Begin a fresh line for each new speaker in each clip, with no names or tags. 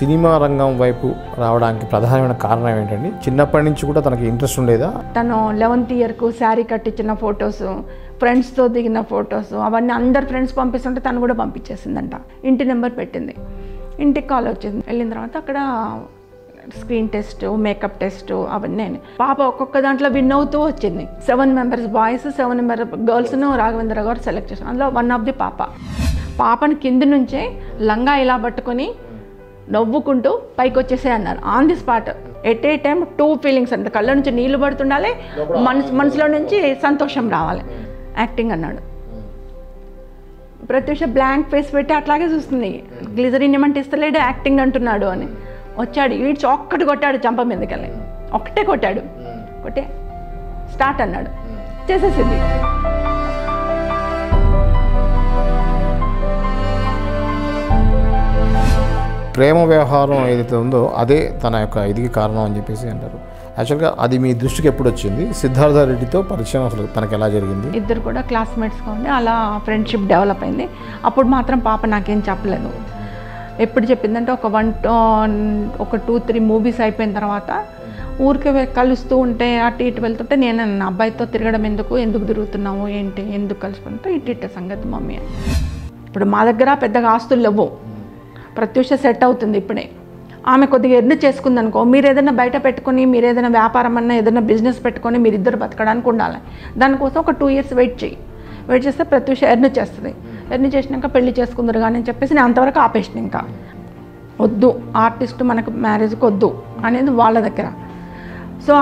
Cinema రంగం వైపు రావడానికి ప్రధానమైన కారణం ఏంటండి? చిన్నప్పటి నుంచి కూడా తనకి ఇంట్రెస్ట్ ఉండేదా?
తను 11th ఇయర్కు శారీ కట్టించిన ఫొటోస్, ఫ్రెండ్స్తో దిగిన ఫొటోస్ అవన్నీ అందరు ఫ్రెండ్స్ పంపిస్తుంటే తను కూడా పంపించేసిందంట. ఇంటి నెంబర్ పెట్టింది. ఇంటికి కాల్ వచ్చింది. వెళ్ళిన తర్వాత అక్కడ స్క్రీన్ టెస్ట్, మేకప్ టెస్ట్ అవన్నీ. పాప ఒక్కొక్క దాంట్లో విన్ అవుతూ వచ్చింది. 7 మెంబర్స్ బాయ్స్, 7 మెంబర్ గర్ల్స్ను రాఘవేంద్ర గారు సెలెక్ట్ చేశారు. అందులో వన్ ఆఫ్ ది పాపని కింద నుంచే లంగా ఇలా పట్టుకొని నవ్వుకుంటూ పైకి వచ్చేసే అన్నారు. On the spot at a time 2 feelings అంటే కళ్ళ నుంచి నీళ్లు పడుతుండాలి, మనసులో నుంచి సంతోషం రావాలి. యాక్టింగ్ అన్నాడు. ప్రత్యూష బ్లాంక్ ఫేస్ పెట్టి అట్లాగే చూస్తుంది. గ్లిజరిన్ ఏమంటే ఇస్తలేడు, యాక్టింగ్ అంటున్నాడు అని. వచ్చాడు, ఈడ్చి ఒక్కటి కొట్టాడు చంప మీదకెళ్ళి. ఒకటే కొట్టాడు. కొట్టే స్టార్ట్ అన్నాడు, చేసేసింది.
ప్రేమ వ్యవహారం ఏదైతే ఉందో అదే తన యొక్క ఇదికి కారణం అని చెప్పేసి అంటారు. యాక్చువల్గా అది మీ దృష్టికి ఎప్పుడు వచ్చింది? సిద్ధార్థ రెడ్డితో పరిచయం అసలు తనకు ఎలా జరిగింది?
ఇద్దరు కూడా క్లాస్మేట్స్గా ఉండి అలా ఫ్రెండ్షిప్ డెవలప్ అయింది. అప్పుడు మాత్రం పాప నాకేం చెప్పలేదు. ఎప్పుడు చెప్పిందంటే ఒక 2-3 మూవీస్ అయిపోయిన తర్వాత ఊరికే కలుస్తూ ఉంటే అటు ఇటు వెళ్తుంటే నేను నా అబ్బాయితో తిరగడం ఎందుకు తిరుగుతున్నావు ఏంటి, ఎందుకు కలుసుకుంటే ఇటు సంగతి మమ్మీ. ఇప్పుడు మా దగ్గర పెద్దగా ఆస్తులు లేవు. ప్రత్యూష సెట్ అవుతుంది ఇప్పుడే. ఆమె కొద్దిగా ఎర్న్ చేసుకుందనుకో, మీరు ఏదైనా బయట పెట్టుకొని, మీరు ఏదైనా వ్యాపారం అన్నా ఏదైనా బిజినెస్ పెట్టుకొని మీరిద్దరు బతకడానికి ఉండాలి. దానికోసం ఒక 2 years వెయిట్ చేస్తే ప్రత్యూష ఎర్న్ చేస్తుంది. ఎర్న్ చేసినాక పెళ్లి చేసుకుందరు కానీ అని చెప్పేసి నేను అంతవరకు ఆపేసిన. ఇంకా వద్దు, ఆర్టిస్ట్ మనకు మ్యారేజ్కి వద్దు అనేది వాళ్ళ దగ్గర. సో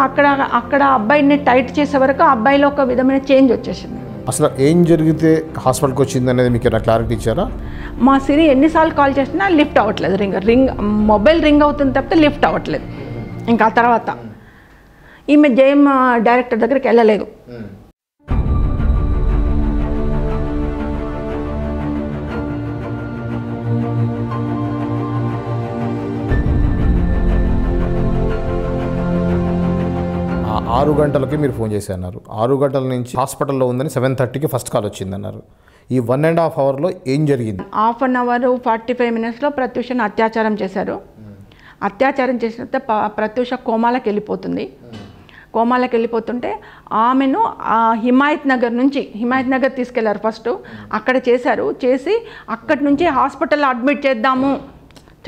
అక్కడ అబ్బాయిని టైట్ చేసే వరకు ఆ అబ్బాయిలో ఒక విధమైన చేంజ్ వచ్చేసింది.
అసలు ఏం జరిగితే హాస్పిటల్కి వచ్చింది అనేది మీకు క్లారిటీ ఇచ్చారా?
మా సిరి ఎన్నిసార్లు కాల్ చేసినా లిఫ్ట్ అవ్వట్లేదు. మొబైల్ రింగ్ అవుతుంది తప్పితే లిఫ్ట్ అవ్వట్లేదు. ఇంకా ఆ తర్వాత ఈమె జయం డైరెక్టర్ దగ్గరికి వెళ్ళలేదు.
ఆ 6 గంటలకి మీరు ఫోన్ చేసి అన్నారు. 6 గంటల నుంచి హాస్పిటల్లో ఉందని 7:30కి ఫస్ట్ కాల్ వచ్చింది అన్నారు. ఈ 1.5 అవర్లో ఏం జరిగింది?
1/2 hour 45 minutesలో ప్రత్యూషను అత్యాచారం చేశారు. అత్యాచారం చేసిన తర్వాత ప్రత్యూష కోమాలకు వెళ్ళిపోతుంది. కోమాలకు వెళ్ళిపోతుంటే ఆమెను హిమాయత్ నగర్ తీసుకెళ్లారు. ఫస్ట్ అక్కడ చేసి అక్కడి నుంచి హాస్పిటల్లో అడ్మిట్ చేద్దాము,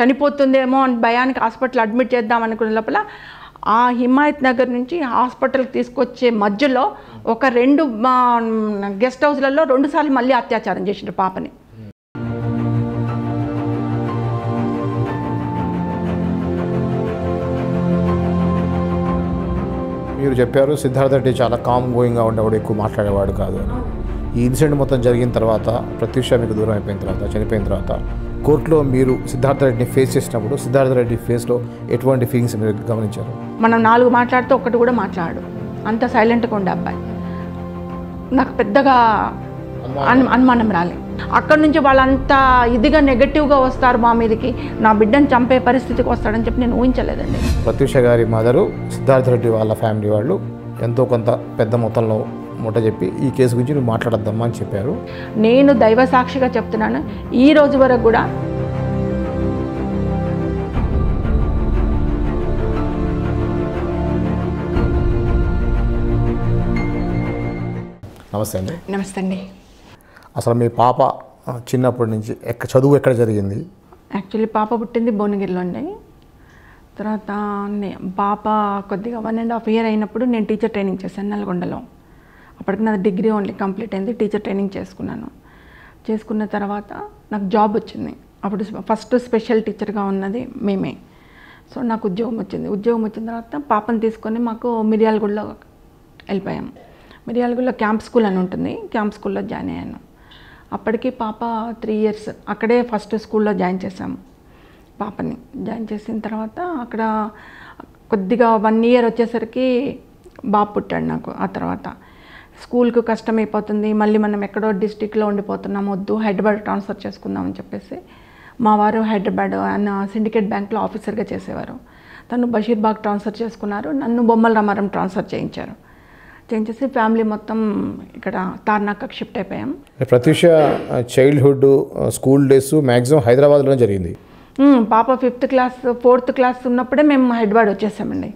చనిపోతుందేమో అని భయానికి హాస్పిటల్ అడ్మిట్ చేద్దాం అనుకునే లోపల ఆ హిమాయత్ నగర్ నుంచి హాస్పిటల్కి తీసుకొచ్చే మధ్యలో ఒక 2 గెస్ట్ హౌస్లలో 2 సార్లు మళ్ళీ అత్యాచారం చేసిండ్రు పాపని.
మీరు చెప్పారు సిద్ధార్థ రెడ్డి చాలా కామ్ గోయింగ్గా ఉండేవాడు, ఎక్కువ మాట్లాడేవాడు కాదు అని. ఈ ఇన్సిడెంట్ మొత్తం జరిగిన తర్వాత, ప్రత్యూష మీకు దూరం అయిపోయిన తర్వాత, చనిపోయిన తర్వాత కోర్టులో మీరు సిద్ధార్థ రెడ్డిని ఫేస్ చేసినప్పుడు సిద్ధార్థ రెడ్డి ఫేస్లో ఎటువంటి ఫీలింగ్స్ మీరు గమనించారు?
మనం 4 మాట్లాడితే ఒక్కటి కూడా మాట్లాడు, అంత సైలెంట్గా ఉండే అబ్బాయి. నాకు పెద్దగా అనుమానం రాలే. అక్కడి నుంచి వాళ్ళంతా ఇదిగా నెగటివ్గా వస్తారు మా మీదకి, నా బిడ్డను చంపే పరిస్థితికి వస్తాడని చెప్పి నేను ఊహించలేదండి.
ప్రత్యూష గారి మదరు సిద్ధార్థ రెడ్డి వాళ్ళ ఫ్యామిలీ వాళ్ళు ఎంతో కొంత పెద్ద మొత్తంలో మూట చెప్పి ఈ కేసు గురించి నువ్వు మాట్లాడద్దమ్మా అని చెప్పారు.
నేను దైవ సాక్షిగా చెప్తున్నాను, ఈ రోజు వరకు కూడా
నమస్తే అండి.
నమస్తే అండి.
అసలు మీ పాప చిన్నప్పటి నుంచి చదువు ఎక్కడ జరిగింది?
యాక్చువల్లీ పాప పుట్టింది భువనగిరిలో అండి. తర్వాత పాప కొద్దిగా 1.5 year అయినప్పుడు నేను టీచర్ ట్రైనింగ్ చేశాను నల్గొండలో. అప్పటికి నా డిగ్రీ ఓన్లీ కంప్లీట్ అయింది. టీచర్ ట్రైనింగ్ చేసుకున్న తర్వాత నాకు జాబ్ వచ్చింది. అప్పుడు ఫస్ట్ స్పెషల్ టీచర్గా ఉన్నది మేమే. సో నాకు ఉద్యోగం వచ్చిన తర్వాత పాపను తీసుకొని మాకు మిర్యాలగూడలో వెళ్ళిపోయాము. మిర్యాలగూడలో క్యాంప్ స్కూల్ అని ఉంటుంది, క్యాంప్ స్కూల్లో జాయిన్ అయ్యాను. అప్పటికి పాప 3 years అక్కడే ఫస్ట్ స్కూల్లో జాయిన్ చేశాము. పాపని జాయిన్ చేసిన తర్వాత అక్కడ కొద్దిగా 1 year వచ్చేసరికి బాబు పుట్టాడు నాకు. ఆ తర్వాత స్కూల్కు కష్టమైపోతుంది, మళ్ళీ మనం ఎక్కడో డిస్టిక్లో ఉండిపోతున్నాం, వద్దు హైదరాబాద్ ట్రాన్స్ఫర్ చేసుకుందామని చెప్పేసి మా వారు హైదరాబాద్ ఆయన సిండికేట్ బ్యాంక్లో ఆఫీసర్గా చేసేవారు. తను బషీర్బాగ్ ట్రాన్స్ఫర్ చేసుకున్నారు, నన్ను బొమ్మల రామారం ట్రాన్స్ఫర్ చేయించేసి ఫ్యామిలీ మొత్తం ఇక్కడ తార్నాకకు షిఫ్ట్ అయిపోయాం.
Pratyusha childhood school days maximum హైదరాబాద్లోనే జరిగింది.
పాప 5th క్లాస్ 4th క్లాస్ ఉన్నప్పుడే మేము హైదరాబాద్ వచ్చేసామండి.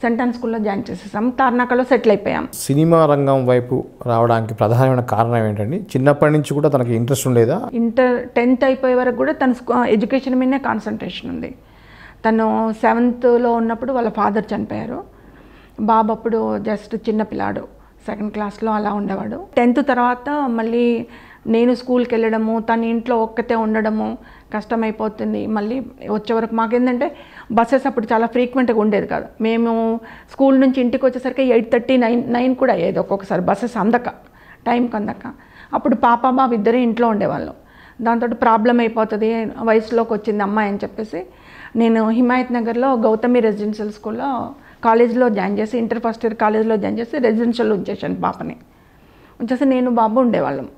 సెంటాన్ స్కూల్లో జాయిన్ చేసేసాం, తార్నాకలో సెటిల్ అయిపోయాం.
సినిమా రంగం వైపు రావడానికి ప్రధానమైన కారణం ఏంటండి? చిన్నప్పటి నుంచి కూడా తనకి ఇంట్రెస్ట్ ఉండేదా?
10th అయిపోయే వరకు కూడా తన ఎడ్యుకేషన్ మీదనే కాన్సన్ట్రేషన్ ఉంది. తను 7thలో ఉన్నప్పుడు వాళ్ళ ఫాదర్ చనిపోయారు. బాబు అప్పుడు జస్ట్ చిన్న పిల్లాడు, 2nd క్లాస్లో అలా ఉండేవాడు. 10th తర్వాత మళ్ళీ నేను స్కూల్కి వెళ్ళడము, తన ఇంట్లో ఒక్కతే ఉండడము కష్టమైపోతుంది. మళ్ళీ వచ్చే వరకు మాకేంటంటే బస్సెస్ అప్పుడు చాలా ఫ్రీక్వెంట్గా ఉండేది కాదు. మేము స్కూల్ నుంచి ఇంటికి వచ్చేసరికి 8:30, 9 కూడా అయ్యేది ఒక్కొక్కసారి, బస్సెస్ టైంకి అందక. అప్పుడు పాప బాబు ఇద్దరే ఇంట్లో ఉండేవాళ్ళం. దాంతో ప్రాబ్లం అయిపోతుంది, వయసులోకి వచ్చింది అమ్మాయి అని చెప్పేసి నేను హిమాయత్ నగర్లో గౌతమి రెసిడెన్షియల్ స్కూల్లో కాలేజ్లో జాయిన్ చేసి, ఇంటర్ ఫస్ట్ ఇయర్ కాలేజ్లో జాయిన్ చేసి రెసిడెన్షియల్ ఉంచేసాను పాపని. ఉంచేసి నేను బాబు ఉండేవాళ్ళం.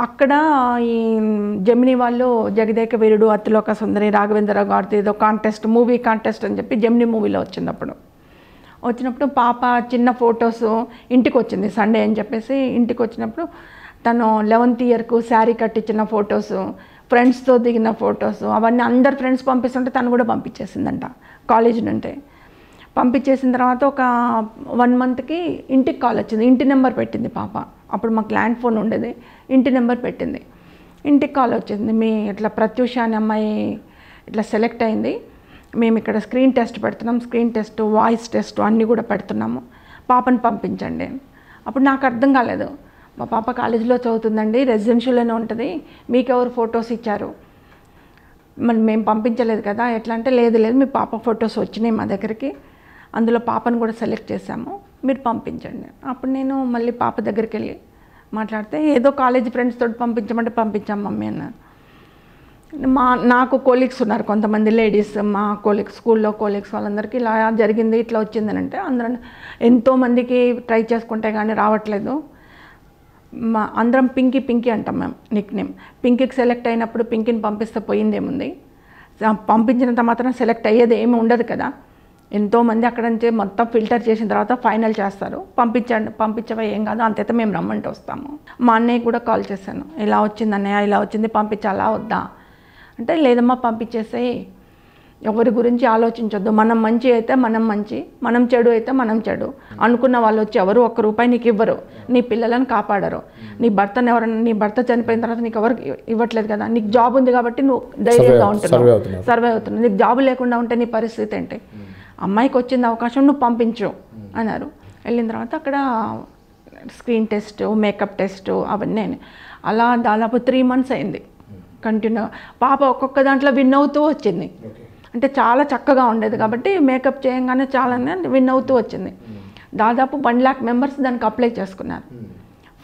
అక్కడ ఈ జెమినీ వాళ్ళు జగదేక వీరుడు, అతిలోక సుందరి, రాఘవేంద్రరావు గారిది ఏదో కాంటెస్ట్, మూవీ కాంటెస్ట్ అని చెప్పి జెమినీ మూవీలో వచ్చినప్పుడు పాప చిన్న ఫొటోస్ ఇంటికి వచ్చింది సండే అని చెప్పేసి. ఇంటికి వచ్చినప్పుడు తను 11th ఇయర్కు శారీ కట్టించిన ఫొటోస్, ఫ్రెండ్స్తో దిగిన ఫొటోస్, అవన్నీ అందరు ఫ్రెండ్స్ పంపిస్తుంటే తను కూడా పంపించేసిందంట కాలేజ్ నుండి. పంపించేసిన తర్వాత ఒక 1 monthకి ఇంటికి కాల్ వచ్చింది. ఇంటి నెంబర్ పెట్టింది పాప. అప్పుడు మాకు ల్యాండ్ ఫోన్ ఉండేది, ఇంటి నెంబర్ పెట్టింది. ఇంటికి కాల్ వచ్చింది, మీ ఇట్లా ప్రత్యూష అనే అమ్మాయి ఇట్లా సెలెక్ట్ అయింది, మేము ఇక్కడ స్క్రీన్ టెస్ట్ పెడుతున్నాం, స్క్రీన్ టెస్ట్, వాయిస్ టెస్ట్ అన్నీ కూడా పెడుతున్నాము, పాపని పంపించండి. అప్పుడు నాకు అర్థం కాలేదు, మా పాప కాలేజీలో చదువుతుందండి, రెసిడెన్షియల్లోనే ఉంటుంది, మీకెవరు ఫొటోస్ ఇచ్చారు, మరి మేము పంపించలేదు కదా. ఎట్లా అంటే లేదు మీ పాప ఫొటోస్ వచ్చినాయి మా దగ్గరికి, అందులో పాపను కూడా సెలెక్ట్ చేశాము, మీరు పంపించండి. అప్పుడు నేను మళ్ళీ పాప దగ్గరికి వెళ్ళి మాట్లాడితే, ఏదో కాలేజీ ఫ్రెండ్స్ తోటి పంపించమంటే పంపించాం మమ్మీ అన్నారు. నాకు కోలీగ్స్ ఉన్నారు కొంతమంది లేడీస్, మా స్కూల్లో కోలీగ్స్ వాళ్ళందరికీ ఇలా జరిగింది, ఇట్లా వచ్చిందని అంటే అందరం ఎంతోమందికి ట్రై చేసుకుంటే కానీ రావట్లేదు. అందరం పింకీ అంటాం మేము, నిక్ నేమ్. పింకీకి సెలెక్ట్ అయినప్పుడు పింకీని పంపిస్తే పోయిందేముంది, పంపించినంత మాత్రం సెలెక్ట్ అయ్యేది ఏమి ఉండదు కదా. ఎంతోమంది అక్కడ నుంచి మొత్తం ఫిల్టర్ చేసిన తర్వాత ఫైనల్ చేస్తారు, పంపించవా ఏం కాదు, అంతైతే మేము రమ్మంటే వస్తాము. మా అన్నయ్య కూడా కాల్ చేశాను, ఇలా వచ్చింది అన్నయ్య, ఇలా వచ్చింది, పంపించాలా వద్దా అంటే, లేదమ్మా పంపించేసేయి, ఎవరి గురించి ఆలోచించొద్దు, మనం మంచి అయితే మనం మంచి, మనం చెడు అయితే మనం చెడు. అనుకున్న వాళ్ళు వచ్చి ఎవరు ₹1 నీకు ఇవ్వరు, నీ పిల్లలను కాపాడరు, నీ భర్త చనిపోయిన తర్వాత నీకు ఎవరు ఇవ్వట్లేదు కదా, నీకు జాబ్ ఉంది కాబట్టి నువ్వు ధైర్యంగా ఉంటున్నావు, సర్వే అవుతున్నావు. నీకు జాబ్ లేకుండా ఉంటే నీ పరిస్థితి ఏంటి, అమ్మాయికి వచ్చింది అవకాశం, నువ్వు పంపించు అన్నారు. వెళ్ళిన తర్వాత అక్కడ స్క్రీన్ టెస్ట్, మేకప్ టెస్ట్ అవన్నీ అలా దాదాపు 3 months అయింది కంటిన్యూ. పాప ఒక్కొక్క దాంట్లో విన్ అవుతూ వచ్చింది, అంటే చాలా చక్కగా ఉండేది కాబట్టి మేకప్ చేయంగానే చాలా విన్ అవుతూ వచ్చింది. దాదాపు 1 lakh members దానికి అప్లై చేసుకున్నారు.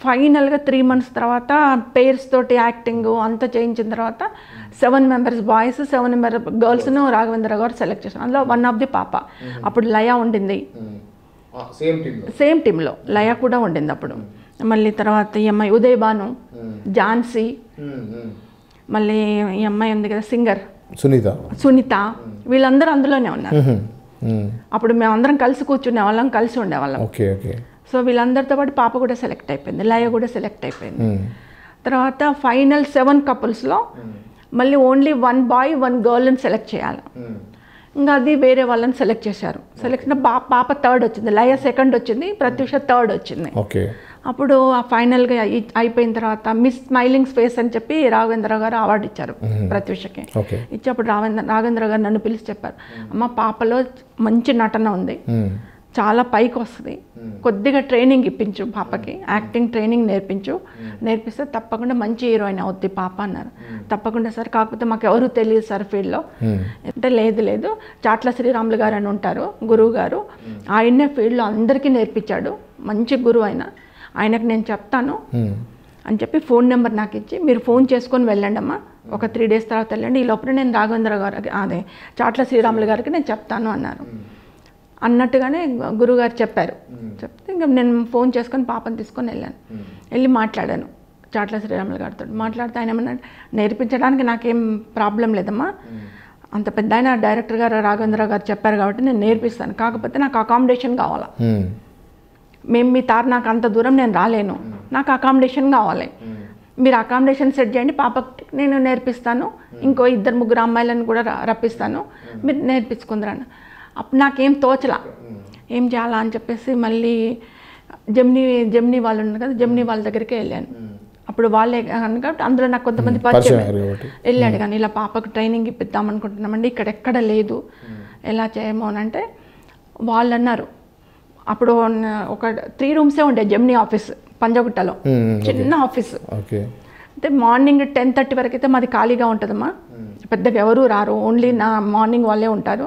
ఫైనల్గా 3 months తర్వాత పేర్స్ తోటి యాక్టింగ్ అంతా చేయించిన తర్వాత 7 members బాయ్స్, 7 members గర్ల్స్ను రాఘవేంద్ర గారు సెలెక్ట్ చేశారు. అందులో వన్ ఆఫ్ ది పాప. అప్పుడు లయ ఉండింది, సేమ్ టీంలో లయ కూడా ఉండింది అప్పుడు. మళ్ళీ తర్వాత ఈ అమ్మాయి ఉదయ్ భాను, ఝాన్సీ, మళ్ళీ ఈ అమ్మాయి ఉంది కదా సింగర్ సునీత, వీళ్ళందరూ అందులోనే ఉన్నారు. అప్పుడు మేమందరం కలిసి కూర్చునే వాళ్ళం, కలిసి ఉండేవాళ్ళం. సో వీళ్ళందరితో పాటు పాప కూడా సెలెక్ట్ అయిపోయింది, లయ కూడా సెలెక్ట్ అయిపోయింది. తర్వాత ఫైనల్ 7 couples మళ్ళీ ఓన్లీ 1 boy 1 girlని సెలెక్ట్ చేయాలి. ఇంకా అది వేరే వాళ్ళని సెలెక్ట్ చేశారు. సెలెక్షన్ పాప 3rd వచ్చింది, లయ 2nd వచ్చింది, ప్రత్యూష 3rd వచ్చింది. అప్పుడు ఆ ఫైనల్గా అయిపోయిన తర్వాత మిస్ స్మైలింగ్ ఫేస్ అని చెప్పి రాఘవేంద్ర గారు అవార్డు ఇచ్చారు ప్రత్యూషకి. ఇచ్చి అప్పుడు రాఘవేంద్ర గారు నన్ను పిలిచి చెప్పారు, అమ్మ పాపలో మంచి నటన ఉంది, చాలా పైకి వస్తుంది, కొద్దిగా ట్రైనింగ్ ఇప్పించు పాపకి, యాక్టింగ్ ట్రైనింగ్ నేర్పిస్తే తప్పకుండా మంచి హీరోయిన్ అవుద్ది పాప అన్నారు. తప్పకుండా సార్, కాకపోతే మాకు ఎవరు తెలియదు సార్ ఫీల్డ్లో అంటే, లేదు చాట్ల శ్రీరాములు గారు అని ఉంటారు గురువు గారు, ఆయన్నే ఫీల్డ్లో అందరికీ నేర్పించాడు, మంచి గురువు ఆయనకు నేను చెప్తాను అని చెప్పి ఫోన్ నెంబర్ నాకు ఇచ్చి, మీరు ఫోన్ చేసుకొని వెళ్ళండి అమ్మా, ఒక 3 days తర్వాత వెళ్ళండి, ఈ లోపల నేను రాఘవేంద్ర గారు అదే చాట్ల శ్రీరాములు గారికి నేను చెప్తాను అన్నారు. అన్నట్టుగానే గురువుగారు చెప్పారు. చెప్తే ఇంకా నేను ఫోన్ చేసుకొని పాపని తీసుకొని వెళ్ళాను. వెళ్ళి మాట్లాడాను, చాట్ల శ్రీరాములు గారితో మాట్లాడితే ఆయన ఏమన్నా నేర్పించడానికి నాకేం ప్రాబ్లం లేదమ్మా, అంత పెద్ద ఆయన డైరెక్టర్ గారు రాఘవేంద్రరావు గారు చెప్పారు కాబట్టి నేను నేర్పిస్తాను, కాకపోతే నాకు అకామిడేషన్ కావాలా, మేము మీ నాకు అంత దూరం నేను రాలేను, నాకు అకామిడేషన్ కావాలి, మీరు అకామిడేషన్ సెట్ చేయండి, పాపకి నేను నేర్పిస్తాను, ఇంకో 2-3 అమ్మాయిలను కూడా రప్పిస్తాను, మీరు నేర్పించుకుందరాను. అప్పుడు నాకేం తోచలా ఏం చేయాలా అని చెప్పేసి మళ్ళీ జెమినీ వాళ్ళు ఉన్నారు కదా, జెమినీ వాళ్ళ దగ్గరికి వెళ్ళాను. అప్పుడు వాళ్ళే కాబట్టి అందులో నాకు కొంతమంది పరిచయం వెళ్ళాడు. కానీ ఇలా పాపకు ట్రైనింగ్ ఇప్పిద్దాం అనుకుంటున్నామండి, ఇక్కడెక్కడ లేదు, ఎలా చేయమో అని అంటే వాళ్ళు అన్నారు. అప్పుడు ఒక 3 రూమ్సే ఉండే జెమినీ ఆఫీస్ పంజగుట్టలో, చిన్న ఆఫీస్. అంటే మార్నింగ్ 10:30 వరకు అయితే మాది ఖాళీగా ఉంటుందమ్మా, పెద్దగా ఎవరు రారు, ఓన్లీ నా మార్నింగ్ వాళ్ళే ఉంటారు,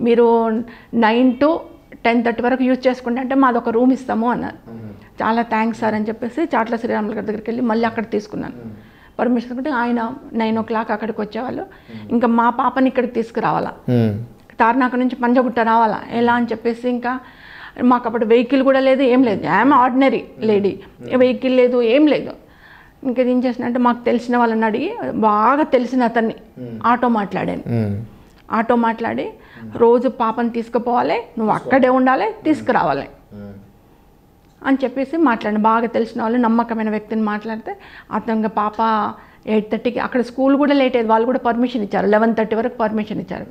మీరు 9 to 10:30 వరకు యూజ్ చేసుకుంటే అంటే మాది ఒక రూమ్ ఇస్తాము అన్నారు. చాలా థ్యాంక్స్ సార్ అని చెప్పేసి చాట్ల శ్రీరాములు గారి దగ్గరికి వెళ్ళి మళ్ళీ అక్కడ తీసుకున్నాను పర్మిషన్. అంటే ఆయన 9 o'clock అక్కడికి వచ్చేవాళ్ళు. ఇంకా మా పాపని ఇక్కడికి తీసుకురావాలా, తార్నాక నుంచి పంజగుట్ట రావాలా, ఎలా అని చెప్పేసి ఇంకా మాకు అప్పుడు వెహికల్ కూడా లేదు, ఏం లేదు, ఆమె ఆర్డినరీ లేడీ, వెహికల్ లేదు, ఏం లేదు. ఇంకా ఏం చేసినంటే మాకు తెలిసిన వాళ్ళని అడిగి, బాగా తెలిసిన అతన్ని ఆటో మాట్లాడి రోజు పాపని తీసుకుపోవాలి, నువ్వు అక్కడే ఉండాలి, తీసుకురావాలి అని చెప్పేసి మాట్లాడి, బాగా తెలిసిన వాళ్ళు నమ్మకమైన వ్యక్తిని మాట్లాడితే అతను పాప 8:30కి అక్కడ స్కూల్ కూడా లేట్ అయ్యేది, వాళ్ళు కూడా పర్మిషన్ ఇచ్చారు, 11:30 వరకు పర్మిషన్ ఇచ్చారు.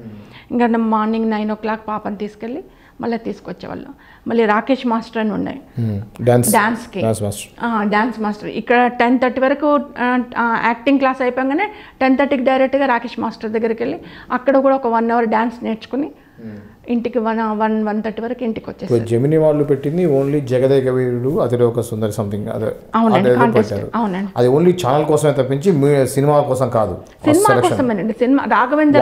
ఇంకా మార్నింగ్ 9 o'clock పాపని తీసుకెళ్ళి మళ్ళీ తీసుకొచ్చేవాళ్ళు. మళ్ళీ రాకేష్ మాస్టర్ అని ఉన్నాయి డ్యాన్స్ మాస్టర్. ఇక్కడ 10:30 వరకు యాక్టింగ్ క్లాస్ అయిపోగానే 10:30కి డైరెక్ట్గా రాకేష్ మాస్టర్ దగ్గరికి వెళ్ళి అక్కడ కూడా ఒక 1 hour డ్యాన్స్ నేర్చుకుని ఇంటికి 1:30 వరకు ఇంటికి వచ్చేసి.
జెమినీ వాళ్ళు పెట్టింది ఓన్లీ జగదేక వీరుడు అతిలోక సుందరి సంథింగ్, అవునండి, అది ఓన్లీ ఛానల్ కోసమే తప్పించి సినిమా కోసం కాదు.
సినిమా కోసమేనండి. సినిమా రాఘవేంద్ర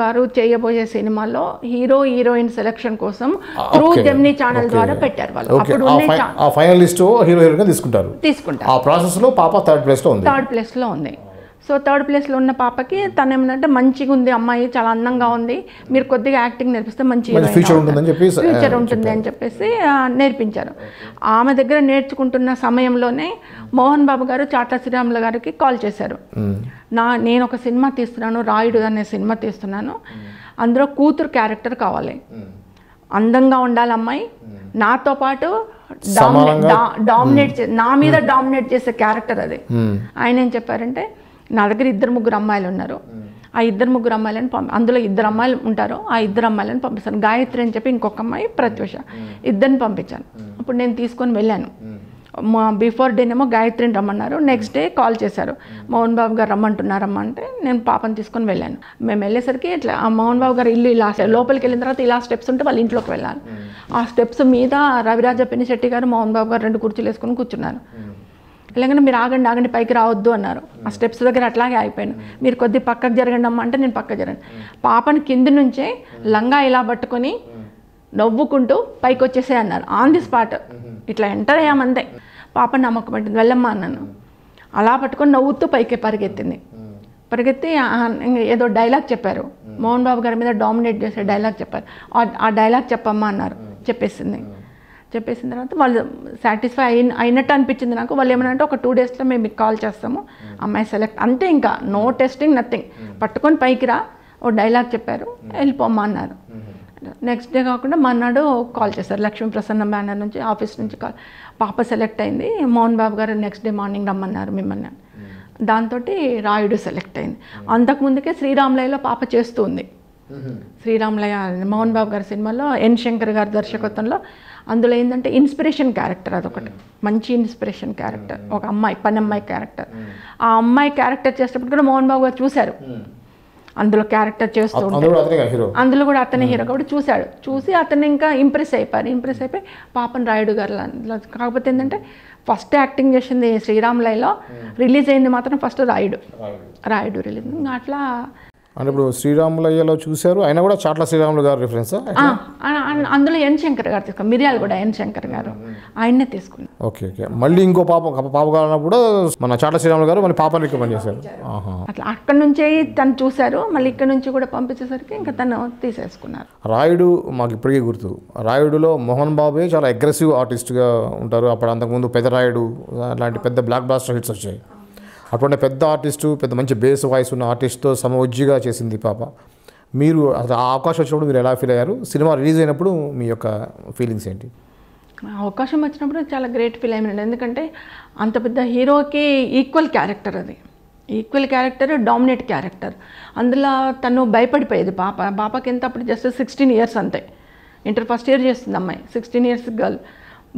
గారు చేయబోయే సినిమాలో హీరో హీరోయిన్ సెలక్షన్ కోసం త్రూ జెమినీ ఛానల్ ద్వారా పెట్టారు వాళ్ళు. అప్పుడు
ఫైనలిస్ట్ హీరో హీరోయిన్ తీసుకుంటారు. ఆ ప్రాసెస్ లో పాప థర్డ్ ప్లేస్ లో ఉంది.
సో థర్డ్ ప్లేస్లో ఉన్న పాపకి తను ఏమంటే మంచిగా ఉంది అమ్మాయి, చాలా అందంగా ఉంది, మీరు కొద్దిగా యాక్టింగ్ నేర్పిస్తే మంచి ఫ్యూచర్ ఉంటుంది అని చెప్పేసి నేర్పించారు. ఆమె దగ్గర నేర్చుకుంటున్న సమయంలోనే మోహన్ బాబు గారు చాట్ల శ్రీరాములు గారికి కాల్ చేశారు. నేను ఒక సినిమా తీస్తున్నాను, రాయుడు అనే సినిమా తీస్తున్నాను, అందులో కూతురు క్యారెక్టర్ కావాలి, అందంగా ఉండాలి అమ్మాయి, నాతో పాటు నా మీద డామినేట్ చేసే క్యారెక్టర్ అది. ఆయన ఏం చెప్పారంటే, నా దగ్గర 2-3 అమ్మాయిలు ఉన్నారు, ఆ 2-3 అమ్మాయిలను అందులో 2 అమ్మాయిలు ఉంటారు, ఆ 2 అమ్మాయిలను పంపిస్తాను, గాయత్రి అని చెప్పి ఇంకొక అమ్మాయి ప్రత్యూష, 2 పంపించాను. అప్పుడు నేను తీసుకొని వెళ్ళాను. బిఫోర్ డేనేమో గాయత్రిని రమ్మన్నారు, నెక్స్ట్ డే కాల్ చేశారు, మోహన్ బాబు గారు రమ్మంటున్నారమ్మా అంటే నేను పాపని తీసుకొని వెళ్ళాను. మేము వెళ్ళేసరికి ఇట్లా ఆ మోహన్ బాబు గారు ఇల్లు ఇలా లోపలికి వెళ్ళిన తర్వాత ఇలా స్టెప్స్ ఉంటే వాళ్ళ ఇంట్లోకి వెళ్ళాలి. ఆ స్టెప్స్ మీద రవిరాజ పెనిశెట్టి గారు మోహన్ బాబు గారు 2 కుర్చీలు వేసుకొని కూర్చున్నారు. లేకపోతే మీరు ఆగండి పైకి రావద్దు అన్నారు. ఆ స్టెప్స్ దగ్గర అట్లాగే ఆగిపోయాను. మీరు కొద్ది పక్కకు జరగండి అమ్మ అంటే నేను పక్కకు జరగండి. పాపని కింది నుంచే లంగా ఇలా పట్టుకొని నవ్వుకుంటూ పైకి వచ్చేసే అన్నారు. ఆన్ ది స్పాట్ ఇట్లా ఎంటర్ అయ్యామంతే. పాప నమ్మకం పెట్టింది, వెళ్ళమ్మా అన్నాను. అలా పట్టుకొని నవ్వుతూ పైకి పరిగెత్తి ఏదో డైలాగ్ చెప్పారు, మోహన్ బాబు గారి మీద డామినేట్ చేసే డైలాగ్ చెప్పారు. ఆ డైలాగ్ చెప్పమ్మా అన్నారు, చెప్పేసిన తర్వాత వాళ్ళు సాటిస్ఫై అయినట్టు అనిపించింది నాకు. వాళ్ళు ఏమన్నా ఒక 2 daysలో మేము మీకు కాల్ చేస్తాము, అమ్మాయి సెలెక్ట్ అంతే, ఇంకా నో టెస్టింగ్ నథింగ్, పట్టుకొని పైకి రా, ఓ డైలాగ్ చెప్పారు, వెళ్ళిపోమ్మా అన్నారు. నెక్స్ట్ డే కాకుండా మన్నాడు కాల్ చేశారు, లక్ష్మీ ప్రసన్న బ్యానర్ నుంచి ఆఫీస్ నుంచి కాల్, పాప సెలెక్ట్ అయింది, మోహన్ బాబు గారు నెక్స్ట్ డే మార్నింగ్ రమ్మన్నారు మిమ్మల్ని. దాంతో రాయుడు సెలెక్ట్ అయింది. అంతకుముందుకే శ్రీరాములయ్యలో పాప చేస్తూ ఉంది. శ్రీరాములయ్య మోహన్ బాబు గారి సినిమాలో ఎన్ శంకర్ గారి దర్శకత్వంలో, అందులో ఏంటంటే ఇన్స్పిరేషన్ క్యారెక్టర్, అదొకటి మంచి ఇన్స్పిరేషన్ క్యారెక్టర్, ఒక అమ్మాయి పనమ్మాయి క్యారెక్టర్. ఆ అమ్మాయి క్యారెక్టర్ చేసేటప్పుడు కూడా మోహన్ బాబు గారు చూశారు, అందులో క్యారెక్టర్ చేస్తూ ఉంటారు, అందులో కూడా అతనే హీరో కాబట్టి చూసి అతను ఇంకా ఇంప్రెస్ అయిపోయి పాపన్ రాయుడు గారు. కాకపోతే ఏంటంటే ఫస్ట్ యాక్టింగ్ చేసింది శ్రీరాములయ్యలో, రిలీజ్ అయింది మాత్రం ఫస్ట్ రాయుడు రిలీజ్. అట్లా
అంటే ఇప్పుడు శ్రీరాములయ్యలో చూశారు, అయినా కూడా చాట్ల శ్రీరాములు గారు రిఫరెన్సా?
అందులో ఎన్ శంకర్ గారు తీసుకున్నారు, మిర్యాలు కూడా ఎన్ శంకర్ గారు ఆయన్నే తీసుకున్నారు.
Okay okay. మళ్ళీ ఇంకో పాప కావాలన్నప్పుడు మన చాట్ల శ్రీరాములు గారు మళ్ళీ పాపని రికమెండ్ చేశారు.
అట్లా అక్కడి నుంచే తను చూశారు, మళ్ళీ ఇక్కడ నుంచి కూడా పంపించేసరికి ఇంకా తను తీసేసుకున్నారు.
రాయుడు మాకు ఇప్పటికీ గుర్తు. రాయుడులో మోహన్ బాబే చాలా అగ్రెసివ్ ఆర్టిస్ట్గా ఉంటారు. అప్పుడు అంతకుముందు పెద్దరాయుడు లాంటి పెద్ద బ్లాక్ బాస్టర్ హిట్స్ వచ్చాయి. అటువంటి పెద్ద ఆర్టిస్టు, పెద్ద మంచి బేస్ వాయిస్ ఉన్న ఆర్టిస్ట్తో సమవుజ్జిగా చేసింది పాప. మీరు అసలు ఆ అవకాశం వచ్చినప్పుడు మీరు ఎలా ఫీల్ అయ్యారు? సినిమా రిలీజ్ అయినప్పుడు మీ యొక్క ఫీలింగ్స్ ఏంటి?
అవకాశం వచ్చినప్పుడు చాలా గ్రేట్ ఫీల్ అయ్యానండి. ఎందుకంటే అంత పెద్ద హీరోకి ఈక్వల్ క్యారెక్టర్, అది ఈక్వల్ క్యారెక్టర్, డామినేట్ క్యారెక్టర్. అందులో తను భయపడిపోయేది. పాపకి ఎంత అప్పుడు జస్ట్ 16 years అంతే, ఇంటర్ ఫస్ట్ ఇయర్ చేస్తుంది అమ్మాయి, 16 years గర్ల్.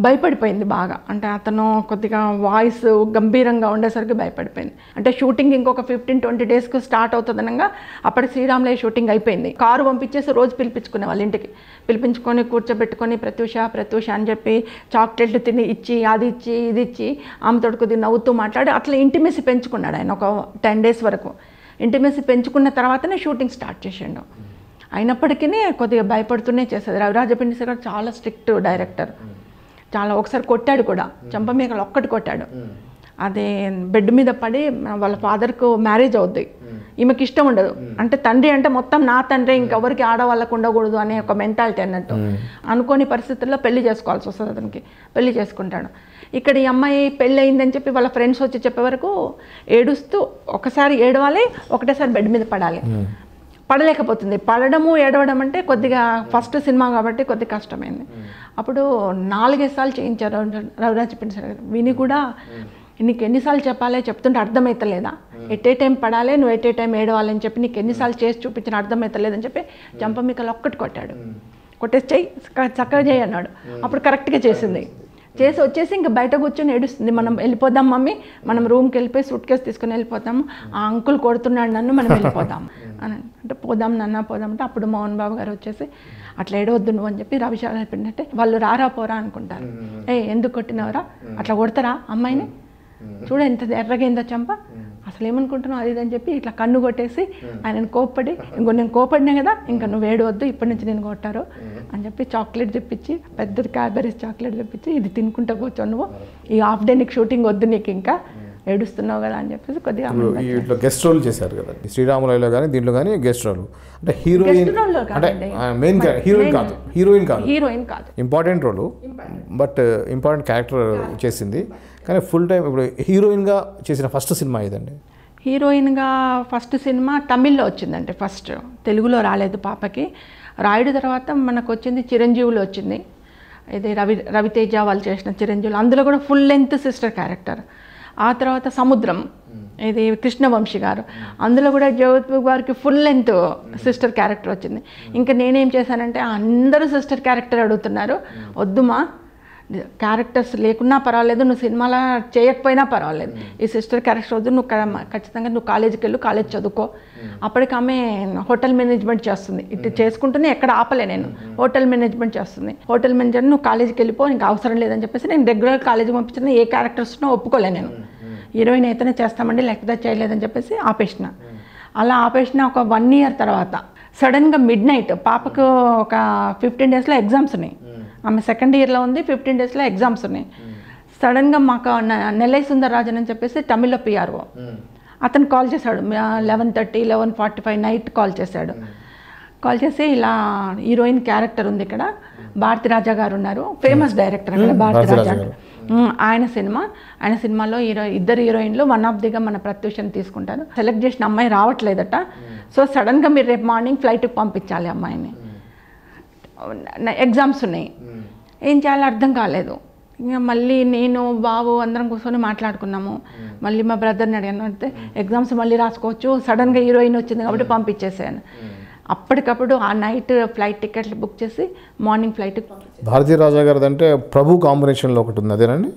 భయపడిపోయింది బాగా. అంటే అతను కొద్దిగా వాయిస్ గంభీరంగా ఉండేసరికి భయపడిపోయింది. అంటే షూటింగ్ ఇంకొక 15-20 daysకు స్టార్ట్ అవుతుందనగా అప్పటికి శ్రీరాములయ్య షూటింగ్ అయిపోయింది. కారు పంపించేసి రోజు పిలిపించుకునే వాళ్ళ ఇంటికి, పిలిపించుకొని కూర్చోబెట్టుకొని ప్రత్యూష అని చెప్పి చాక్లెట్లు తిని ఇచ్చి, అది ఇచ్చి ఇది ఇచ్చి ఆమెతో కొద్దిగా నవ్వుతూ మాట్లాడి అట్లా ఇంటిమెసి పెంచుకున్నాడు ఆయన. ఒక 10 days వరకు ఇంటిమెసి పెంచుకున్న తర్వాతనే షూటింగ్ స్టార్ట్ చేసాడు. అయినప్పటికీ కొద్దిగా భయపడుతూనే చేసేది. రవిరాజ పిండిస గారు చాలా స్ట్రిక్ట్ డైరెక్టర్. చాలా ఒకసారి కొట్టాడు కూడా, చంపమేకలు ఒక్కటి కొట్టాడు. అదే బెడ్ మీద పడి వాళ్ళ ఫాదర్కు మ్యారేజ్ అవుద్ది, ఈమెకి ఇష్టం ఉండదు. అంటే తండ్రి అంటే మొత్తం నా తండ్రి, ఇంకెవరికి ఆడవాళ్ళకు ఉండకూడదు అనే ఒక మెంటాలిటీ అన్నట్టు. అనుకోని పరిస్థితుల్లో పెళ్లి చేసుకోవాల్సి వస్తుంది, అతనికి పెళ్లి చేసుకుంటాడు. ఇక్కడ ఈ అమ్మాయి పెళ్ళి అయిందని చెప్పి వాళ్ళ ఫ్రెండ్స్ వచ్చి చెప్పే వరకు ఏడుస్తూ ఒకసారి ఏడవాలి, ఒకటేసారి బెడ్ మీద పడాలి. పడలేకపోతుంది. పడడము ఏడవడం అంటే కొద్దిగా ఫస్ట్ సినిమా కాబట్టి కొద్దిగా కష్టమైంది. అప్పుడు 4-5 సార్లు చేయించారు రవిరాజ పిండి సార్ గారు. విని కూడా నీకు ఎన్నిసార్లు చెప్పాలి, చెప్తుంటే అర్థమవుతలేదా, ఎట్ ఏ టైం పడాలి, నువ్వు ఎట్ ఏ టైం ఏడవాలని చెప్పి నీకు ఎన్నిసార్లు చేసి చూపించిన అర్థమవుతలేదని చెప్పి చంపమికలు ఒక్కటి కొట్టాడు. కొట్టేసి చెయ్యి చక్కగా చేయి అన్నాడు. అప్పుడు కరెక్ట్గా చేసింది. చేసి వచ్చేసి ఇంకా బయట కూర్చొని ఏడుస్తుంది. మనం వెళ్ళిపోదాం మమ్మీ, మనం రూమ్కి వెళ్ళిపోయి సూట్ కేసు తీసుకుని వెళ్ళిపోతాము, ఆ అంకుల్ కొడుతున్నాడు నన్ను, మనం వెళ్ళిపోదాం అని అంటే పోదాం నాన్న పోదాం అంటే అప్పుడు మోహన్ బాబు గారు వచ్చేసి అట్లా ఏడవద్దు నువ్వు అని చెప్పి రవిశాల పిండి వాళ్ళు రారా పోరా అనుకుంటారు. ఎందుకు కొట్టినవరా, అట్లా కొడతారా అమ్మాయిని, చూడ ఎంత ఎర్రగైందో చంప, అసలు ఏమనుకుంటున్నావు అది అని చెప్పి ఇట్లా కన్ను కొట్టేసి ఆయనను కోప్పడి, ఇంకో నేను కోపడినా కదా ఇంకా నువ్వు ఏడవద్దు, ఇప్పటి నుంచి నేను కొట్టారు అని చెప్పి చాక్లెట్ తెప్పించి, పెద్ద క్యాడ్బరీస్ చాక్లెట్ తెప్పించి, ఇది తినుకుంటా కూర్చో నువ్వు, ఈ హాఫ్ డే నీకు షూటింగ్ వద్దు, నీకు ఇంకా ఏడుస్తున్నావు కదా అని చెప్పేసి కొద్దిగా
ఇట్లా గెస్ట్ రోల్ చేశారు కదా శ్రీరాములయ్యలో కానీ దీంట్లో కానీ గెస్ట్ రోల్. అంటే హీరోయిన్ అంటే మెయిన్ హీరోయిన్ కాదు important role, but important character చేసింది. కానీ ఫుల్ టైం ఇప్పుడు హీరోయిన్గా చేసిన ఫస్ట్ సినిమా ఇదండి.
హీరోయిన్గా ఫస్ట్ సినిమా తమిళ్లో వచ్చిందంటే, ఫస్ట్ తెలుగులో రాలేదు పాపకి. రాయుడు తర్వాత మనకు వచ్చింది చిరంజీవులు వచ్చింది, ఇది రవితేజ వాళ్ళు చేసిన చిరంజీవులు, అందులో కూడా ఫుల్ లెంత్ సిస్టర్ క్యారెక్టర్. ఆ తర్వాత సముద్రం, ఇది కృష్ణవంశీ గారు, అందులో కూడా జ్యోతి గారికి ఫుల్ లెంత్ సిస్టర్ క్యారెక్టర్ వచ్చింది. ఇంకా నేనేం చేశానంటే అందరూ సిస్టర్ క్యారెక్టర్ అడుగుతున్నారు, వద్దుమా క్యారెక్టర్స్ లేకున్నా పర్వాలేదు, నువ్వు సినిమాలో చేయకపోయినా పర్వాలేదు, ఈ సిస్టర్ క్యారెక్టర్ వద్దు, నువ్వు ఖచ్చితంగా నువ్వు కాలేజీకి వెళ్ళు, కాలేజ్ చదువుకో. అప్పటికి ఆమె హోటల్ మేనేజ్మెంట్ చేస్తుంది, ఇటు చేసుకుంటూనే ఎక్కడ ఆపలే నేను, హోటల్ మేనేజ్మెంట్ చేస్తుంది. హోటల్ మేనేజర్ నువ్వు కాలేజీకి వెళ్ళిపో, నీకు అవసరం లేదని చెప్పేసి నేను రెగ్యులర్ కాలేజీకి పంపించిన, ఏ క్యారెక్టర్స్నో ఒప్పుకోలే నేను, హీరోయిన్ అయితేనే చేస్తామండి లేకపోతే చేయలేదని చెప్పేసి ఆపేసిన. అలా ఆపేసిన ఒక 1 year తర్వాత సడన్గా మిడ్ నైట్ పాపకు ఒక 15 daysలో ఎగ్జామ్స్ ఉన్నాయి, ఆమె 2nd yearలో ఉంది, 15 daysలో ఎగ్జామ్స్ ఉన్నాయి. సడన్గా మాకు నెల్లై సుందరరాజన్ అని చెప్పేసి తమిళ్లో పిఆర్ఓ అతను కాల్ చేశాడు, 11:30 11:45 నైట్ కాల్ చేశాడు. కాల్ చేసి ఇలా హీరోయిన్ క్యారెక్టర్ ఉంది ఇక్కడ, భారతి రాజా గారు ఉన్నారు, ఫేమస్ డైరెక్టర్ అక్కడ భారతి రాజా గారు, ఆయన సినిమాలో ఇద్దరు హీరోయిన్లు 1 of them మన ప్రత్యూషని తీసుకుంటారు. సెలెక్ట్ చేసిన అమ్మాయి రావట్లేదట, సో సడన్గా మీరు రేపు మార్నింగ్ ఫ్లైట్కి పంపించాలి అమ్మాయిని, ఎగ్జామ్స్ ఉన్నాయి, ఏం చేయాలో అర్థం కాలేదు. ఇంకా మళ్ళీ నేను బాబు అందరం కూర్చొని మాట్లాడుకున్నాము. మళ్ళీ మా బ్రదర్ని అడిగాను, అంటే ఎగ్జామ్స్ మళ్ళీ రాసుకోవచ్చు, సడన్గా హీరోయిన్ వచ్చింది కాబట్టి పంపించేసాను. అప్పటికప్పుడు ఆ నైట్ ఫ్లైట్ టికెట్లు బుక్ చేసి మార్నింగ్ ఫ్లైట్కి పంపించాను.
భారతీ రాజా గారిది అంటే ప్రభు కాంబినేషన్లో ఒకటి ఉంది, అదేనండి?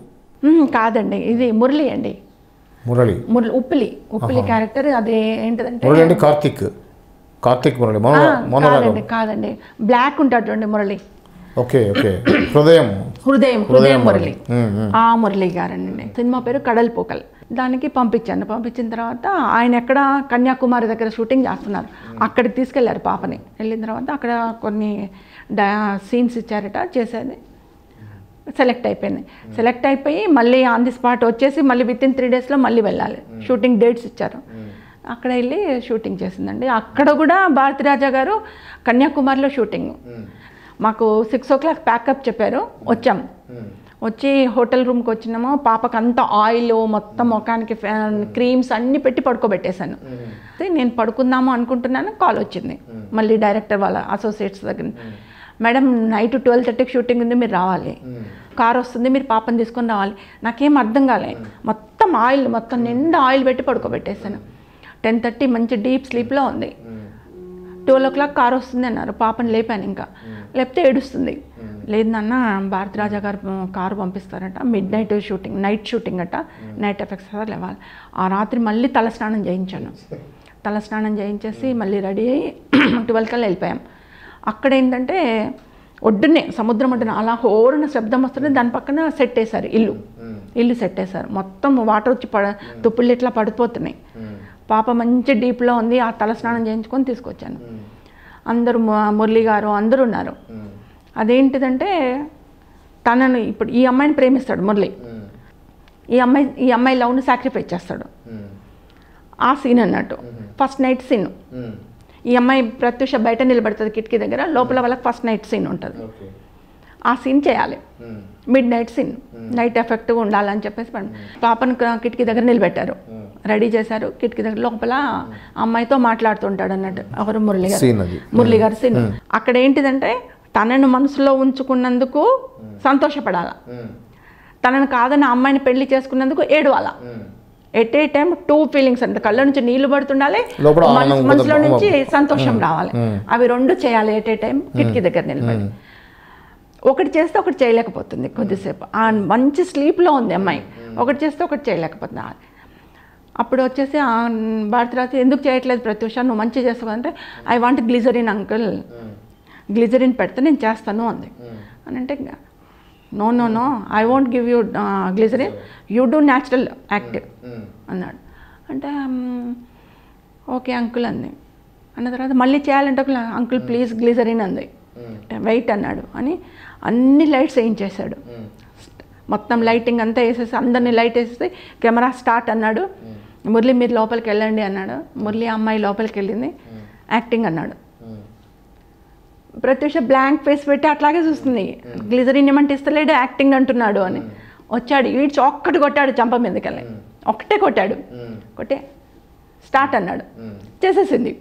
కాదండి, ఇది మురళి అండి, మురళి ఉప్పిలి క్యారెక్టర్. అదే ఏంటిదంటే
కార్తిక్ మురళి
కాదండి, బ్లాక్ ఉంటాడు చూడండి మురళి.
ఓకే ఓకే, హృదయం
మురళి, ఆ మురళి గారండి. సినిమా పేరు కడల్ పోకల్. దానికి పంపించిన తర్వాత ఆయన ఎక్కడ కన్యాకుమారి దగ్గర షూటింగ్ చేస్తున్నారు, అక్కడికి తీసుకెళ్లారు పాపని. వెళ్ళిన తర్వాత అక్కడ కొన్ని సీన్స్ ఇచ్చారట, చేసేది సెలెక్ట్ అయిపోయింది. సెలెక్ట్ అయిపోయి మళ్ళీ ఆన్ ది స్పాట్ వచ్చేసి మళ్ళీ వితిన్ 3 daysలో మళ్ళీ వెళ్ళాలి. షూటింగ్ డేట్స్ ఇచ్చారు, అక్కడ వెళ్ళి షూటింగ్ చేసిందండి. అక్కడ కూడా భారతిరాజా గారు కన్యాకుమారిలో షూటింగ్. మాకు 6 o'clock ప్యాకప్ చెప్పారు, వచ్చాం. వచ్చి హోటల్ రూమ్కి వచ్చినాము. పాపకు అంతా ఆయిల్ మొత్తం ముఖానికి క్రీమ్స్ అన్నీ పెట్టి పడుకోబెట్టేశాను. నేను పడుకుందాము అనుకుంటున్నాను, కాల్ వచ్చింది మళ్ళీ డైరెక్టర్ వాళ్ళ అసోసియేట్స్ దగ్గర. మేడం నైట్ 12:30కి షూటింగ్ ఉంది, మీరు రావాలి, కార్ వస్తుంది, మీరు పాపని తీసుకొని రావాలి. నాకేం అర్థం కాలే, మొత్తం ఆయిల్ మొత్తం నిండా ఆయిల్ పెట్టి పడుకోబెట్టేశాను. 10:30 మంచి డీప్ స్లీప్లో ఉంది. 12 o'clock కార్ వస్తుంది అన్నారు. పాపని లేపాను, ఇంకా లేపితే ఏడుస్తుంది. లేదు నాన్న భారతిరాజా గారు కారు పంపిస్తారట, midnight షూటింగ్, నైట్ షూటింగ్ అట, నైట్ ఎఫెక్ట్స్ లేవాలి. ఆ రాత్రి మళ్ళీ తలస్నానం చేయించాను. తలస్నానం చేయించేసి మళ్ళీ రెడీ అయ్యి 12 కల్లా వెళ్ళిపోయాం. అక్కడ ఏంటంటే ఒడ్డునే, సముద్రం ఒడ్డున అలా హోరున శబ్దం వస్తుంది. దాని పక్కన సెట్ వేశారు, ఇల్లు సెట్ వేశారు. మొత్తం వాటర్ వచ్చి తుప్పులు ఇట్లా పడిపోతున్నాయి. పాప మంచి డీప్లో ఉంది. ఆ తలస్నానం చేయించుకొని తీసుకొచ్చాను. అందరూ మురళి గారు అందరూ ఉన్నారు. అదేంటిదంటే తనను ఇప్పుడు ఈ అమ్మాయిని ప్రేమిస్తాడు మురళి, ఈ అమ్మాయి లవ్ని సాక్రిఫైస్ చేస్తాడు. ఆ సీన్ అన్నట్టు ఫస్ట్ నైట్ సీన్. ఈ అమ్మాయి ప్రత్యూష బయట నిలబడుతుంది కిటికీ దగ్గర, లోపల వాళ్ళకి ఫస్ట్ నైట్ సీన్ ఉంటుంది. ఆ సీన్ చేయాలి, midnight సీన్, నైట్ ఎఫెక్ట్గా ఉండాలని చెప్పేసి పాపను కిటికీ దగ్గర నిలబెట్టారు, రెడీ చేశారు. కిటికీ దగ్గర లోపల అమ్మాయితో మాట్లాడుతుంటాడు అన్నట్టు. ఎవరు? మురళి గారు సీన్. అక్కడ ఏంటిదంటే తనను మనసులో ఉంచుకున్నందుకు సంతోషపడాల, తనను కాదని అమ్మాయిని పెళ్లి చేసుకున్నందుకు ఏడవాల. ఎట్ ఏ టైం 2 feelings అంటే కళ్ళ నుంచి నీళ్లు పడుతుండాలి, మనసులో నుంచి సంతోషం రావాలి. అవి 2 చేయాలి ఎట్ ఏ టైం కిటికీ దగ్గర నిలబడి. ఒకటి చేస్తే ఒకటి చేయలేకపోతుంది కొద్దిసేపు. ఆ మంచి స్లీప్లో ఉంది అమ్మాయి, ఒకటి చేస్తే ఒకటి చేయలేకపోతుంది. అప్పుడు వచ్చేసి భారతిరాజు ఎందుకు చేయట్లేదు ప్రత్యూష, నువ్వు మంచి చేస్తావు అంటే, I want glycerin uncle, glycerin పెడితే నేను చేస్తాను అంది. అని అంటే no no no I won't give you glycerin, you do natural active అన్నాడు. అంటే ఓకే అంకుల్ అంది. అన్న తర్వాత మళ్ళీ చేయాలంటే అంకుల్ ప్లీజ్ గ్లిజరిన్ అంది. వెయిట్ అన్నాడు అని అన్ని లైట్స్ వేయించేశాడు. మొత్తం లైటింగ్ అంతా వేసేసి అందరినీ లైట్ వేసేసి కెమెరా స్టార్ట్ అన్నాడు. మురళి మీరు లోపలికి వెళ్ళండి అన్నాడు. మురళి అమ్మాయి లోపలికి వెళ్ళింది. యాక్టింగ్ అన్నాడు. ప్రత్యూష బ్లాంక్ ఫేస్ పెట్టి అట్లాగే చూస్తుంది. గ్లిజరిన్ ఏమంటే ఇస్తలేడు, యాక్టింగ్ అంటున్నాడు అని. వచ్చాడు, ఈడ్చి ఒక్కటి కొట్టాడు చంప మీదకెళ్ళి, ఒకటే కొట్టాడు. కొట్టే స్టార్ట్ అన్నాడు, చేసేసింది.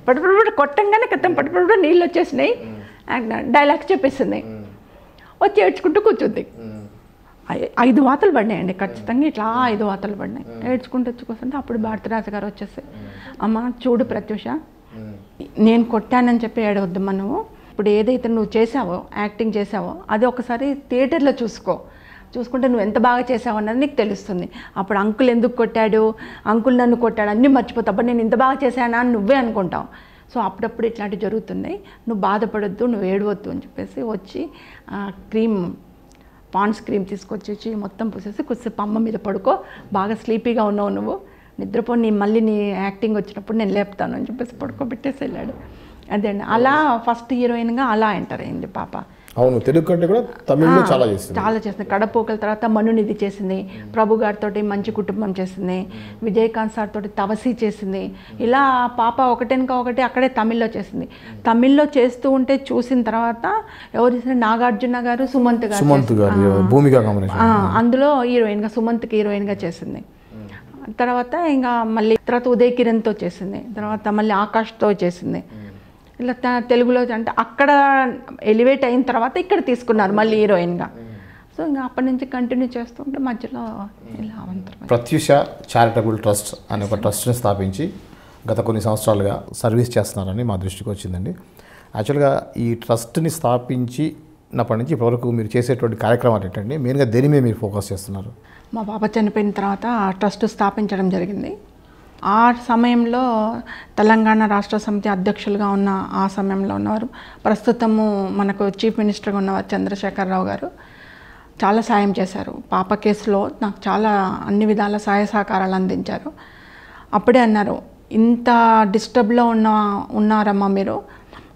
పట్టుపడు కొట్టంగానే క్రితం పట్టుపడు నీళ్ళు వచ్చేసినాయి. డైలాగ్స్ చెప్పేసింది. వచ్చి ఏడ్చుకుంటూ కూర్చుంది. 5 వాతలు పడినాయండి ఖచ్చితంగా, ఇట్లా 5 వాతలు పడినాయి. ఏడ్చుకుంటూ వచ్చి కూర్చుంటే అప్పుడు భారతిరాజు గారు వచ్చేసి, అమ్మ చూడు ప్రత్యూష, నేను కొట్టానని చెప్పి ఏడవద్దమ్మా, నువ్వు ఇప్పుడు ఏదైతే నువ్వు చేసావో, యాక్టింగ్ చేసావో అది ఒకసారి థియేటర్లో చూసుకుంటే నువ్వు ఎంత బాగా చేసావు అన్నది నీకు తెలుస్తుంది. అప్పుడు అంకుల్ ఎందుకు కొట్టాడు, అంకుల్ నన్ను కొట్టాడు అన్నీ మర్చిపోతావు. అప్పుడు నేను ఇంత బాగా చేశానా అని నువ్వే అనుకుంటావు. సో అప్పుడప్పుడు ఇట్లాంటివి జరుగుతున్నాయి, నువ్వు బాధపడొద్దు, నువ్వు ఏడవద్దు అని చెప్పేసి వచ్చి పాండ్స్ క్రీమ్ తీసుకొచ్చేసి మొత్తం పూసేసి కొద్దిసేపు అమ్మ మీద పడుకో, బాగా స్లీపీగా ఉన్నావు నువ్వు, నిద్రపో, మళ్ళీ నీ యాక్టింగ్ వచ్చినప్పుడు నేను లేపుతాను అని చెప్పేసి పడుకోబెట్టేసి వెళ్ళాడు. అదే అండి, అలా ఫస్ట్ హీరోయిన్గా అలా ఎంటర్ అయింది పాప.
అవును, తెలుగు కంటే కూడా తమిళ్లో చాలా
చేసింది. కడపోకల తర్వాత మనునిధి చేసింది, ప్రభు గారితో మంచి కుటుంబం చేసింది, విజయకాంత్ సార్ తోటి తవసి చేసింది. ఇలా పాప ఒకటెనక ఒకటి అక్కడే తమిళ్లో చేసింది. తమిళ్లో చేస్తూ ఉంటే చూసిన తర్వాత ఎవరు చేసిన, నాగార్జున గారు, సుమంత్ గారు
భూమిక
అందులో హీరోయిన్గా, సుమంత్కి హీరోయిన్గా చేసింది. తర్వాత ఇంకా మళ్ళీ తర్వాత ఉదయ్ కిరణ్తో చేసింది, తర్వాత మళ్ళీ ఆకాష్తో చేసింది. ఇలా తెలుగులో అంటే అక్కడ ఎలివేట్ అయిన తర్వాత ఇక్కడ తీసుకున్నారు మళ్ళీ హీరోయిన్గా. సో ఇంకా అప్పటి నుంచి కంటిన్యూ చేస్తుంటే మధ్యలో ఇలా అవంతరం.
ప్రత్యూష చారిటబుల్ ట్రస్ట్ అనే ఒక ట్రస్ట్ని స్థాపించి గత కొన్ని సంవత్సరాలుగా సర్వీస్ చేస్తున్నారని మా దృష్టికి వచ్చిందండి. యాక్చువల్గా ఈ ట్రస్ట్ని స్థాపించినప్పటి నుంచి ఇప్పటివరకు మీరు చేసేటువంటి కార్యక్రమాలు ఏంటండి? మెయిన్గా దేని మీద మీరు ఫోకస్ చేస్తున్నారు?
మా పాప చనిపోయిన తర్వాత ట్రస్ట్ స్థాపించడం జరిగింది. ఆ సమయంలో తెలంగాణ రాష్ట్ర సమితి అధ్యక్షులుగా ఉన్న ఆ సమయంలో ఉన్నవారు, ప్రస్తుతము మనకు చీఫ్ మినిస్టర్గా ఉన్నవారు చంద్రశేఖరరావు గారు. చాలా సాయం చేశారు. పాప కేసులో నాకు చాలా అన్ని విధాల సహాయ సహకారాలు అందించారు. అప్పుడే అన్నారు, ఇంత డిస్టర్బ్లో ఉన్నారమ్మా మీరు,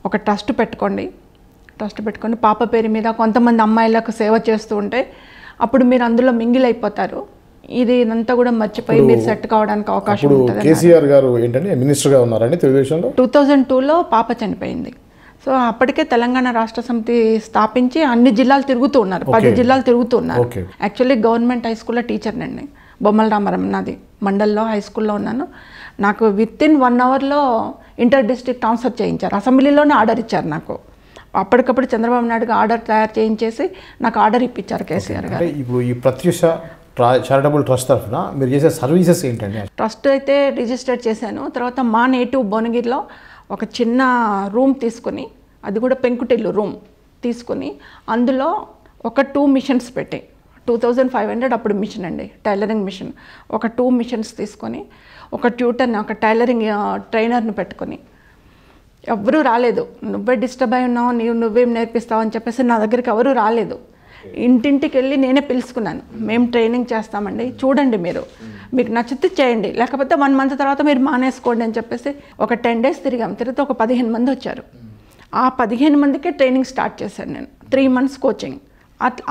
ఒక ట్రస్ట్ పెట్టుకోండి, ట్రస్ట్ పెట్టుకొని పాప పేరు మీద కొంతమంది అమ్మాయిలకు సేవ చేస్తూ ఉంటే అప్పుడు మీరు అందులో మింగిల్ అయిపోతారు, ఇది ఇదంతా కూడా మర్చిపోయి మీరు సెట్ కావడానికి అవకాశం ఉంటుంది.
కేసీఆర్ గారు ఏంటంటే మినిస్టర్గా ఉన్నారండి తెలుగుదేశంలో.
2002లో పాప చనిపోయింది. సో అప్పటికే తెలంగాణ రాష్ట్ర సమితి స్థాపించి అన్ని జిల్లాలు తిరుగుతూ ఉన్నారు, 10 జిల్లాలు తిరుగుతూ ఉన్నారు. యాక్చువల్లీ గవర్నమెంట్ హై స్కూల్లో టీచర్నండి, బొమ్మల రామారం నాది, మండల్లో హై స్కూల్లో ఉన్నాను. నాకు వితిన్ 1 అవర్లో ఇంటర్ డిస్ట్రిక్ట్ ట్రాన్స్ఫర్ చేయించారు, అసెంబ్లీలోనే ఆర్డర్ ఇచ్చారు నాకు. అప్పటికప్పుడు చంద్రబాబు నాయుడుగా ఆర్డర్ తయారు చేయించేసి నాకు ఆర్డర్ ఇప్పించారు కేసీఆర్ గారు.
ఇప్పుడు ఈ ప్రత్యూష చారిటబుల్ ట్రస్ట్ తరఫున మీరు చేసే సర్వీసెస్ ఏంటండి?
ట్రస్ట్ అయితే రిజిస్టర్ చేశాను. తర్వాత మా నేటివ్ భువనగిరిలో ఒక చిన్న రూమ్ తీసుకుని, అది కూడా పెంకుటిల్లు రూమ్ తీసుకుని, అందులో ఒక 2 మిషన్స్ పెట్టి, 2500 అప్పుడు మిషన్ అండి, టైలరింగ్ మిషన్, ఒక 2 మిషన్స్ తీసుకొని, ఒక ట్యూటర్ని, ఒక టైలరింగ్ ట్రైనర్ని పెట్టుకొని, ఎవరూ రాలేదు, నువ్వే డిస్టర్బ్ అయి ఉన్నావు, నువ్వేం నేర్పిస్తావు అని చెప్పేసి నా దగ్గరికి ఎవరూ రాలేదు. ఇంటింటికి వెళ్ళి నేనే పిలుచుకున్నాను, మేము ట్రైనింగ్ చేస్తామండి, చూడండి మీరు, మీకు నచ్చితే చేయండి, లేకపోతే 1 మంత్ తర్వాత మీరు మానేసుకోండి అని చెప్పేసి ఒక 10 డేస్ తిరిగాం. తిరిగితే ఒక 15 మంది వచ్చారు. ఆ 15 మందికే ట్రైనింగ్ స్టార్ట్ చేశాను నేను, 3 మంత్స్ కోచింగ్.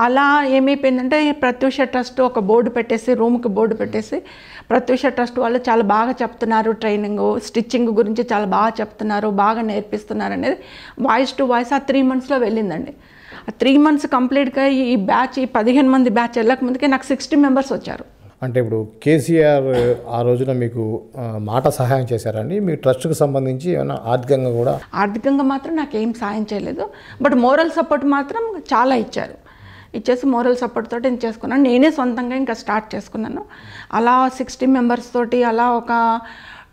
అలా ఏమైపోయిందంటే ప్రత్యూష ట్రస్ట్ ఒక బోర్డు పెట్టేసి, రూమ్కి బోర్డు పెట్టేసి, ప్రత్యూష ట్రస్ట్ వాళ్ళు చాలా బాగా చెప్తున్నారు, ట్రైనింగ్ స్టిచ్చింగ్ గురించి చాలా బాగా చెప్తున్నారు, బాగా నేర్పిస్తున్నారు అనేది వాయిస్ టు వాయిస్ ఆ 3 మంత్స్లో వెళ్ళిందండి. ఆ 3 మంత్స్ కంప్లీట్గా ఈ బ్యాచ్, ఈ 15 మంది బ్యాచ్ వెళ్ళక ముందుకే నాకు 60 మెంబర్స్ వచ్చారు.
అంటే ఇప్పుడు కేసీఆర్ ఆ రోజున మీకు మాట సహాయం చేశారండి మీ ట్రస్ట్కి సంబంధించి ఏమైనా ఆర్థికంగా కూడా?
ఆర్థికంగా మాత్రం నాకు ఏం సాయం చేయలేదు, బట్ మోరల్ సపోర్ట్ మాత్రం చాలా ఇచ్చారు. ఇచ్చేసి మోరల్ సపోర్ట్ తోటి నేను చేసుకున్నాను, నేనే సొంతంగా ఇంకా స్టార్ట్ చేసుకున్నాను. అలా 60 మెంబర్స్ తోటి అలా ఒక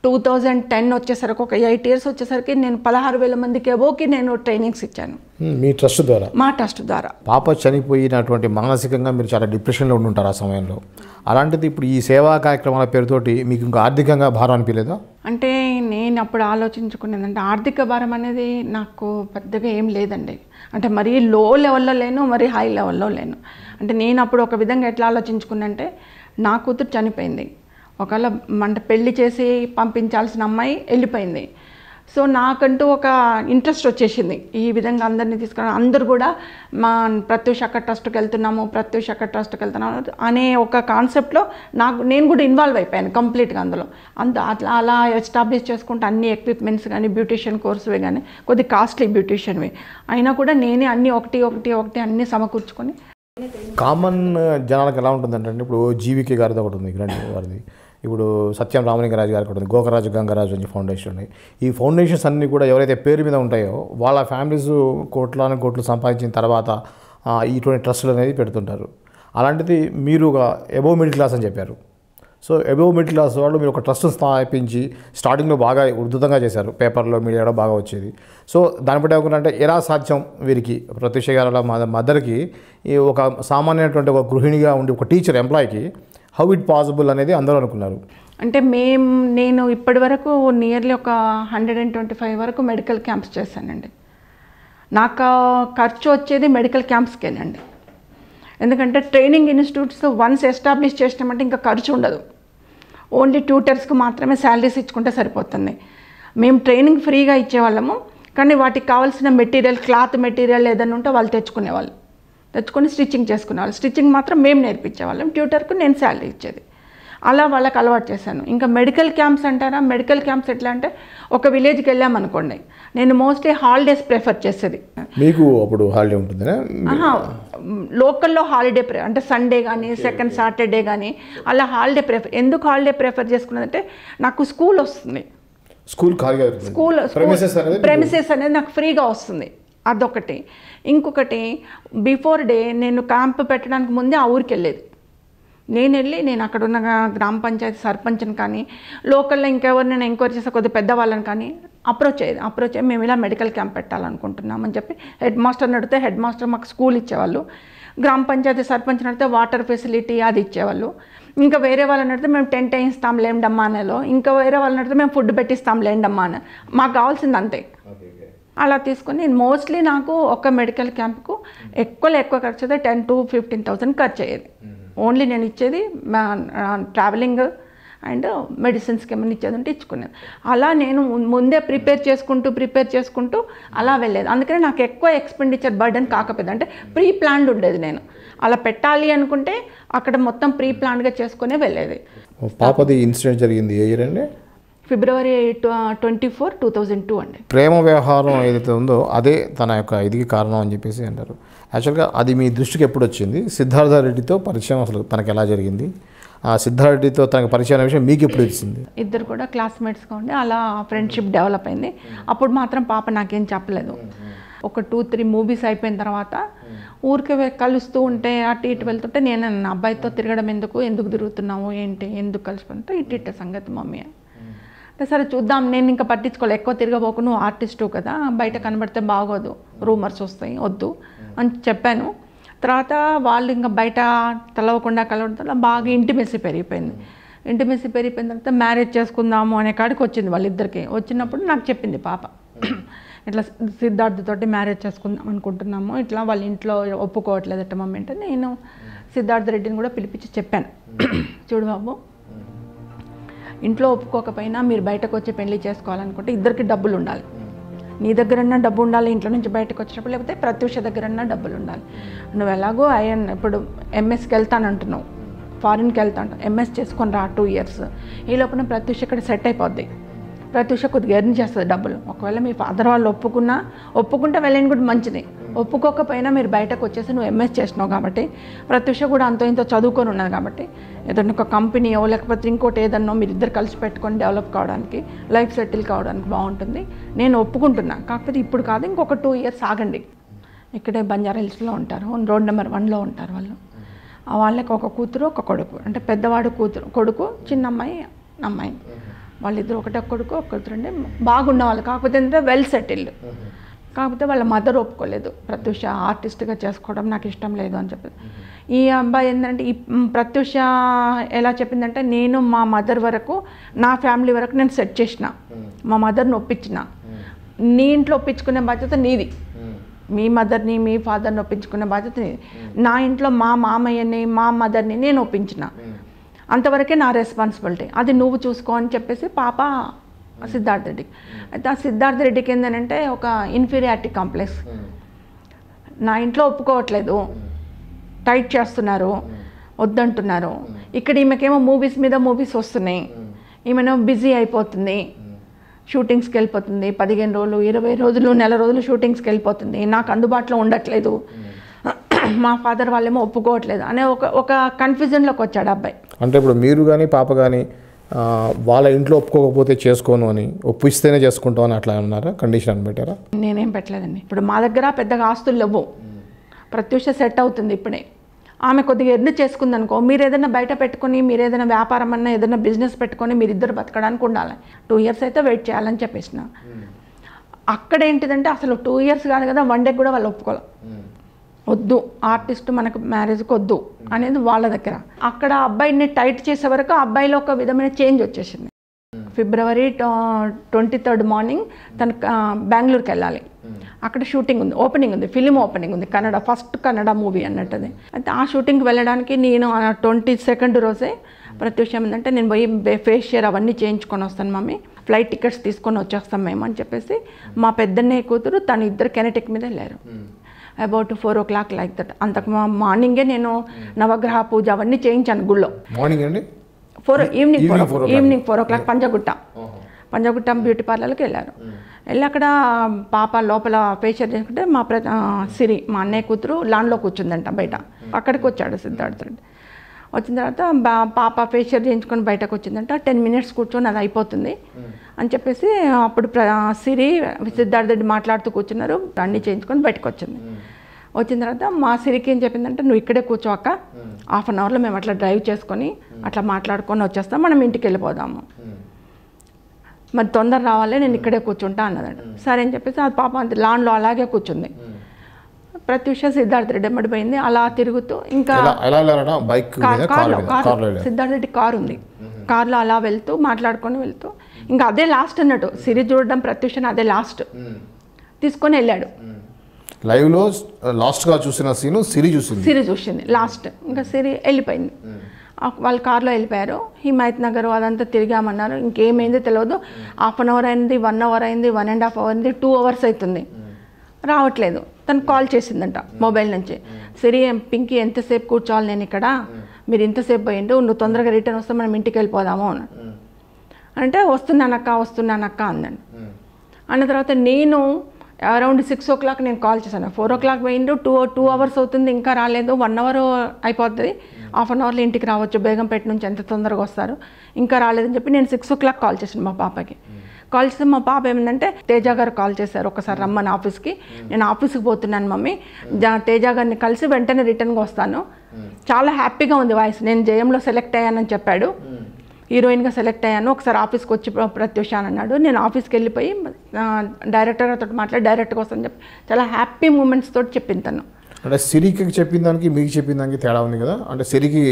2010 వచ్చేసరికి, ఒక 8 ఇయర్స్ వచ్చేసరికి నేను 16,000 మందికి ఎబోకి నేను ట్రైనింగ్స్ ఇచ్చాను
మీ ట్రస్ట్ ద్వారా.
మా ట్రస్ట్ ద్వారా.
పాప చనిపోయినటువంటి మానసికంగా మీరు చాలా డిప్రెషన్లో ఉండుంటారు ఆ సమయంలో. అలాంటిది ఇప్పుడు ఈ సేవా కార్యక్రమాల పేరుతోటి మీకు ఇంకా ఆర్థికంగా భారం అనిపించలేదా?
అంటే నేను అప్పుడు ఆలోచించుకునేదంటే ఆర్థిక భారం అనేది నాకు పెద్దగా ఏం లేదండి. అంటే మరీ లో లెవెల్లో లేను, మరీ హై లెవెల్లో లేను. అంటే నేను అప్పుడు ఒక విధంగా ఎట్లా ఆలోచించుకున్నంటే, నా కూతురు చనిపోయింది, ఒకవేళ అంటే పెళ్లి చేసి పంపించాల్సిన అమ్మాయి వెళ్ళిపోయింది. సో నాకంటూ ఒక ఇంట్రెస్ట్ వచ్చేసింది, ఈ విధంగా అందరినీ తీసుకుని, అందరూ కూడా మా ప్రత్యూష అక్క ట్రస్ట్కి వెళ్తున్నాము, ప్రత్యూష అక్క ట్రస్ట్కి వెళ్తున్నాము అనే ఒక కాన్సెప్ట్లో నేను కూడా ఇన్వాల్వ్ అయిపోయాను కంప్లీట్గా అందులో. అట్లా అలా ఎస్టాబ్లిష్ చేసుకుంటే అన్ని ఎక్విప్మెంట్స్ కానీ, బ్యూటిషియన్ కోర్సువే కానీ, కొద్ది కాస్ట్లీ బ్యూటిషియన్వి అయినా కూడా నేనే అన్నీ ఒకటి అన్నీ సమకూర్చుకొని.
కామన్ జనాలకు ఎలా ఉంటుందంటే, ఇప్పుడు జీవికే గారిది ఒకటి ఉంది, గ్రాండ్ వారిది, ఇప్పుడు సత్యం రామలింగరాజు గారికి ఉంటుంది, గోకరాజు గంగరాజు అని ఫౌండేషన్ ఉన్నాయి. ఈ ఫౌండేషన్స్ అన్నీ కూడా ఎవరైతే పేరు మీద ఉంటాయో వాళ్ళ ఫ్యామిలీస్ కోట్లు సంపాదించిన తర్వాత ఇటువంటి ట్రస్టులు అనేది పెడుతుంటారు. అలాంటిది మీరు ఒక అబోవ్ మిడిల్ క్లాస్ అని చెప్పారు. సో అబోవ్ మిడిల్ క్లాస్ వాళ్ళు మీరు ఒక ట్రస్ట్ స్థాపించి స్టార్టింగ్లో బాగా ఉధృతంగా చేశారు, పేపర్లో మీడియాలో బాగా వచ్చేది. సో దాన్ని బట్టి ఏమనుకుంటే ఎలా సాధ్యం వీరికి, ప్రత్యూష గారి మదర్కి ఒక సామాన్యమైనటువంటి ఒక గృహిణిగా ఉండి ఒక టీచర్ ఎంప్లాయీకి హౌ ఇట్ పాసిబుల్ అనేది అందరూ అనుకున్నారు.
అంటే నేను ఇప్పటి వరకు నియర్లీ ఒక 125 వరకు మెడికల్ క్యాంప్స్ చేశానండి. నాకు ఖర్చు వచ్చేది మెడికల్ క్యాంప్స్కేనండి. ఎందుకంటే ట్రైనింగ్ ఇన్స్టిట్యూట్స్ వన్స్ ఎస్టాబ్లిష్ చేసినామంటే ఇంకా ఖర్చు ఉండదు, ఓన్లీ ట్యూటర్స్కి మాత్రమే శాలరీస్ ఇచ్చుకుంటే సరిపోతుంది. మేము ట్రైనింగ్ ఫ్రీగా ఇచ్చేవాళ్ళము, కానీ వాటికి కావాల్సిన మెటీరియల్, క్లాత్ మెటీరియల్ ఏదైనా ఉంటే వాళ్ళు తెచ్చుకొని స్టిచ్చింగ్ చేసుకునేవాళ్ళు. స్టిచ్చింగ్ మాత్రం మేము నేర్పించేవాళ్ళం, ట్యూటర్కు నేను శాలరీ ఇచ్చేది. అలా వాళ్ళకి అలవాటు చేశాను. ఇంకా మెడికల్ క్యాంప్స్ అంటారా, మెడికల్ క్యాంప్స్ ఎట్లా అంటే ఒక విలేజ్కి వెళ్ళామనుకోండి, నేను మోస్ట్లీ హాలిడేస్ ప్రిఫర్ చేసేది.
మీకు అప్పుడు హాలిడే ఉంటుంది?
లోకల్లో హాలిడే అంటే సండే కానీ, సెకండ్ సాటర్డే కానీ అలా హాలిడే ఎందుకు హాలిడే ప్రిఫర్ చేసుకున్నదంటే, నాకు స్కూల్ వస్తుంది, స్కూల్ ప్రెమిసెస్ అనేది నాకు ఫ్రీగా వస్తుంది, అదొకటి. ఇంకొకటి, బిఫోర్ డే నేను క్యాంప్ పెట్టడానికి ముందే ఆ ఊరికి వెళ్ళేది. నేను అక్కడ ఉన్న గ్రామ పంచాయతీ సర్పంచ్ని కానీ, లోకల్లో ఇంకెవరినైనా ఎంక్వైరీ చేసే కొద్ది పెద్దవాళ్ళని కానీ అప్రోచ్ అయ్యి మేము ఇలా మెడికల్ క్యాంప్ పెట్టాలనుకుంటున్నామని చెప్పి హెడ్ మాస్టర్ని అడిగితే హెడ్ మాస్టర్ మాకు స్కూల్ ఇచ్చేవాళ్ళు, గ్రామ పంచాయతీ సర్పంచ్ని అడిగితే వాటర్ ఫెసిలిటీ అది ఇచ్చేవాళ్ళు, ఇంకా వేరే వాళ్ళని అడిగితే మేము టెంట్ వేయిస్తాం లేండమ్మా అనేలో, ఇంకా వేరే వాళ్ళని అడిగితే మేము ఫుడ్ పెట్టిస్తాం లేండమ్మా అని. మాకు కావాల్సింది అంతే. అలా తీసుకొని నేను మోస్ట్లీ నాకు ఒక మెడికల్ క్యాంప్కు ఎక్కువ ఖర్చు అయితే 10,000 to 15,000 ఖర్చు అయ్యేది. ఓన్లీ నేను ఇచ్చేది ట్రావెలింగ్ అండ్ మెడిసిన్స్కి ఏమైనా ఇచ్చేది ఉంటే ఇచ్చుకునేది. అలా నేను ముందే ప్రిపేర్ చేసుకుంటూ అలా వెళ్ళేది. అందుకని నాకు ఎక్కువ ఎక్స్పెండిచర్ బర్డెన్ కాకపోయేది. అంటే ప్రీ ప్లాన్డ్ ఉండేది. నేను అలా పెట్టాలి అనుకుంటే అక్కడ మొత్తం ప్రీ ప్లాన్డ్గా చేసుకునే వెళ్ళేది.
పాపది ఇన్సిడెంట్ జరిగింది ఏ ఇయర్ అండి?
February 24, 2002 అండి.
ప్రేమ వ్యవహారం ఏదైతే ఉందో అదే తన యొక్క ఇదికి కారణం అని చెప్పేసి అంటారు. యాక్చువల్గా అది మీ దృష్టికి ఎప్పుడు వచ్చింది? సిద్ధార్థ రెడ్డితో పరిచయం అసలు తనకు ఎలా జరిగింది? ఆ సిద్ధార్థ రెడ్డితో తనకు పరిచయం అనే విషయం మీకు ఎప్పుడు వచ్చింది?
ఇద్దరు కూడా క్లాస్మేట్స్గా ఉండి అలా ఫ్రెండ్షిప్ డెవలప్ అయింది. అప్పుడు మాత్రం పాప నాకేం చెప్పలేదు. ఒక 2-3 మూవీస్ అయిపోయిన తర్వాత ఊరికే కలుస్తూ ఉంటే అటు ఇటు వెళ్తుంటే నేను నా అబ్బాయితో తిరగడం ఎందుకు తిరుగుతున్నావు ఏంటి ఎందుకు కలిసిపోతుంటే ఇటు సంగతి మమ్మీ అంటే సరే చూద్దాం. నేను ఇంకా పట్టించుకోవాలి, ఎక్కువ తిరగబోకు, నువ్వు ఆర్టిస్టు కదా, బయట కనబడితే బాగోదు, రూమర్స్ వస్తాయి, వద్దు అని చెప్పాను. తర్వాత వాళ్ళు ఇంకా బయట కలవకుండా బాగా ఇంటిమెసి పెరిగిపోయిన తర్వాత మ్యారేజ్ చేసుకుందాము అనే కాడికి వచ్చింది వాళ్ళిద్దరికి. వచ్చినప్పుడు నాకు చెప్పింది పాప, ఇట్లా సిద్ధార్థతోటి మ్యారేజ్ చేసుకుందాం అనుకుంటున్నాము, ఇట్లా వాళ్ళ ఇంట్లో ఒప్పుకోవట్లేదట మమ్మీ అంటే నేను సిద్ధార్థ రెడ్డిని కూడా పిలిపించి చెప్పాను, చూడు బాబు, ఇంట్లో ఒప్పుకోకపోయినా మీరు బయటకు వచ్చి పెళ్లి చేసుకోవాలనుకుంటే ఇద్దరికి డబ్బులు ఉండాలి. నీ దగ్గరన్నా డబ్బు ఉండాలి ఇంట్లో నుంచి బయటకు వచ్చినప్పుడు, లేకపోతే ప్రత్యూష దగ్గరన్నా డబ్బులు ఉండాలి. నువ్వు ఎలాగో ఇప్పుడు ఎంఎస్కి వెళ్తానంటున్నావు, ఫారిన్కి వెళ్తాను, ఎంఎస్ చేసుకొని రా 2 years. ఈ లోపల ప్రత్యూష ఇక్కడ సెట్ అయిపోద్ది. ప్రత్యూష కొద్దిగా ఎర్న్ చేస్తుంది డబ్బులు. ఒకవేళ మీ ఫాదర్ వాళ్ళు ఒప్పుకుంటే వెళ్ళని కూడా మంచిది. ఒప్పుకోకపోయినా మీరు బయటకు వచ్చేసి నువ్వు ఎంఎస్ చేసినావు కాబట్టి, ప్రత్యూష కూడా అంతో ఇంతో చదువుకొని ఉన్నది కాబట్టి ఏదన్నా ఒక కంపెనీయో లేకపోతే ఇంకోటి ఏదన్నో మీరు ఇద్దరు కలిసి పెట్టుకొని డెవలప్ కావడానికి, లైఫ్ సెటిల్ కావడానికి బాగుంటుంది. నేను ఒప్పుకుంటున్నా, కాకపోతే ఇప్పుడు కాదు, ఇంకొక 2 years ఆగండి. ఇక్కడే బంజారా హిల్స్లో ఉంటారు, రోడ్ నెంబర్ 1లో ఉంటారు వాళ్ళు. వాళ్ళకి ఒక కూతురు ఒక కొడుకు, అంటే పెద్దవాడు కొడుకు, చిన్న అమ్మాయి వాళ్ళిద్దరు ఒకటే కొడుకు ఒక కూతురు ఉండే బాగున్న వాళ్ళు. కాకపోతే ఏంటంటే వెల్ సెటిల్డ్. కాకపోతే వాళ్ళ మదర్ ఒప్పుకోలేదు, ప్రత్యూష ఆర్టిస్ట్గా చేసుకోవడం నాకు ఇష్టం లేదు అని చెప్పింది. ఈ అబ్బాయి ఏంటంటే ఈ ప్రత్యూష ఎలా చెప్పిందంటే, నేను మా మదర్ వరకు, నా ఫ్యామిలీ వరకు నేను సెట్ చేసిన, మా మదర్ని ఒప్పించిన, నీ ఇంట్లో ఒప్పించుకునే బాధ్యత నీది, మీ మదర్ని మీ ఫాదర్ని ఒప్పించుకునే బాధ్యత నీది, నా ఇంట్లో మా మామయ్యని మా మదర్ని నేను ఒప్పించిన, అంతవరకే నా రెస్పాన్సిబిలిటీ, అది నువ్వు చూసుకో అని చెప్పేసి పాప సిద్ధార్థ రెడ్డికి. అయితే ఆ సిద్ధార్థ రెడ్డికి ఏంటంటే ఒక ఇన్ఫీరియారిటీ కాంప్లెక్స్, నా ఇంట్లో ఒప్పుకోవట్లేదు, టైట్ చేస్తున్నారు, వద్దంటున్నారు. ఇక్కడ ఈమెకేమో మూవీస్ మీద మూవీస్ వస్తున్నాయి, ఈమెనో బిజీ అయిపోతుంది, షూటింగ్స్కి వెళ్ళిపోతుంది, 15 రోజులు 20 రోజులు నెల రోజులు షూటింగ్స్కి వెళ్ళిపోతుంది, నాకు అందుబాటులో ఉండట్లేదు, మా ఫాదర్ వాళ్ళేమో ఒప్పుకోవట్లేదు అనే ఒక కన్ఫ్యూజన్లోకి వచ్చాడు అబ్బాయి.
అంటే ఇప్పుడు మీరు కానీ పాప కానీ వాళ్ళ ఇంట్లో ఒప్పుకోకపోతే చేసుకోను అని, ఒప్పిస్తేనే చేసుకుంటాం అని అట్లా అన్నారా? కండిషన్ అని పెట్టారా?
నేనేం పెట్టలేదండి. ఇప్పుడు మా దగ్గర పెద్దగా ఆస్తులు లేవు, ప్రత్యూష సెట్ అవుతుంది ఇప్పుడే, ఆమె కొద్దిగా ఎర్న్ చేసుకుందనుకో, మీరు ఏదైనా బయట పెట్టుకొని, మీరు ఏదైనా వ్యాపారం అన్నా ఏదైనా బిజినెస్ పెట్టుకొని మీరు ఇద్దరు బతకడానికి ఉండాలి. 2 years అయితే వెయిట్ చేయాలని చెప్పేసిన. అక్కడ ఏంటిదంటే అసలు 2 years కాదు కదా, 1 day కూడా వాళ్ళు ఒప్పుకోవాలి, వద్దు ఆర్టిస్ట్ మనకు మ్యారేజ్కి వద్దు అనేది వాళ్ళ దగ్గర. అక్కడ అబ్బాయిని టైట్ చేసే వరకు అబ్బాయిలో ఒక విధమైన చేంజ్ వచ్చేసింది. February 23rd మార్నింగ్ తను బెంగళూరుకి వెళ్ళాలి, అక్కడ షూటింగ్ ఉంది, ఓపెనింగ్ ఉంది, ఫిలిం ఓపెనింగ్ ఉంది, ఫస్ట్ కన్నడ మూవీ అన్నట్టుది. అయితే ఆ షూటింగ్కి వెళ్ళడానికి నేను 22nd రోజే ప్రత్యూష ఏంటంటే నేను పోయి ఫేషియర్ అవన్నీ చేయించుకొని వస్తాను మమ్మీ, ఫ్లైట్ టికెట్స్ తీసుకొని వచ్చేస్తాం మేము అని చెప్పేసి మా పెద్దన్నయ్య కూతురు తను ఇద్దరు కెనెటిక్ మీద వెళ్ళారు. About 4 o'clock like that. అంతకు మార్నింగే నేను నవగ్రహ పూజ అవన్నీ చేయించాను గుళ్ళో.
మార్నింగ్ అండి?
ఈవినింగ్ 4 o'clock పంజాగుట్ట బ్యూటీ పార్లర్కి వెళ్ళారు. వెళ్ళి అక్కడ పాప లోపల ఫేషియల్ చేసుకుంటే సిరి మా అన్నయ్య కూతురు లాన్లో కూర్చుందంట బయట. అక్కడికి వచ్చాడు సిద్ధార్థ రెడ్డి. వచ్చిన తర్వాత పాప ఫేషియల్ చేయించుకొని బయటకు వచ్చిందంట. 10 minutes కూర్చొని అది అయిపోతుంది అని చెప్పేసి అప్పుడు సిరి సిద్ధార్థ రెడ్డి మాట్లాడుతూ కూర్చున్నారు. అన్నీ చేయించుకొని బయటకు వచ్చింది. వచ్చిన తర్వాత మా సిరికి ఏం చెప్పిందంటే, నువ్వు ఇక్కడే కూర్చోక, 1/2 hourలో మేము అట్లా డ్రైవ్ చేసుకొని అట్లా మాట్లాడుకొని వచ్చేస్తాం, మనం ఇంటికి వెళ్ళిపోదాము, మరి తొందర రావాలి, నేను ఇక్కడే కూర్చుంటా అన్నదంట. సరే అని చెప్పేసి అది పాప లాన్లో అలాగే కూర్చుంది. ప్రత్యూష సిద్ధార్థ రెడ్డి ఎమ్మడిపోయింది. అలా తిరుగుతూ ఇంకా సిద్ధార్థ రెడ్డి కారు ఉంది, కార్లో అలా వెళ్తూ మాట్లాడుకొని వెళ్తూ ఇంకా అదే లాస్ట్ అన్నట్టు. సిరి చూడడం ప్రత్యూషని అదే లాస్ట్. తీసుకొని వెళ్ళాడు.
లైవ్లో లాస్ట్గా చూసిన సీను సిరి చూసింది
లాస్ట్. ఇంకా సిరి వెళ్ళిపోయింది. వాళ్ళ కార్లో వెళ్ళిపోయారు. హిమాయత్ నగర్ అదంతా తిరిగామన్నారు. ఇంకేమైందో తెలియదు. 1/2 అవర్ అయింది, 1 అవర్ అయింది, 1.5 అవర్ అయింది, 2 అవర్స్ అవుతుంది, రావట్లేదు. తను కాల్ చేసిందంట మొబైల్ నుంచి. సిరి, పింకీ ఎంతసేపు కూర్చోవాలి నేను ఇక్కడ, మీరు ఇంతసేపు పోయిండు, నువ్వు తొందరగా రిటర్న్ వస్తే మనం ఇంటికి వెళ్ళిపోదాము అన్నాడు. అంటే వస్తున్నానక్క అందండి. అన్న తర్వాత నేను అరౌండ్ 6 o'clock నేను కాల్ చేశాను. 4 o'clock పోయిండు, 2 hours అవుతుంది, ఇంకా రాలేదు, 1 hour అయిపోతుంది, 1/2 hourలో ఇంటికి రావచ్చు, బేగంపేట నుంచి ఎంత తొందరగా వస్తారు, ఇంకా రాలేదని చెప్పి నేను 6 o'clock కాల్ చేశాను మా పాపకి. కాల్ చేస్తే మా పాప ఏమిందంటే, తేజ గారు కాల్ చేశారు ఒకసారి రమ్మని ఆఫీస్కి. నేను ఆఫీస్కి పోతున్నాను మమ్మీ, తేజ గారిని కలిసి వెంటనే రిటర్న్గా వస్తాను. చాలా హ్యాపీగా ఉంది వాయిస్. నేను జయంలో సెలెక్ట్ అయ్యానని చెప్పాడు, హీరోయిన్గా సెలెక్ట్ అయ్యాను, ఒకసారి ఆఫీస్కి వచ్చి ప్రత్యూష అని అన్నాడు. నేను ఆఫీస్కి వెళ్ళిపోయి డైరెక్టర్ గారితో మాట్లాడి డైరెక్ట్గా వస్తాను చెప్పి చాలా హ్యాపీ మూమెంట్స్ తోటి చెప్పింది తను.
అంటే సిరికి చెప్పిన దానికి మీకు చెప్పిన దానికి తేడా ఉంది కదా. అంటే సిరికి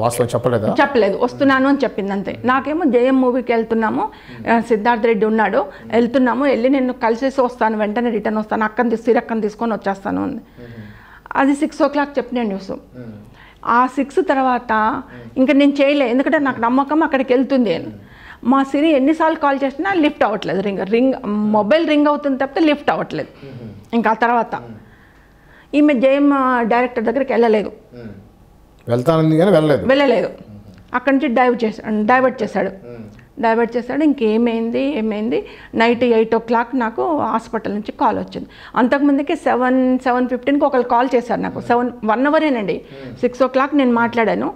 వాస్తవం చెప్పలేదు,
వస్తున్నాను అని చెప్పింది అంతే. నాకేమో జయం మూవీకి వెళ్తున్నాము, సిద్ధార్థ్ రెడ్డి ఉన్నాడు, వెళ్తున్నాము, వెళ్ళి నేను కలిసేసి వస్తాను, వెంటనే రిటర్న్ వస్తాను, సిరి అక్కని తీసుకొని వచ్చేస్తాను అంది. అది 6 o'clock చెప్పిన న్యూస్. ఆ 6 తర్వాత ఇంకా నేను చేయలే, ఎందుకంటే నాకు నమ్మకం అక్కడికి వెళ్తుంది అని. మా సిరి ఎన్నిసార్లు కాల్ చేసినా లిఫ్ట్ అవ్వట్లేదు, మొబైల్ రింగ్ అవుతుంది తప్పితే లిఫ్ట్ అవ్వట్లేదు. ఇంకా ఆ తర్వాత ఈమె జయం డైరెక్టర్ దగ్గరికి వెళ్ళలేదు. అక్కడి నుంచి డైవర్ట్ చేశాడు. ఇంకేమైంది, నైట్ 8 o'clock నాకు హాస్పిటల్ నుంచి కాల్ వచ్చింది. అంతకుముందుకే 7:15కి ఒకళ్ళు కాల్ చేశారు నాకు. 1 అవరేనండి. 6 o'clock నేను మాట్లాడాను,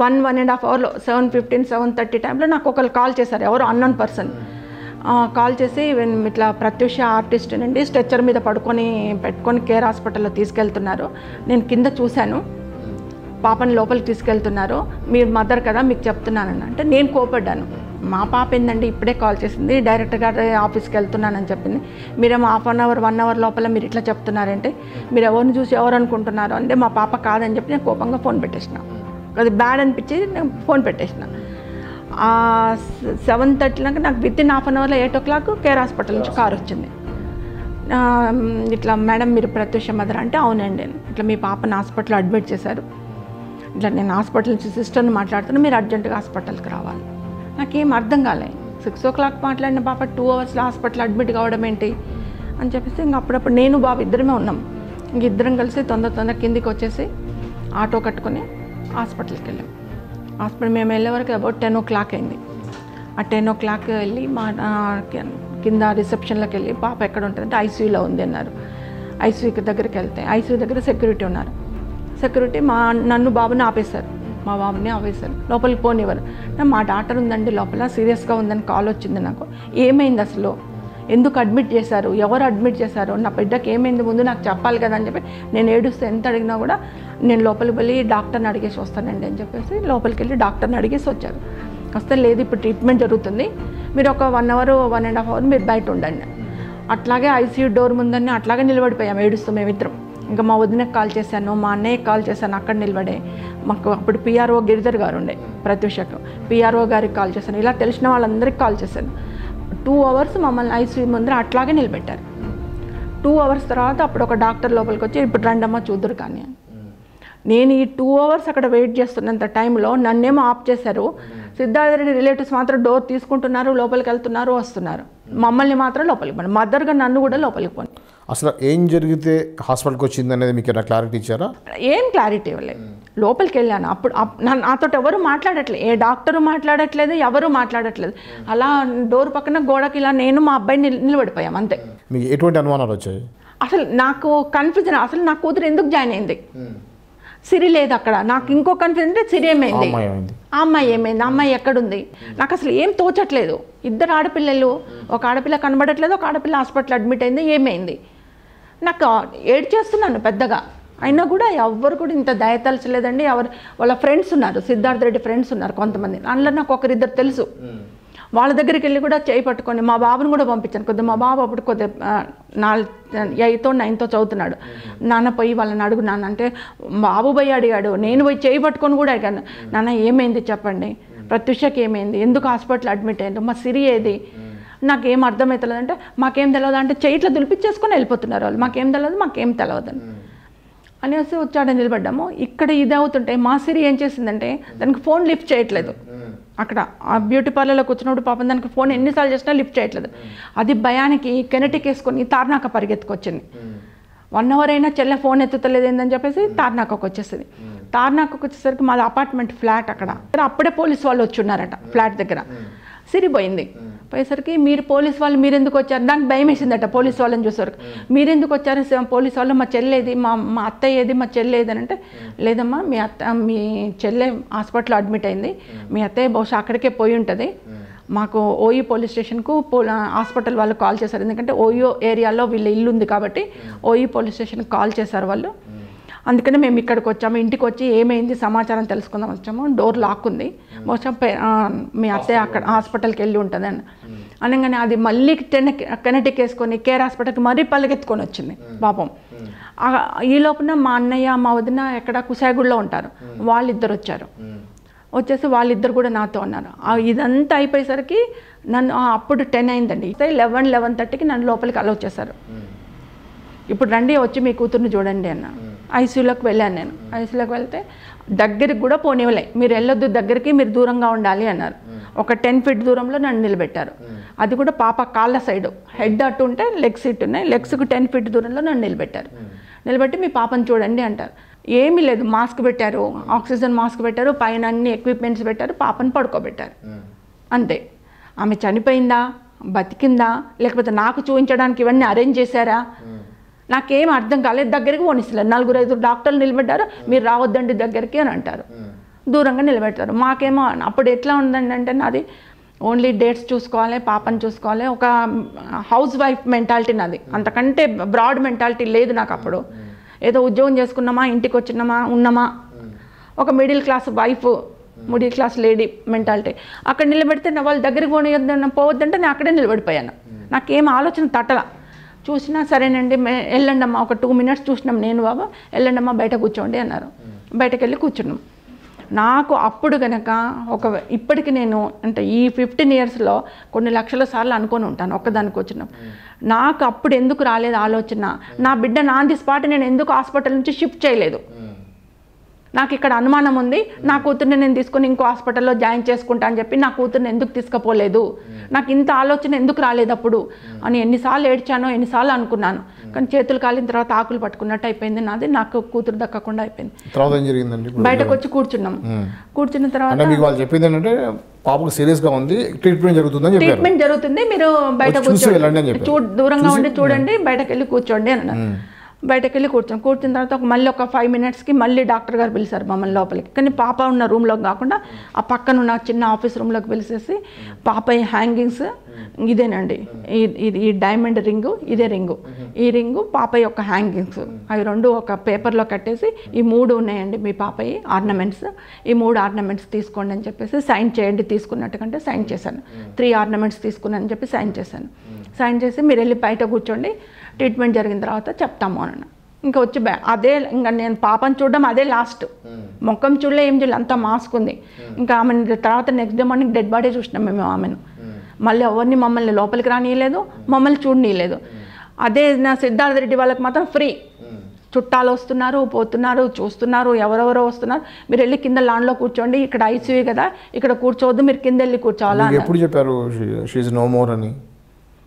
1.5 hourలో 7:15, 7:30 టైంలో నాకు ఒకళ్ళు కాల్ చేశారు, ఎవరు అన్నోన్ పర్సన్. కాల్ చేసి ఇట్లా ప్రత్యూష ఆర్టిస్ట్ అండి, స్ట్రెచ్చర్ మీద పెట్టుకొని కేర్ హాస్పిటల్లో తీసుకెళ్తున్నారు, నేను కింద చూశాను, పాపని లోపలికి తీసుకెళ్తున్నారు, మీరు మదర్ కదా మీకు చెప్తున్నానని. అంటే నేను కోపడ్డాను. మా పాప ఏందండి ఇప్పుడే కాల్ చేసింది, డైరెక్టర్ గారి ఆఫీస్కి వెళ్తున్నానని చెప్పింది, మీరేమో 1/2 hour 1 hour లోపల మీరు ఇట్లా చెప్తున్నారంటే మీరు ఎవరిని చూసి ఎవరు అనుకుంటున్నారు అంటే మా పాప కాదని చెప్పి నేను కోపంగా ఫోన్ పెట్టేసిన. అది బ్యాడ్ అనిపించి నేను ఫోన్ పెట్టేసిన. 7:30 నాకు వితిన్ 1/2 hourలో 8 o'clock కేర్ హాస్పిటల్ నుంచి కార్ వచ్చింది. ఇట్లా మేడం మీరు ప్రత్యూష మదర్ అంటే అవునండి, ఇట్లా మీ పాపని హాస్పిటల్లో అడ్మిట్ చేశారు, ఇట్లా నేను హాస్పిటల్ నుంచి సిస్టర్ని మాట్లాడుతున్నా, మీరు అర్జెంటుగా హాస్పిటల్కి రావాలి. నాకేం అర్థం కాలే, 6 o'clock మాట్లాడిన పాప 2 hours హాస్పిటల్ అడ్మిట్ కావడం ఏంటి అని చెప్పేసి ఇంక అప్పుడప్పుడు నేను బాబు ఇద్దరమే ఉన్నాం. ఇంక ఇద్దరం కలిసి తొందర కిందికి వచ్చేసి ఆటో కట్టుకొని హాస్పిటల్కి వెళ్ళాం. హాస్పిటల్ మేము వెళ్ళే వరకు అబౌట్ 10 o'clock అయింది. ఆ 10 o'clock వెళ్ళి మా కింద రిసెప్షన్లోకి వెళ్ళి పాప ఎక్కడ ఉంటుందంటే ఐసీయూలో ఉంది అన్నారు. ఐసీయూకి దగ్గరికి వెళ్తే ఐసీయూ దగ్గర సెక్యూరిటీ ఉన్నారు. సెక్యూరిటీ నన్ను బాబుని ఆపేశారు, మా బాబుని ఆపేశారు, లోపలికి పోనివ్వరు. మా డాక్టర్ ఉందండి లోపల, సీరియస్గా ఉందని కాల్ వచ్చింది నాకు. ఏమైంది అసలు, ఎందుకు అడ్మిట్ చేశారు, ఎవరు అడ్మిట్ చేశారు, నా బిడ్డకి ఏమైంది ముందు నాకు చెప్పాలి కదా అని చెప్పి నేను ఏడుస్తే ఎంత అడిగినా కూడా నేను లోపలికి వెళ్ళి డాక్టర్ని అడిగేసి వస్తానండి అని చెప్పేసి లోపలికి వెళ్ళి డాక్టర్ని అడిగేసి వచ్చారు. వస్తే లేదు ఇప్పుడు ట్రీట్మెంట్ జరుగుతుంది, మీరు ఒక 1 hour 1.5 hour మీరు బయట ఉండండి. అట్లాగే ఐసీయూ డోర్ ముందని అట్లాగే నిలబడిపోయాము ఏడుస్తూ మేమిద్దరం. ఇంకా మా వదినకి కాల్ చేశాను, మా అన్నయ్యకి కాల్ చేశాను, అక్కడ నిలబడే. మాకు అప్పుడు పిఆర్ఓ గిరిధర్ గారు ఉండే ప్రత్యూషకు, పిఆర్ఓ గారికి కాల్ చేశాను, ఇలా తెలిసిన వాళ్ళందరికీ కాల్ చేశాను. 2 hours మమ్మల్ని ఐసీయూ ముందర అట్లాగే నిలబెట్టారు. 2 hours తర్వాత అప్పుడు ఒక డాక్టర్ లోపలికి వచ్చి ఇప్పుడు రండమ్మా చూద్దరు కానీ. నేను ఈ 2 hours అక్కడ వెయిట్ చేస్తున్నంత టైంలో నన్నేమో ఆఫ్ చేశారు. సిద్ధార్థ రెడ్డి రిలేటివ్స్ మాత్రం డోర్ తీసుకుంటున్నారు, లోపలికి వెళ్తున్నారు, వస్తున్నారు. మమ్మల్ని మాత్రం లోపలికి పోండి, మదర్గా నన్ను కూడా లోపలికి పోండి.
అసలు ఏం జరిగితే హాస్పిటల్కి వచ్చింది అనేది మీకు ఏమైనా క్లారిటీ ఇచ్చారా?
ఏం క్లారిటీ ఇవ్వలేదు. లోపలికి వెళ్ళాను, అప్పుడు నాతో ఎవరు మాట్లాడట్లేదు, ఏ డాక్టరు మాట్లాడట్లేదు, ఎవరు మాట్లాడట్లేదు. అలా డోర్ పక్కన గోడకి ఇలా నేను మా అబ్బాయిని నిలబడిపోయాం అంతే.
మీకు ఎటువంటి అనుమానాలు వచ్చాయి?
అసలు నాకు కన్ఫ్యూజన్, అసలు నా కూతురు ఎందుకు జాయిన్ అయింది, సిరి లేదు అక్కడ. నాకు ఇంకో కన్ఫ్యూజన్ అంటే సిరి ఏమైంది, ఆ అమ్మాయి ఏమైంది, ఆ అమ్మాయి ఎక్కడుంది, నాకు అసలు ఏం తోచట్లేదు. 2 ఆడపిల్లలు, ఒక ఆడపిల్ల కనబడట్లేదు, ఒక ఆడపిల్ల హాస్పిటల్ అడ్మిట్ అయింది, ఏమైంది. నాకు ఏడ్ చేస్తున్నాను పెద్దగా, అయినా కూడా ఎవరు కూడా ఇంత దయతలచలేదండి. వాళ్ళ ఫ్రెండ్స్ ఉన్నారు, సిద్ధార్థ రెడ్డి ఫ్రెండ్స్ ఉన్నారు కొంతమంది, అందులో నాకు 1-2 తెలుసు. వాళ్ళ దగ్గరికి వెళ్ళి కూడా చేయి పట్టుకొని మా బాబుని కూడా పంపించాను. కొద్దిగా మా బాబు అప్పుడు కొద్దిగా 8th 9th చదువుతున్నాడు. నాన్న పోయి వాళ్ళని అడుగు నాన్న అంటే బాబు పోయి అడిగాడు, నేను పోయి చేయి పట్టుకొని కూడా అడిగాను, నాన్న ఏమైంది చెప్పండి, ప్రత్యూషకి ఏమైంది, ఎందుకు హాస్పిటల్ అడ్మిట్ అయ్యింది, మా సిరి ఏది నాకేం అర్థమవుతలేదు అంటే మాకేం తెలియదు అంటే చెయ్యిట్లో దులిపించేసుకొని వెళ్ళిపోతున్నారు వాళ్ళు, మాకేం తెలియదు మాకేం తెలియదని అనేసి వచ్చాడ నిలబడ్డాము. ఇక్కడ ఇది అవుతుంటే మా సిరి ఏం చేసిందంటే దానికి ఫోన్ లిఫ్ట్ చేయట్లేదు. అక్కడ ఆ బ్యూటీ పార్లర్లో కూర్చున్నప్పుడు పాపం దానికి ఫోన్ ఎన్నిసార్లు చేసినా లిఫ్ట్ చేయట్లేదు. అది భయానికి కెనటిక్ వేసుకొని తార్నాక పరిగెత్తుకొచ్చింది. 1 అవర్ అయినా చెల్లె ఫోన్ ఎత్తుతలేదు ఏందని చెప్పేసి తార్నాకకు వచ్చేసింది. తార్నాకకు వచ్చేసరికి మాది అపార్ట్మెంట్ ఫ్లాట్, అక్కడ అప్పుడే పోలీస్ వాళ్ళు వచ్చి ఉన్నారట ఫ్లాట్ దగ్గర. సిరిపోయింది. పోయేసరికి మీరు పోలీస్ వాళ్ళు మీరు ఎందుకు వచ్చారు, దానికి భయం వేసిందట పోలీస్ వాళ్ళని చూసేసరికి. మీరు ఎందుకు వచ్చారు పోలీస్ వాళ్ళు, మా చెల్లేది మా అత్తయ్య ఏది, మా చెల్లె ఏది అని అంటే లేదమ్మా మీ చెల్లె హాస్పిటల్లో అడ్మిట్ అయింది, మీ అత్తయ్య బహుశా అక్కడికే పోయి ఉంటుంది, మాకు ఓయూ పోలీస్ స్టేషన్కు హాస్పిటల్ వాళ్ళు కాల్ చేశారు, ఎందుకంటే ఓయూ ఏరియాలో వీళ్ళ ఇల్లు ఉంది కాబట్టి ఓయూ పోలీస్ స్టేషన్కి కాల్ చేశారు వాళ్ళు, అందుకనే మేము ఇక్కడికి వచ్చాము, ఇంటికి వచ్చి ఏమైంది సమాచారం తెలుసుకుందాం వచ్చాము, డోర్ లాక్ ఉంది, బహుశా మీ అత్తయ్య అక్కడ హాస్పిటల్కి వెళ్ళి ఉంటుంది అని అనగానే అది మళ్ళీ కెనటిక్ వేసుకొని కేర్ హాస్పిటల్కి మరీ పల్లెకెత్తుకొని వచ్చింది పాపం. ఈ లోపల మా అన్నయ్య మా వదిన ఎక్కడ కుసాయిగూడలో ఉంటారు, వాళ్ళిద్దరు వచ్చారు. వచ్చేసి వాళ్ళిద్దరు కూడా నాతో ఉన్నారు. ఇదంతా అయిపోయేసరికి నన్ను అప్పుడు 10 అయిందండి, 11:30కి నన్ను లోపలికి అలౌ చేశారు. ఇప్పుడు రండి వచ్చి మీ కూతుర్ని చూడండి అన్న. ఐసీయూలోకి వెళ్ళాను నేను. ఐసీయూలోకి వెళ్తే దగ్గరికి కూడా పోనివ్వలే, మీరు వెళ్ళొద్దు దగ్గరికి, మీరు దూరంగా ఉండాలి అన్నారు. ఒక 10 ఫీట్ దూరంలో నన్ను నిలబెట్టారు. అది కూడా పాప కాళ్ళ సైడు, హెడ్ అటు ఉంటే లెగ్స్ ఇటు ఉన్నాయి, లెగ్స్కి 10 ఫీట్ దూరంలో నన్ను నిలబెట్టారు. నిలబెట్టి మీ పాపను చూడండి అంటారు. ఏమీ లేదు, మాస్క్ పెట్టారు, ఆక్సిజన్ మాస్క్ పెట్టారు, పైన అన్ని ఎక్విప్మెంట్స్ పెట్టారు, పాపను పడుకోబెట్టారు అంతే. ఆమె చనిపోయిందా బతికిందా లేకపోతే నాకు చూపించడానికి ఇవన్నీ అరేంజ్ చేశారా నాకేం అర్థం కాలేదు. దగ్గరికి పోనిస్తలేదు. 4-5 డాక్టర్లు నిలబెట్టారు, మీరు రావద్దండి దగ్గరికి అని అంటారు, దూరంగా నిలబెడతారు. మాకేమో అప్పుడు ఎట్లా ఉందండి అంటే నాది ఓన్లీ డేట్స్ చూసుకోవాలి, పాపని చూసుకోవాలి, ఒక హౌస్ వైఫ్ మెంటాలిటీ నాది, అంతకంటే బ్రాడ్ మెంటాలిటీ లేదు నాకు. అప్పుడు ఏదో ఉద్యోగం చేసుకున్నామా, ఇంటికి వచ్చినామా, ఉన్నామా, ఒక middle class wife, middle class lady mentality. అక్కడ నిలబెడితే వాళ్ళ దగ్గరికి పోవద్దంటే నేను అక్కడే నిలబడిపోయాను. నాకేం ఆలోచన తట్టల. చూసినా సరేనండి వెళ్ళండి అమ్మా, ఒక 2 మినిట్స్ చూసినాం నేను బాబా, వెళ్ళండి అమ్మా బయట కూర్చోండి అన్నారు. బయటకు వెళ్ళి కూర్చున్నాం. నాకు అప్పుడు కనుక ఇప్పటికి నేను అంటే ఈ 15 ఇయర్స్లో కొన్ని లక్షల సార్లు అనుకొని ఉంటాను ఒక్కదానికి వచ్చినాం. నాకు అప్పుడు ఎందుకు రాలేదు ఆలోచన, నా బిడ్డ నాన్ ది స్పాట్ నేను ఎందుకు హాస్పిటల్ నుంచి షిఫ్ట్ చేయలేదు, నాకు ఇక్కడ అనుమానం ఉంది, నా కూతుర్ని నేను తీసుకొని ఇంకో హాస్పిటల్లో జాయిన్ చేసుకుంటా అని చెప్పి నా కూతుర్ని ఎందుకు తీసుకుపోలేదు, నాకు ఇంత ఆలోచన ఎందుకు రాలేదు అప్పుడు అని ఎన్నిసార్లు ఏడ్చానో, ఎన్నిసార్లు అనుకున్నాను. కానీ చేతులు కాలిన తర్వాత ఆకులు పట్టుకున్నట్టు అయిపోయింది నాది, నాకు కూతురు దక్కకుండా అయిపోయింది.
తర్వాత ఏం జరిగిందండి?
బయటకు వచ్చి కూర్చున్నాం. కూర్చున్న తర్వాత
మీకు వాళ్ళు చెప్పింది ఏంటంటే పాపకు సీరియస్గా ఉంది, ట్రీట్మెంట్ జరుగుతుందని చెప్పారు.
ట్రీట్మెంట్ జరుగుతుంది, మీరు బయట దూరంగా ఉండి చూడండి, బయటకు వెళ్ళి కూర్చోండి అని అన్నారు. బయటకు వెళ్ళి కూర్చున్న తర్వాత మళ్ళీ ఒక 5 మినిట్స్కి మళ్ళీ డాక్టర్ గారు పిలిచారు మమ్మల్ని లోపలికి. కానీ పాప ఉన్న రూమ్లోకి కాకుండా ఆ పక్కన ఉన్న చిన్న ఆఫీస్ రూమ్లోకి పిలిచేసి పాప హ్యాంగింగ్స్ ఇదేనండి, ఈ డైమండ్ రింగు, ఇదే రింగు, ఈ రింగు పాప యొక్క హ్యాంగింగ్స్, అవి 2 ఒక పేపర్లో కట్టేసి ఈ 3 ఉన్నాయండి మీ పాప ఆర్నమెంట్స్, ఈ 3 ఆర్నమెంట్స్ తీసుకోండి అని చెప్పేసి సైన్ చేయండి, తీసుకున్నట్టుకంటే సైన్ చేశాను. 3 ఆర్నమెంట్స్ తీసుకున్నానని చెప్పి సైన్ చేశాను. సైన్ చేసి మీరు వెళ్ళి బయట కూర్చోండి, ట్రీట్మెంట్ జరిగిన తర్వాత చెప్తాము అన్న. ఇంకా వచ్చి అదే ఇంకా నేను పాపను చూడడం అదే లాస్ట్, ముఖం చూడలే ఏం చూడలే, అంతా మాస్క్ ఉంది. ఇంకా ఆమె తర్వాత next day morning dead body చూసినాం మేము ఆమెను. మళ్ళీ ఎవరిని మమ్మల్ని లోపలికి రానియలేదు, మమ్మల్ని చూడనీయలేదు. అదే నా సిద్ధార్థ రెడ్డి వాళ్ళకి మాత్రం ఫ్రీ, చుట్టాలు వస్తున్నారు, పోతున్నారు, చూస్తున్నారు, ఎవరెవరో వస్తున్నారు, మీరు వెళ్ళి కింద లాన్లో కూర్చోండి, ఇక్కడ ఐసీయూ కదా, ఇక్కడ కూర్చోవద్దు, మీరు కింద వెళ్ళి కూర్చోవాలా.
ఎప్పుడు చెప్పారు షీ ఇస్ నో మోర్ అని?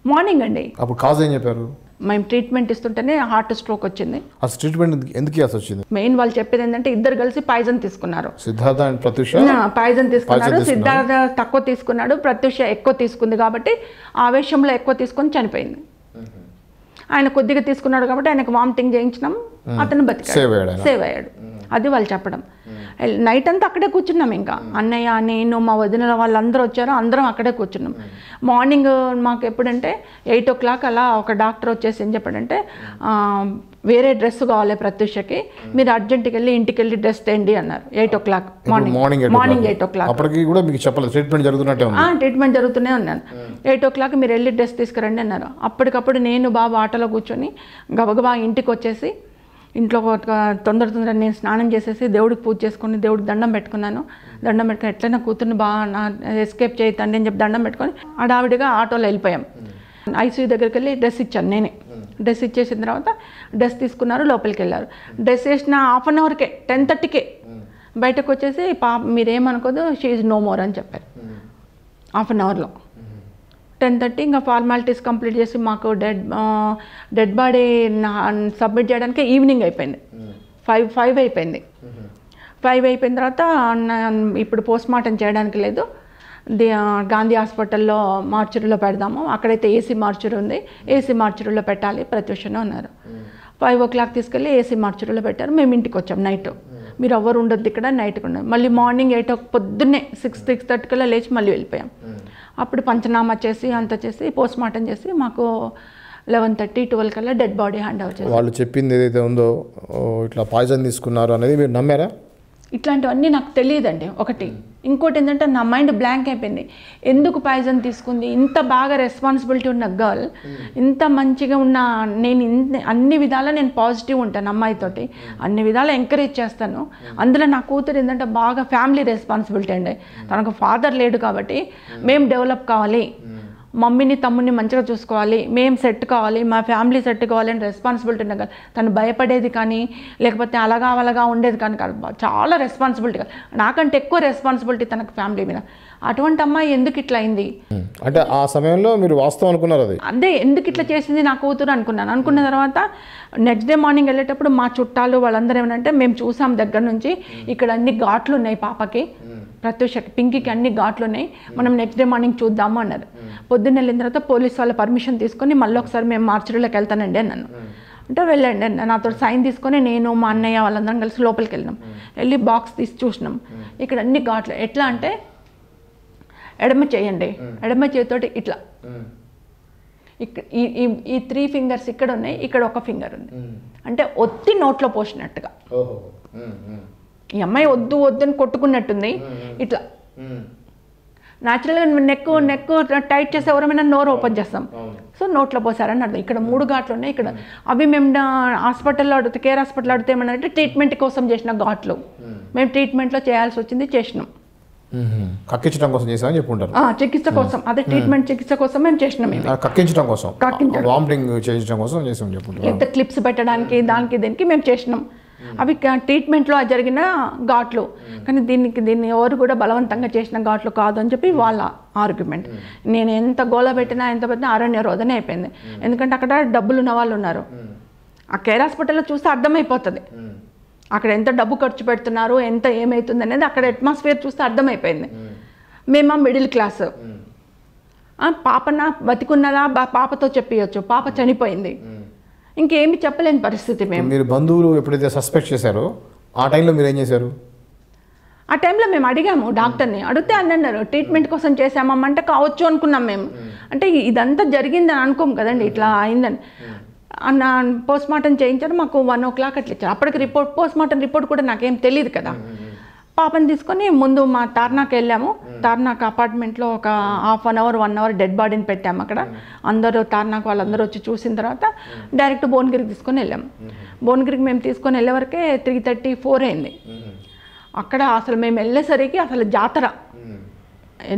మార్నింగ్ అండి.
అప్పుడు కాజ్ ఏం చెప్పారు?
మేము ట్రీట్మెంట్ ఇస్తుంటేనే హార్ట్ స్ట్రోక్ వచ్చింది.
అసలు ట్రీట్మెంట్ ఎందుకు ఇవ్వాల్సి వచ్చింది?
మెయిన్ వాళ్ళు చెప్పేది ఏంటంటే ఇద్దరు కలిసి పాయిజన్ తీసుకున్నారు.
సిద్ధార్థ అండ్ ప్రత్యూష
పాయిజన్ తీసుకున్నారు. సిద్ధార్థ తక్కువ తీసుకున్నాడు, ప్రత్యూష ఎక్కువ తీసుకుంది కాబట్టి ఆవేశంలో ఎక్కువ తీసుకొని చనిపోయింది. ఆయన కొద్దిగా తీసుకున్నాడు కాబట్టి ఆయనకు వామిటింగ్ చేయించినాం, అతను బతికాడు, సేవ్ అయ్యాడు. అది వాళ్ళు చెప్పడం. నైట్ అంతా అక్కడే కూర్చున్నాం. ఇంకా అన్నయ్య, నేను, మా వదిన వాళ్ళందరూ వచ్చారు, అందరం అక్కడే కూర్చున్నాం. మార్నింగ్ మాకు ఎప్పుడంటే 8 o'clock అలా ఒక డాక్టర్ వచ్చేసి ఏం చెప్పాడంటే వేరే డ్రెస్ కావాలి ప్రత్యూషకి, మీరు అర్జెంట్కి వెళ్ళి ఇంటికి వెళ్ళి డ్రెస్ తేండి అన్నారు. 8 o'clock మార్నింగ్ 8 o'clock. ట్రీట్మెంట్ జరుగుతూనే ఉన్నాను. 8 o'clock మీరు వెళ్ళి డ్రెస్ తీసుకురండి అన్నారు. అప్పటికప్పుడు నేను బాబు ఆటోలో కూర్చొని గబగబా ఇంటికి వచ్చేసి ఇంట్లో తొందర నేను స్నానం చేసేసి దేవుడికి పూజ చేసుకొని దేవుడికి దండం పెట్టుకున్నాను. దండం పెట్టుకుని ఎట్లయినా కూతుర్ని బాగా ఎస్కేప్ చేయతండి అని చెప్పి దండం పెట్టుకొని ఆడావిడిగా ఆటోలో వెళ్ళిపోయాం. ఐసీయూ దగ్గరికి వెళ్ళి డ్రెస్ ఇచ్చాను నేనే. డ్రెస్ ఇచ్చేసిన తర్వాత డ్రెస్ తీసుకున్నారు, లోపలికి వెళ్ళారు. డ్రెస్ వేసిన హాఫ్ అన్ అవర్కే 10:30కే బయటకు వచ్చేసి మీరేమనుకోదు షీ ఈజ్ నో మోర్ అని చెప్పారు. హాఫ్ అన్ అవర్లో 10:30 ఇంకా ఫార్మాలిటీస్ కంప్లీట్ చేసి మాకు డెడ్ బాడీ సబ్మిట్ చేయడానికి ఈవినింగ్ అయిపోయింది. 5 అయిపోయింది. 5 అయిపోయిన తర్వాత ఇప్పుడు పోస్ట్ మార్టం చేయడానికి లేదు, గాంధీ హాస్పిటల్లో మార్చురీలో పెడదాము, అక్కడైతే ఏసీ మార్చురీ ఉంది, ఏసీ మార్చురీలో పెట్టాలి ప్రత్యూషనే ఉన్నారు. 5 o'clock తీసుకెళ్ళి ఏసీ మార్చురీలో పెట్టారు. మేము ఇంటికి వచ్చాం. నైట్ మీరు ఎవరు ఉండొద్దు ఇక్కడ, నైట్కి ఉండదు. మళ్ళీ మార్నింగ్ 8 పొద్దున్నే 6:30 కల్లా లేచి మళ్ళీ వెళ్ళిపోయాం. అప్పుడు పంచనామా చేసి అంత చేసి పోస్ట్ మార్టం చేసి మాకు 11:30-12 కల్లా డెడ్ బాడీ హ్యాండ్ ఓవర్ చేసి.
వాళ్ళు చెప్పింది ఏదైతే ఉందో ఇట్లా పాయిజన్ తీసుకున్నారు అనేది మీరు నమ్మారా?
ఇట్లాంటివన్నీ నాకు తెలియదండి ఒకటి. ఇంకోటి ఏంటంటే నా మైండ్ బ్లాంక్ అయిపోయింది. ఎందుకు పాయిజన్ తీసుకుంది? ఇంత బాగా రెస్పాన్సిబిలిటీ ఉన్న గర్ల్, ఇంత మంచిగా ఉన్న నేను, అన్ని విధాలా నేను పాజిటివ్ ఉంటాను అమ్మాయితోటి, అన్ని విధాలా ఎంకరేజ్ చేస్తాను. అందులో నా కూతురు ఏంటంటే బాగా ఫ్యామిలీ రెస్పాన్సిబిలిటీ అండి. తనకు ఫాదర్ లేడు కాబట్టి మేము డెవలప్ కావాలి, మమ్మీని తమ్ముడిని మంచిగా చూసుకోవాలి, మేము సెట్ కావాలి, మా ఫ్యామిలీ సెట్ కావాలి అని రెస్పాన్సిబిలిటీ ఉన్న కదా. తను భయపడేది కానీ లేకపోతే అలాగా ఉండేది కానీ కాదు. చాలా రెస్పాన్సిబిలిటీ, నాకంటే ఎక్కువ రెస్పాన్సిబిలిటీ తనకు ఫ్యామిలీ మీద. అటువంటి అమ్మాయి ఎందుకు ఇట్లా అయింది
అంటే ఆ సమయంలో మీరు వాస్తవం అనుకున్నారు? అది
అదే ఎందుకు ఇట్లా చేసింది నా కూతురు అనుకున్నాను. అనుకున్న తర్వాత నెక్స్ట్ డే మార్నింగ్ వెళ్ళేటప్పుడు మా చుట్టాలు వాళ్ళందరూ ఏమనంటే, మేము చూసాం దగ్గర నుంచి, ఇక్కడ అన్ని ఘాట్లు ఉన్నాయి పాపకి, ప్రత్యూషకి, పింకీకి అన్ని ఘాట్లు ఉన్నాయి, మనం నెక్స్ట్ డే మార్నింగ్ చూద్దాము అన్నారు. పొద్దున్న వెళ్ళిన తర్వాత పోలీస్ వాళ్ళ పర్మిషన్ తీసుకొని మళ్ళీ ఒకసారి మేము మార్చురీలోకి వెళ్తానండి అన్నాను. అంటే వెళ్ళండి నాతో సైన్ తీసుకొని నేను మా అన్నయ్య వాళ్ళందరం కలిసి లోపలికి వెళ్ళినాం. వెళ్ళి బాక్స్ తీసి చూసినాం. ఇక్కడ అన్ని ఘాట్లు ఎట్లా అంటే ఎడమ చేయండి, ఎడమ చేతితోటి ఇట్లా, ఇక్కడ ఈ 3 fingers ఇక్కడ ఉన్నాయి, ఇక్కడ 1 finger ఉంది, అంటే ఒత్తి నోట్లో పోసినట్టుగా. ఈ అమ్మాయి వద్దు అని కొట్టుకున్నట్టుంది. ఇట్లా న్యాచురల్గా నెక్ టైట్ చేస్తే ఎవరైనా నోరు ఓపెన్ చేస్తాం, సో నోట్లో పోసారని అర్థం. ఇక్కడ 3 ఘాట్లు ఉన్నాయి. ఇక్కడ అవి మేము హాస్పిటల్లో అడిగితే, కేర్ హాస్పిటల్లో అడిగితే ఏమన్నారంటే ట్రీట్మెంట్ కోసం చేసిన ఘాట్లు, మేము ట్రీట్మెంట్లో చేయాల్సి వచ్చింది, చేసినాం.
కక్కించడం కోసం చేసామని చెప్పుకుంటారు.
చికిత్స కోసం, అదే ట్రీట్మెంట్ చికిత్స కోసం మేము చేసినాం.
కక్కించడం కోసం, వామిటింగ్ చేయించడం కోసం చేసామని చెప్పుకుంటారు.
ఎంత క్లిప్స్ పెట్టడానికి దానికి దీనికి మేము చేసినాం. అవి ట్రీట్మెంట్లో జరిగిన ఘాట్లు, కానీ దీన్ని ఎవరు కూడా బలవంతంగా చేసిన ఘాట్లు కాదు అని చెప్పి వాళ్ళ ఆర్గ్యుమెంట్. నేను ఎంత గోల పెట్టినా ఎంత పెట్టినా అరణ్య రోదనే అయిపోయింది. ఎందుకంటే అక్కడ డబ్బులు ఉన్న వాళ్ళు ఉన్నారు. ఆ కేర్ హాస్పిటల్లో చూస్తే అర్థమైపోతుంది అక్కడ ఎంత డబ్బు ఖర్చు పెడుతున్నారు, ఎంత ఏమవుతుంది అనేది అక్కడ అట్మాస్ఫియర్ చూస్తే అర్థమైపోయింది. మేము మిడిల్ క్లాస్, పాపన బతికున్నదా పాపతో చెప్పియచ్చు, పాప చనిపోయింది, ఇంకేమి చెప్పలేని పరిస్థితి.
మీరు బంధువులు ఎప్పుడైతే సస్పెక్ట్ చేశారో ఆ టైంలో మీరు ఏం చేశారు?
ఆ టైంలో మేము అడిగాము డాక్టర్ని, అడిగితే అన్నారు ట్రీట్మెంట్ కోసం చేసామంటే కావచ్చు అనుకున్నాం మేము. అంటే ఇదంతా జరిగిందని అనుకోము కదండి, ఇట్లా అయిందని. అన్న పోస్ట్ మార్టం చేయించారు, మాకు 1 o'clock అట్లా ఇచ్చారు. అప్పటికి పోస్ట్ మార్టం రిపోర్ట్ కూడా నాకేం తెలియదు కదా. పాపని తీసుకొని ముందు మా తార్నాకి వెళ్ళాము. తార్నాక్ అపార్ట్మెంట్లో ఒక 1/2 hour 1 hour డెడ్ బాడీని పెట్టాము అక్కడ. అందరూ తార్నాక్ వాళ్ళందరూ వచ్చి చూసిన తర్వాత డైరెక్ట్ భువనగిరికి తీసుకొని వెళ్ళాము. భువనగిరికి మేము తీసుకొని వెళ్ళే వరకే 3:30-4 అయింది. అక్కడ అసలు మేము వెళ్ళేసరికి అసలు జాతర,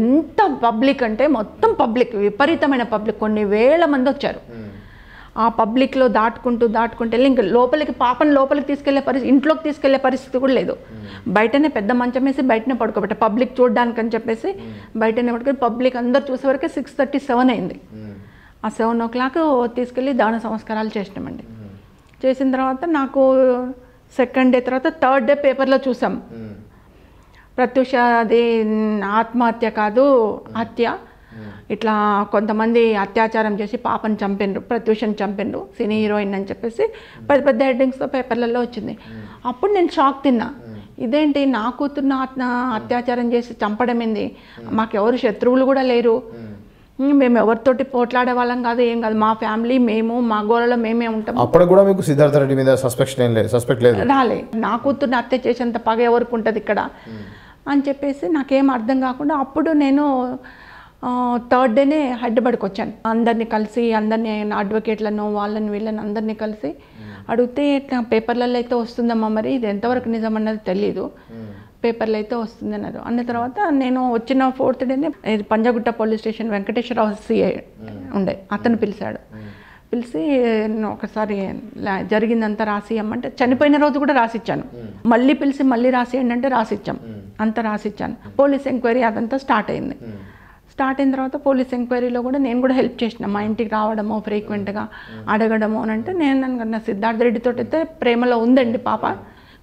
ఎంత పబ్లిక్ అంటే మొత్తం పబ్లిక్, విపరీతమైన పబ్లిక్, కొన్ని వేల మంది వచ్చారు. ఆ పబ్లిక్లో దాటుకుంటూ వెళ్ళి ఇంకా పాపను లోపలికి తీసుకెళ్లే పరిస్థితి, ఇంట్లోకి తీసుకెళ్లే పరిస్థితి కూడా లేదు. బయటనే పెద్ద మంచం వేసి బయటనే పడుకోబెట్ట, పబ్లిక్ చూడడానికి అని చెప్పేసి బయటనే పడుకొని పబ్లిక్ అందరు చూసే వరకే 6:37 అయింది. ఆ 7 o'clock తీసుకెళ్ళి దాన సంస్కారాలు చేసినామండి. చేసిన తర్వాత నాకు సెకండ్ డే తర్వాత థర్డ్ డే పేపర్లో చూసాం, ప్రత్యూష అది ఆత్మహత్య కాదు హత్య, ఇట్లా కొంతమంది అత్యాచారం చేసి పాపను చంపిండ్రు, ప్రత్యూషను చంపిండ్రు, సినీ హీరోయిన్ అని చెప్పేసి పెద్ద హెడ్డింగ్స్తో పేపర్లలో వచ్చింది. అప్పుడు నేను షాక్ తిన్నా, ఇదేంటి నా కూతుర్ని అత్యాచారం చేసి చంపడం ఏంది, మాకెవరు శత్రువులు కూడా లేరు, మేము ఎవరితోటి పోట్లాడే వాళ్ళం కాదు, ఏం కాదు, మా ఫ్యామిలీ మేము మా గోలలో మేమే ఉంటాం.
అప్పుడు కూడా మీకు సిద్ధార్థ రెడ్డి మీద సస్పెక్ట్ లేదు,
రాలే. నా కూతుర్ని హత్య చేసేంత పగ ఎవరికి ఉంటుంది ఇక్కడ అని చెప్పేసి నాకేం అర్థం కాకుండా అప్పుడు నేను థర్డ్ డేనే హైదరాబాద్కి వచ్చాను. అందరినీ కలిసి అందరినీ అడ్వకేట్లను వాళ్ళని వీళ్ళని అందరినీ కలిసి అడిగితే ఇట్లా పేపర్లలో అయితే వస్తుందమ్మా, మరి ఇది ఎంతవరకు నిజం అన్నది తెలీదు, పేపర్లు అయితే వస్తుంది అన్నారు. అన్న తర్వాత నేను వచ్చిన 4th డేనే Panjagutta police station Venkateswararao CI ఉండే, అతను పిలిచాడు. పిలిచి ఒకసారి జరిగిందంతా రాసి ఇవ్వమంటే చనిపోయిన రోజు కూడా రాసిచ్చాను. మళ్ళీ పిలిచి మళ్ళీ రాసియండి అంటే రాసిచ్చాం, అంతా రాసిచ్చాను. పోలీస్ ఎంక్వైరీ అదంతా స్టార్ట్ అయింది. స్టార్ట్ అయిన తర్వాత పోలీస్ ఎంక్వైరీలో కూడా నేను కూడా హెల్ప్ చేసిన, మా ఇంటికి రావడము ఫ్రీక్వెంట్గా అడగడము అని. అంటే నేను సిద్ధార్థ రెడ్డితో అయితే ప్రేమలో ఉందండి పాప,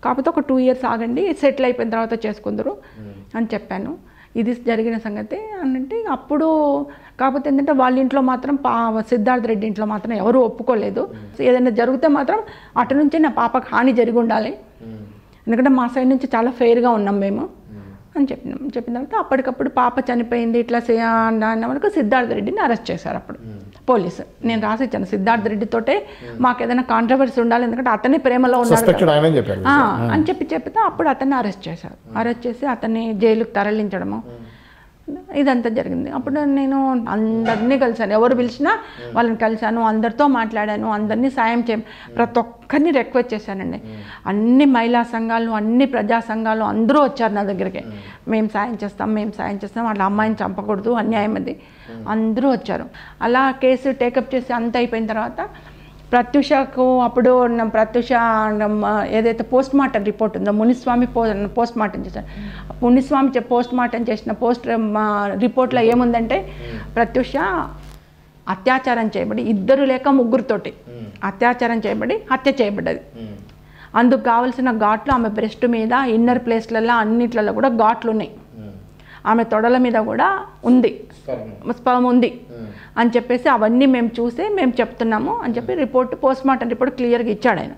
కాకపోతే ఒక 2 years ఆగండి, సెటిల్ అయిపోయిన తర్వాత చేసుకుందరు అని చెప్పాను. ఇది జరిగిన సంగతి అంటే అప్పుడు. కాకపోతే ఏంటంటే వాళ్ళ ఇంట్లో మాత్రం సిద్ధార్థ రెడ్డి ఇంట్లో మాత్రం ఎవరు ఒప్పుకోలేదు. ఏదైనా జరిగితే మాత్రం అటు నుంచి నా పాపకు హాని జరిగి ఉండాలి, ఎందుకంటే మా సైడ్ నుంచి చాలా ఫెయిర్గా ఉన్నాం మేము అని చెప్పిన తర్వాత అప్పటికప్పుడు పాప చనిపోయింది ఇట్లా అన్న వరకు సిద్ధార్థ రెడ్డిని అరెస్ట్ చేశారు అప్పుడు పోలీసు. నేను రాసిచ్చాను సిద్ధార్థ రెడ్డితోటే మాకు ఏదైనా కాంట్రవర్సీ ఉండాలి, ఎందుకంటే అతనే ప్రేమలో ఉన్నాడు అని చెప్తే అప్పుడు అతన్ని అరెస్ట్ చేశారు. అరెస్ట్ చేసి అతన్ని జైలుకి తరలించడము ఇదంతా జరిగింది. అప్పుడు నేను అందరినీ కలిశాను, ఎవరు పిలిచినా వాళ్ళని కలిశాను, అందరితో మాట్లాడాను, అందరినీ సాయం ప్రతి ఒక్కరిని రిక్వెస్ట్ చేశానండి. అన్ని మహిళా సంఘాలు, అన్ని ప్రజా సంఘాలు అందరూ వచ్చారు నా దగ్గరికి, మేము సాయం చేస్తాం, వాళ్ళ అమ్మాయిని చంపకూడదు, అన్యాయం అది, అందరూ వచ్చారు. అలా కేసు టేకప్ చేసి అంత అయిపోయిన తర్వాత ప్రత్యూషకు అప్పుడు ప్రత్యూష ఏదైతే పోస్ట్ మార్టం రిపోర్ట్ ఉందో మునిస్వామి పోస్ట్ మార్టం చేశారు. మునిస్వామి పోస్ట్ మార్టం చేసిన రిపోర్ట్లో ఏముందంటే ప్రత్యూష అత్యాచారం చేయబడి 2 లేక 3తోటి అత్యాచారం చేయబడి హత్య చేయబడ్డది. అందుకు కావలసిన ఘాట్లు ఆమె బ్రెస్ట్ మీద ఇన్నర్ ప్లేస్లలో అన్నిట్లలో కూడా ఘాట్లు ఉన్నాయి, ఆమె తొడల మీద కూడా ఉంది, స్పర్మ్ ఉంది అని చెప్పేసి అవన్నీ మేము చూసి మేము చెప్తున్నాము అని చెప్పి పోస్ట్ మార్టం రిపోర్ట్ క్లియర్గా ఇచ్చాడు ఆయన.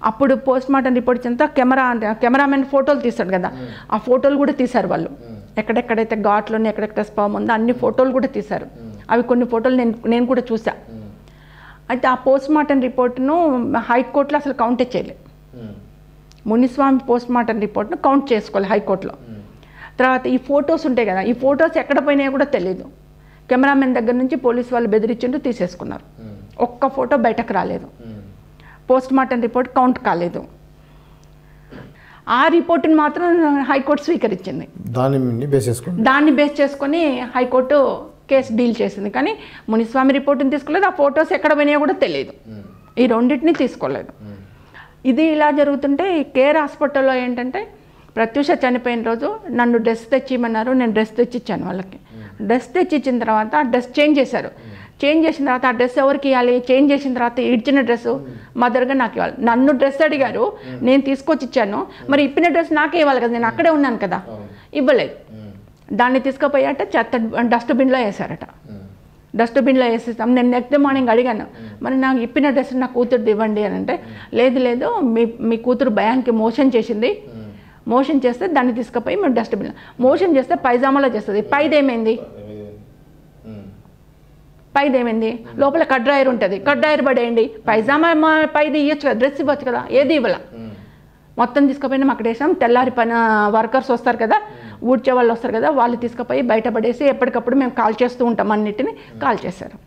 అప్పుడు పోస్ట్ మార్టం రిపోర్ట్ ఇచ్చేంత కెమెరామెన్ ఫోటోలు తీస్తాడు కదా, ఆ ఫోటోలు కూడా తీశారు వాళ్ళు, ఎక్కడెక్కడైతే ఘాట్లు ఉన్నాయి, ఎక్కడెక్కడ స్పర్మ్ ఉందో అన్ని ఫోటోలు కూడా తీశారు. అవి కొన్ని ఫోటోలు నేను కూడా చూసా. అయితే ఆ పోస్ట్ మార్టం రిపోర్ట్ను హైకోర్టులో అసలు కౌంటే చేయలేదు. మునిస్వామి పోస్ట్ మార్టం రిపోర్ట్ను కౌంట్ చేసుకోవాలి హైకోర్టులో. తర్వాత ఈ ఫొటోస్ ఉంటాయి కదా, ఈ ఫొటోస్ ఎక్కడ పోయినాయో కూడా తెలియదు. కెమెరామెన్ దగ్గర నుంచి పోలీసు వాళ్ళు బెదిరించింటూ తీసేసుకున్నారు. ఒక్క ఫోటో బయటకు రాలేదు, పోస్ట్ మార్టం రిపోర్ట్ కౌంట్ కాలేదు. ఆ రిపోర్టుని మాత్రం హైకోర్టు స్వీకరించింది. దాన్ని బేస్ చేసుకొని హైకోర్టు కేసు డీల్ చేసింది. కానీ మునిస్వామి రిపోర్టుని తీసుకోలేదు, ఆ ఫొటోస్ ఎక్కడ పోయినాయో కూడా తెలియదు, ఈ రెండింటిని తీసుకోలేదు. ఇది ఇలా జరుగుతుంటే కేర్ హాస్పిటల్లో ఏంటంటే ప్రత్యూష చనిపోయిన రోజు నన్ను డ్రెస్ తెచ్చిమన్నారు, నేను డ్రెస్ తెచ్చిచ్చాను వాళ్ళకి. డ్రెస్ తెచ్చిచ్చిన తర్వాత ఆ డ్రెస్ చేంజ్ చేశారు. చేంజ్ చేసిన తర్వాత ఆ డ్రెస్ ఎవరికి ఇవ్వాలి, చేంజ్ చేసిన తర్వాత ఇచ్చిన డ్రెస్ మదర్గా నాకు ఇవ్వాలి. నన్ను డ్రెస్ అడిగారు, నేను తీసుకొచ్చి ఇచ్చాను, మరి ఇప్పిన డ్రెస్ నాకే ఇవ్వాలి కదా, నేను అక్కడే ఉన్నాను కదా, ఇవ్వలేదు. దాన్ని తీసుకుపోయాట డస్ట్బిన్లో వేశారట. డస్ట్బిన్లో వేసేస్తాం. నేను నెక్స్ట్ మార్నింగ్ అడిగాను, మరి నాకు ఇప్పిన డ్రెస్ నా కూతురుది ఇవ్వండి అని అంటే, లేదు మీ కూతురు భయానికి మోషన్ చేసింది, మోషన్ చేస్తే దాన్ని తీసుకుపోయి మేము డస్ట్బిన్. మోషన్ చేస్తే పైజామాలో చేస్తుంది, పైదేమైంది లోపల కడ్రాయర్ ఉంటుంది, కడ్రాయర్ పడేయండి, పైజామా పైది ఇవ్వచ్చు కదా, డ్రెస్ ఇవ్వచ్చు కదా, ఏది ఇవ్వాల. మొత్తం తీసుకుపోయినా అక్కడ వేసాం. తెల్లారి వర్కర్స్ వస్తారు కదా, ఊడ్చే వాళ్ళు వస్తారు కదా, వాళ్ళు తీసుకుపోయి బయటపడేసి ఎప్పటికప్పుడు మేము కాల్ చేస్తూ ఉంటాం, అన్నిటిని కాల్ చేశారు.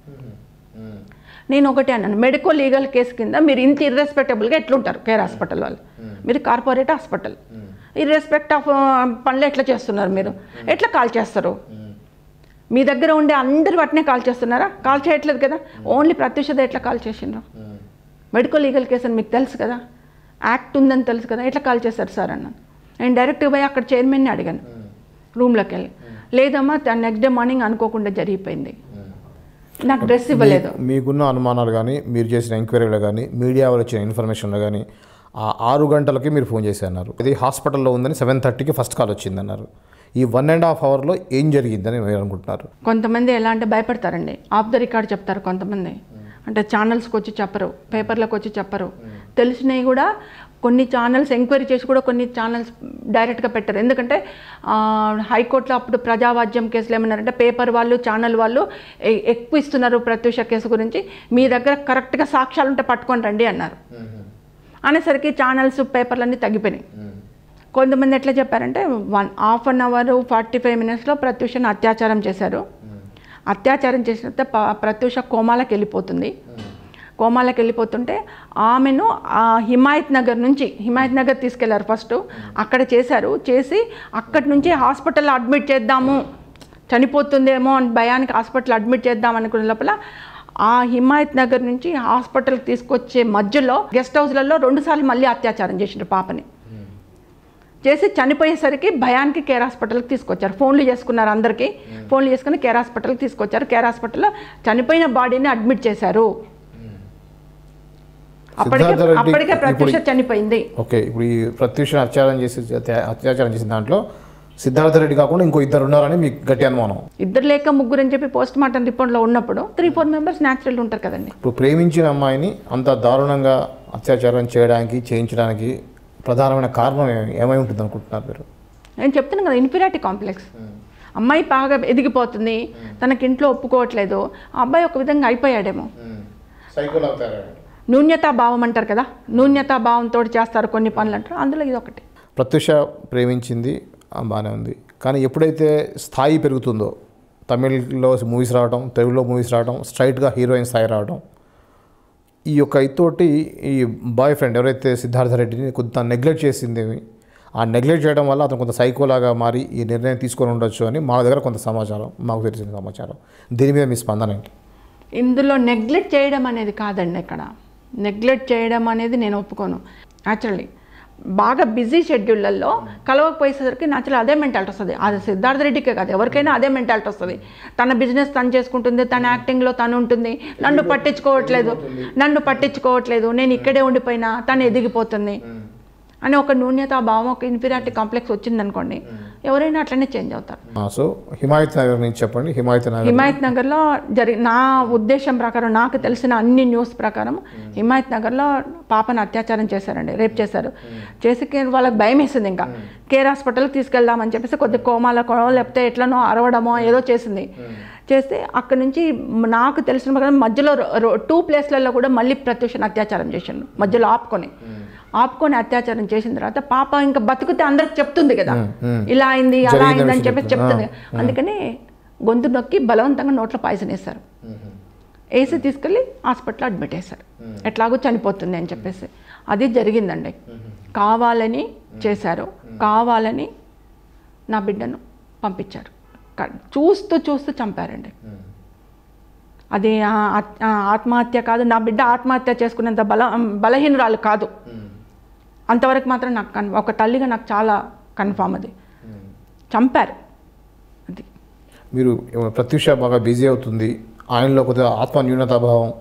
నేను ఒకటే అన్నాను, మెడికో లీగల్ కేసు కింద మీరు ఇంత ఇర్రెస్పెక్టబుల్గా ఎట్లుంటారు కేర్ హాస్పిటల్ వాళ్ళు, మీరు కార్పొరేట్ హాస్పిటల్, ఇర్రెస్పెక్ట్ ఆఫ్ పనులు ఎట్లా చేస్తున్నారు, మీరు ఎట్లా కాల్ చేస్తారు, మీ దగ్గర ఉండే అందరు వాటినే కాల్ చేస్తున్నారా, కాల్ చేయట్లేదు కదా, ఓన్లీ ప్రత్యూషద ఎట్లా కాల్ చేసిండ్రు, మెడికో లీగల్ కేసు అని మీకు తెలుసు కదా, యాక్ట్ ఉందని తెలుసు కదా, ఎట్లా కాల్ చేస్తారు సార్ అన్నాను. నేను డైరెక్ట్గా పోయి అక్కడ చైర్మన్ని అడిగాను రూమ్లోకి వెళ్ళి, లేదమ్మా నెక్స్ట్ డే మార్నింగ్ అనుకోకుండా జరిగిపోయింది, నాకు డ్రెస్ ఇవ్వలేదు.
మీకున్న అనుమానాలు కానీ, మీరు చేసిన ఎంక్వైరీలో కానీ, మీడియా వాళ్ళు వచ్చిన ఇన్ఫర్మేషన్లో కానీ 6 గంటలకి మీరు ఫోన్ చేసి అన్నారు, ఇది హాస్పిటల్లో ఉందని 7:30కి ఫస్ట్ కాల్ వచ్చిందన్నారు. ఈ 1.5 అవర్లో ఏం జరిగిందని మీరు అనుకుంటున్నారు?
కొంతమంది ఎలా అంటే భయపడతారండి, ఆఫ్ ద రికార్డ్ చెప్తారు కొంతమంది, అంటే ఛానల్స్కి వచ్చి చెప్పరు, పేపర్లకు వచ్చి చెప్పరు. తెలిసినవి కూడా కొన్ని ఛానల్స్ ఎంక్వైరీ చేసి కూడా కొన్ని ఛానల్స్ డైరెక్ట్గా పెట్టరు. ఎందుకంటే హైకోర్టులో అప్పుడు ప్రజావాజ్యం కేసులు ఏమన్నారంటే, పేపర్ వాళ్ళు ఛానల్ వాళ్ళు ఎక్కువ ఇస్తున్నారు ప్రత్యూష కేసు గురించి, మీ దగ్గర కరెక్ట్గా సాక్ష్యాలు ఉంటే పట్టుకొని రండి అన్నారు. అనేసరికి ఛానల్స్ పేపర్లన్నీ తగ్గిపోయినాయి. కొంతమంది ఎట్లా చెప్పారంటే 1/2 hour 45 minutesలో ప్రత్యూషను అత్యాచారం చేశారు, అత్యాచారం చేసిన తర్వాత ప్రత్యూష కోమాలకు వెళ్ళిపోతుంది. కోమాలకు వెళ్ళిపోతుంటే ఆమెను హిమాయత్ నగర్ తీసుకెళ్లారు. ఫస్ట్ అక్కడ చేసి అక్కడి నుంచి హాస్పిటల్లో అడ్మిట్ చేద్దాము, చనిపోతుందేమో అని భయానికి హాస్పిటల్ అడ్మిట్ చేద్దాం అనుకునే లోపల ఆ హిమాయత్ నగర్ నుంచి హాస్పిటల్కి తీసుకొచ్చే మధ్యలో గెస్ట్ హౌస్లలో 2 సార్లు మళ్ళీ అత్యాచారం చేసిండ్రు పాపని. చేసి చనిపోయేసరికి భయానికి కేర్ హాస్పిటల్కి తీసుకొచ్చారు. ఫోన్లు చేసుకున్నారు, అందరికీ ఫోన్లు చేసుకుని కేర్ హాస్పిటల్కి తీసుకొచ్చారు. కేర్ హాస్పిటల్లో చనిపోయిన బాడీని అడ్మిట్ చేశారు. అప్పటికే ప్రత్యూష చనిపోయింది.
ఓకే, ఇప్పుడు ఈ ప్రత్యూష అత్యాచారం చేసిన దాంట్లో సిద్ధార్థ రెడ్డి కాకుండా ఇంకో 2 ఉన్నారని మీకు గట్టి అనుమానం?
2 లేక 3 అని చెప్పి పోస్ట్ మార్టం రిపోర్ట్లో ఉన్నప్పుడు 3-4 మెంబర్స్ న్యాచురల్ ఉంటారు కదండి.
ఇప్పుడు ప్రేమించిన అమ్మాయిని అంత దారుణంగా అత్యాచారం చేయించడానికి ప్రధానమైన కారణం ఏమై ఉంటుంది అనుకుంటున్నారు మీరు?
నేను చెప్తున్నాను కదా, ఇన్ఫీరియారిటీ కాంప్లెక్స్. అమ్మాయి బాగా ఎదిగిపోతుంది, తనకి ఇంట్లో ఒప్పుకోవట్లేదు, ఆ అబ్బాయి ఒక విధంగా అయిపోయాడేమో. న్యూన్యతా భావం అంటారు కదా, న్యూన్యతా భావంతో చేస్తారు కొన్ని పనులు అంటారు, అందులో ఇది ఒకటి.
ప్రత్యూష ప్రేమించింది, బాగానే ఉంది. కానీ ఎప్పుడైతే స్థాయి పెరుగుతుందో, తమిళ్లో మూవీస్ రావడం, తెలుగులో మూవీస్ రావడం, స్ట్రైట్గా హీరోయిన్ స్థాయి రావడం, ఈ యొక్క ఇతోటి ఈ బాయ్ ఫ్రెండ్ ఎవరైతే సిద్ధార్థ రెడ్డిని కొంత నెగ్లెక్ట్ చేసిందేమి, ఆ నెగ్లెక్ట్ చేయడం వల్ల అతను కొంత సైకోలాగా మారి ఈ నిర్ణయం తీసుకొని ఉండొచ్చు అని మా దగ్గర కొంత సమాచారం, మాకు తెలిసిన సమాచారం. దీని మీద మీ స్పందన ఏంటి?
ఇందులో నెగ్లెక్ట్ చేయడం అనేది కాదండి. ఇక్కడ నెగ్లెక్ట్ చేయడం అనేది నేను ఒప్పుకోను. యాక్చువల్లీ బాగా బిజీ షెడ్యూళ్ళల్లో కలవకపోయేసరికి న్యాచురల్ అదే మెంటాలిటీ వస్తుంది. అది సిద్ధార్థ రెడ్డికే కాదు, ఎవరికైనా అదే మెంటాలిటీ వస్తుంది. తన బిజినెస్ తను చేసుకుంటుంది, తన యాక్టింగ్లో తను ఉంటుంది, నన్ను పట్టించుకోవట్లేదు, నేను ఇక్కడే ఉండిపోయినా తను ఎదిగిపోతుంది అని ఒక న్యూన్యతా భావం, ఒక ఇన్ఫీరియారిటీ కాంప్లెక్స్ వచ్చిందనుకోండి, ఎవరైనా అట్లనే చేంజ్ అవుతారు.
సో హిమాయత్ నగర్ నుంచి చెప్పండి.
హిమాయత్ నగర్లో నా ఉద్దేశం ప్రకారం, నాకు తెలిసిన అన్ని న్యూస్ ప్రకారం హిమాయత్ నగర్లో పాపను అత్యాచారం చేశారండి, రేప్ చేశారు. చేసి వాళ్ళకి భయం వేసింది, ఇంకా కేర్ హాస్పిటల్కి తీసుకెళ్దామని చెప్పేసి కొద్ది కోమాలకో లేకపోతే ఎట్లనో అరవడమో ఏదో చేసింది. చేస్తే అక్కడి నుంచి నాకు తెలిసిన ప్రకారం మధ్యలో 2 ప్లేస్లలో కూడా మళ్ళీ ప్రత్యూషను అత్యాచారం చేసిండు. మధ్యలో ఆపుకొని అత్యాచారం చేసిన తర్వాత పాప ఇంకా బతుకుతే అందరికి చెప్తుంది కదా, ఇలా అయింది అలా అయింది అని చెప్పేసి చెప్తుంది. అందుకని గొంతు నొక్కి బలవంతంగా నోట్లో పాయిజన్ వేశారు. వేసి తీసుకెళ్ళి హాస్పిటల్లో అడ్మిట్ చేశారు, ఎట్లాగో చనిపోతుంది అని చెప్పేసి. అది జరిగిందండి. కావాలని చేశారు, కావాలని నా బిడ్డను పంపించారు, చూస్తూ చంపారండి. అది ఆత్మహత్య కాదు, నా బిడ్డ ఆత్మహత్య చేసుకునేంత బలహీనురాలు కాదు. అంతవరకు మాత్రం నాకు ఒక తల్లిగా నాకు చాలా కన్ఫామ్. అది చంపారు. అది
మీరు ప్రత్యూష బాగా బిజీ అవుతుంది, ఆయనలో కొద్దిగా ఆత్మ న్యూనతాభావం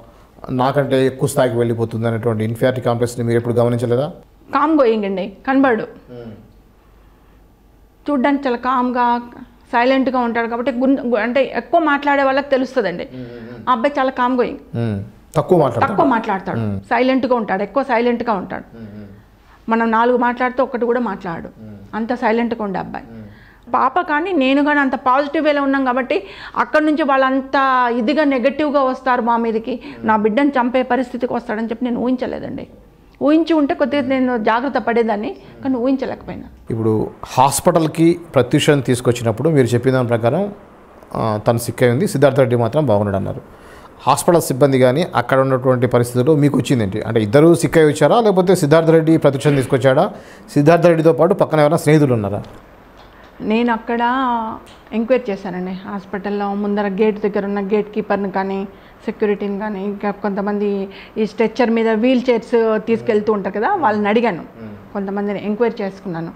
నాకంటే ఎక్కువ స్థాయికి వెళ్ళిపోతుంది అనేటువంటి ఇన్ఫీరియారిటీ కాంప్లెక్స్ని మీరు ఎప్పుడు గమనించలేదా?
కామ్ గోయింగ్ అండి, కనబడు, చూడ్డానికి చాలా కామ్గా సైలెంట్గా ఉంటాడు కాబట్టి అంటే ఎక్కువ మాట్లాడే వాళ్ళకి తెలుస్తుందండి. ఆ అబ్బాయి చాలా కామ్ గోయింగ్, తక్కువ మాట్లాడతాడు, సైలెంట్గా ఉంటాడు, ఎక్కువ సైలెంట్గా ఉంటాడు. మనం 4 మాట్లాడితే ఒక్కటి కూడా మాట్లాడు, అంత సైలెంట్గా ఉండే అబ్బాయి. పాప కానీ నేను కానీ అంత పాజిటివ్ వేలో ఉన్నాం కాబట్టి అక్కడి నుంచి వాళ్ళంతా ఇదిగా నెగటివ్గా వస్తారు మా మీదకి, నా బిడ్డను చంపే పరిస్థితికి వస్తాడని చెప్పి నేను ఊహించలేదండి. ఊహించి ఉంటే కొద్దిగా నేను జాగ్రత్త పడేదాన్ని, కానీ ఊహించలేకపోయినా.
ఇప్పుడు హాస్పిటల్కి ప్రత్యూషను తీసుకొచ్చినప్పుడు మీరు చెప్పిన దాని ప్రకారం తను సిక్ అయింది, సిద్ధార్థ రెడ్డి మాత్రం బాగున్నాడు అన్నారు. హాస్పిటల్ సిబ్బంది కానీ అక్కడ ఉన్నటువంటి పరిస్థితుల్లో మీకు వచ్చిందేంటి? అంటే ఇద్దరు సిక్ అయి వచ్చారా, లేకపోతే సిద్ధార్థ రెడ్డి ప్రత్యూషను తీసుకొచ్చాడా? సిద్ధార్థ రెడ్డితో పాటు పక్కన ఎవరైనా స్నేహితులు ఉన్నారా?
నేను అక్కడ ఎంక్వైరీ చేశానండి. హాస్పిటల్లో ముందర గేట్ దగ్గర ఉన్న గేట్ కీపర్ని కానీ, సెక్యూరిటీని కానీ, ఇంకా కొంతమంది ఈ స్ట్రెచ్చర్ మీద వీల్ చైర్స్ తీసుకెళ్తూ ఉంటారు కదా, వాళ్ళని అడిగాను. కొంతమందిని ఎంక్వైరీ చేసుకున్నాను.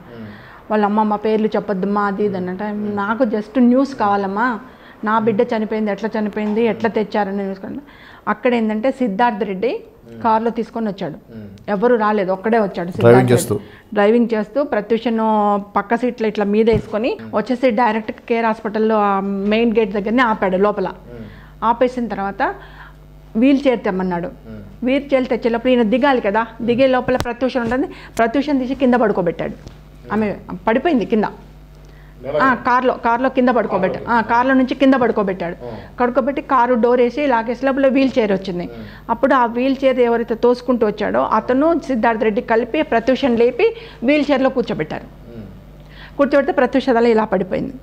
వాళ్ళ మా పేర్లు చెప్పొద్దమ్మా అది ఇది అన్నట్టు. నాకు జస్ట్ న్యూస్ కావాలమ్మా, నా బిడ్డ చనిపోయింది, ఎట్లా తెచ్చారని చూసుకున్నాను. అక్కడ ఏంటంటే సిద్ధార్థ రెడ్డి కార్లో తీసుకొని వచ్చాడు, ఎవరు రాలేదు, ఒక్కడే వచ్చాడు. డ్రైవింగ్ చేస్తూ ప్రత్యూషను పక్క సీట్లో ఇట్లా మీద వేసుకొని వచ్చేసి డైరెక్ట్ కేర్ హాస్పిటల్లో మెయిన్ గేట్ దగ్గరనే ఆపాడు. లోపల ఆపేసిన తర్వాత వీల్ చైర్ తెమ్మన్నాడు. వీల్ చైర్ తెచ్చేటప్పుడు ఈయన దిగాలి కదా, దిగే లోపల ప్రత్యూషను ఉంటుంది, ప్రత్యూషను తీసి కింద పడుకోబెట్టాడు. ఆమె పడిపోయింది కింద, కార్లో కింద పడుకోబెట్టాడు. కార్లో నుంచి కింద పడుకోబెట్టి కారు డోర్ వేసి లాగేసి లోపల వీల్ చైర్ వచ్చింది. అప్పుడు ఆ వీల్ చైర్ ఎవరైతే తోసుకుంటూ వచ్చాడో అతను సిద్ధార్థ రెడ్డి కలిపి ప్రత్యూషను లేపి వీల్ చైర్లో కూర్చోబెట్టారు. కూర్చోబెడితే ప్రత్యూష ఇలా పడిపోయింది.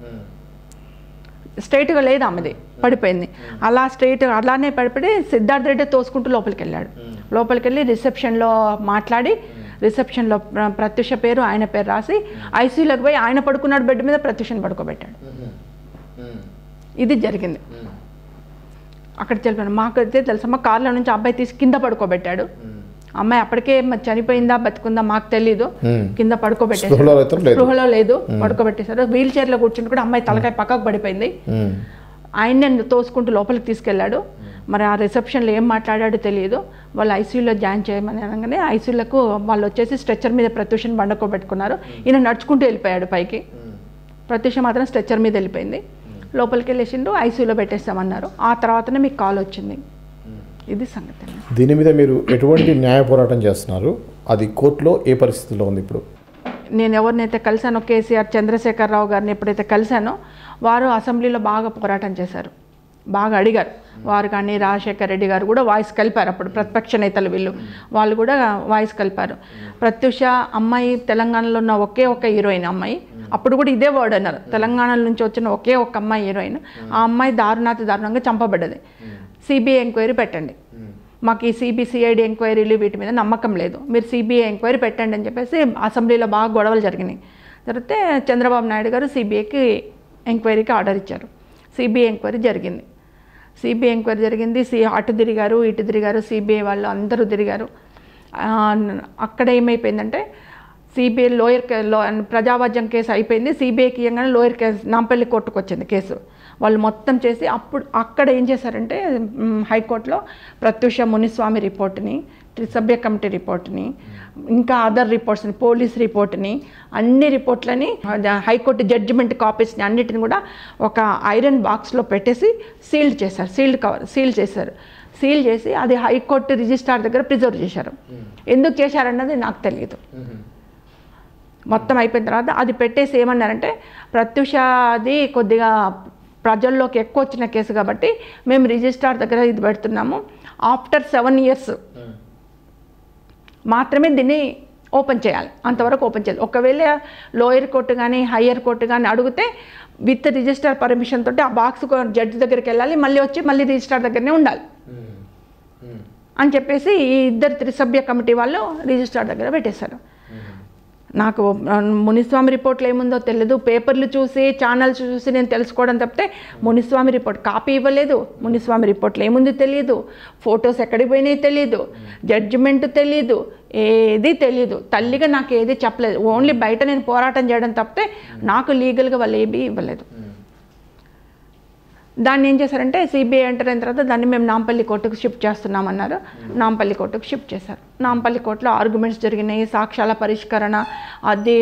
స్ట్రైట్గా లేదు ఆమెది, పడిపోయింది. అలా స్ట్రైట్ అలానే పడిపోయి సిద్ధార్థ రెడ్డి తోసుకుంటూ లోపలికి వెళ్ళాడు. లోపలికి వెళ్ళి రిసెప్షన్లో మాట్లాడి రిసెప్షన్లో ప్రత్యూష పేరు ఆయన పేరు రాసి ఐసీయూలోకి పోయి ఆయన పడుకున్నాడు బెడ్ మీద, ప్రత్యూషని పడుకోబెట్టాడు. ఇది జరిగింది. అక్కడ తెలిపాను మాకైతే తెలుసమ్మా, కార్లో నుంచి అబ్బాయి తీసి కింద పడుకోబెట్టాడు. అమ్మాయి అప్పటికే చనిపోయిందా బతుకుందా మాకు తెలీదు, కింద పడుకోబెట్టేసారు, స్పృహలో లేదు, పడుకోబెట్టేశారు. వీల్ చైర్లో కూర్చుని కూడా అమ్మాయి తలకాయ పక్కకు పడిపోయింది. ఆయన్ని తోసుకుంటూ లోపలికి తీసుకెళ్ళాడు. మరి ఆ రిసెప్షన్లో ఏం మాట్లాడాడో తెలియదు. వాళ్ళు ఐసీయూలో జాయిన్ చేయమని అనగానే ఐసీయూలకు వాళ్ళు వచ్చేసి స్ట్రెచ్చర్ మీద ప్రత్యూషని బండకోబెట్టుకున్నారు. ఈయన నడుచుకుంటూ వెళ్ళిపోయాడు పైకి, ప్రత్యూష మాత్రం స్ట్రెచ్చర్ మీద వెళ్ళిపోయింది. లోపలికి వెళ్ళేసిండు, ఐసీయూలో పెట్టేస్తామన్నారు. ఆ తర్వాతనే మీకు కాల్ వచ్చింది. ఇది సంగతి.
దీని మీద మీరు ఎటువంటి న్యాయ పోరాటం చేస్తున్నారు? అది కోర్టులో ఏ పరిస్థితిలో ఉంది ఇప్పుడు?
నేను ఎవరినైతే కలిశానో కేసీఆర్ చంద్రశేఖరరావు గారిని ఎప్పుడైతే కలిశానో వారు అసెంబ్లీలో బాగా పోరాటం చేశారు, బాగా అడిగారు. వారు కానీ రాజశేఖర రెడ్డి గారు కూడా వాయిస్ కలిపారు. అప్పుడు ప్రతిపక్ష నేతలు వాళ్ళు కూడా వాయిస్ కలిపారు. ప్రత్యూష అమ్మాయి తెలంగాణలో ఉన్న ఒకే ఒక హీరోయిన్ అమ్మాయి. అప్పుడు కూడా ఇదే వర్డ్ అన్నారు, తెలంగాణ నుంచి వచ్చిన ఒకే ఒక అమ్మాయి హీరోయిన్. ఆ అమ్మాయి దారుణంగా చంపబడ్డది. సిబిఐ ఎంక్వైరీ పెట్టండి, మాకు ఈ సిఐడి ఎంక్వైరీలు వీటి మీద నమ్మకం లేదు, మీరు సిబిఐ ఎంక్వైరీ పెట్టండి అని చెప్పేసి అసెంబ్లీలో బాగా గొడవలు జరిగినాయి. జరిగితే చంద్రబాబు నాయుడు గారు సిబిఐకి ఎంక్వైరీకి ఆర్డర్ ఇచ్చారు. సిబిఐ ఎంక్వైరీ జరిగింది. సిబిఐ ఎంక్వైరీ జరిగింది. అటు తిరిగారు ఇటు తిరిగారు, సిబిఐ వాళ్ళు అందరూ తిరిగారు. అక్కడ ఏమైపోయిందంటే సిబిఐ ప్రజావాజ్యం కేసు అయిపోయింది. సిబిఐకి ఇవ్వగానే లోయర్ కేసు నాంపల్లి కోర్టుకు వచ్చింది కేసు. వాళ్ళు మొత్తం చేసి అప్పుడు అక్కడ ఏం చేశారంటే హైకోర్టులో ప్రత్యూష మునిస్వామి రిపోర్ట్ని, త్రిసభ్య కమిటీ రిపోర్ట్ని, ఇంకా అదర్ రిపోర్ట్స్ని, పోలీస్ రిపోర్ట్ని, అన్ని రిపోర్ట్లని, హైకోర్టు జడ్జిమెంట్ కాపీస్ని అన్నిటిని కూడా ఒక ఐరన్ బాక్స్లో పెట్టేసి సీల్ చేశారు. సీల్ చేశారు. సీల్ చేసి అది హైకోర్టు రిజిస్ట్రార్ దగ్గర ప్రిజర్వ్ చేశారు. ఎందుకు చేశారన్నది నాకు తెలియదు. మొత్తం అయిపోయిన తర్వాత అది పెట్టేసి ఏమన్నారంటే ప్రత్యూష అది కొద్దిగా ప్రజల్లోకి ఎక్కువ వచ్చిన కేసు కాబట్టి మేము రిజిస్ట్రార్ దగ్గర ఇది పెడుతున్నాము, ఆఫ్టర్ 7 years మాత్రమే దీన్ని ఓపెన్ చేయాలి, అంతవరకు ఓపెన్ చేయాలి. ఒకవేళ లోయర్ కోర్టు కానీ హయ్యర్ కోర్టు కానీ అడిగితే విత్ రిజిస్ట్రార్ పర్మిషన్ తోటి ఆ బాక్స్ జడ్జి దగ్గరికి వెళ్ళాలి, మళ్ళీ రిజిస్ట్రార్ దగ్గరనే ఉండాలి అని చెప్పేసి ఈ ఇద్దరు త్రిసభ్య కమిటీ వాళ్ళు రిజిస్ట్రార్ దగ్గర పెట్టేశారు. నాకు మునిస్వామి రిపోర్ట్లో ఏముందో తెలియదు, పేపర్లు చూసి ఛానల్స్ చూసి నేను తెలుసుకోవడం తప్పితే మునిస్వామి రిపోర్ట్ కాపీ ఇవ్వలేదు. మునిస్వామి రిపోర్ట్లో ఏముంది తెలియదు, ఫొటోస్ ఎక్కడికి పోయినాయి తెలియదు, జడ్జిమెంట్ తెలియదు, ఏది తెలియదు. తల్లిగా నాకు ఏది చెప్పలేదు. ఓన్లీ బయట నేను పోరాటం చేయడం తప్పితే నాకు లీగల్గా వాళ్ళు ఏమీ ఇవ్వలేదు. దాన్ని ఏం చేశారంటే సిబిఐ ఎంటర్ అయిన తర్వాత దాన్ని మేము నాంపల్లి కోర్టుకు షిఫ్ట్ చేస్తున్నామన్నారు. నాంపల్లి కోర్టుకు షిఫ్ట్ చేశారు. నాంపల్లి కోర్టులో ఆర్గ్యుమెంట్స్ జరిగినాయి, సాక్ష్యాల పరిష్కరణ, అది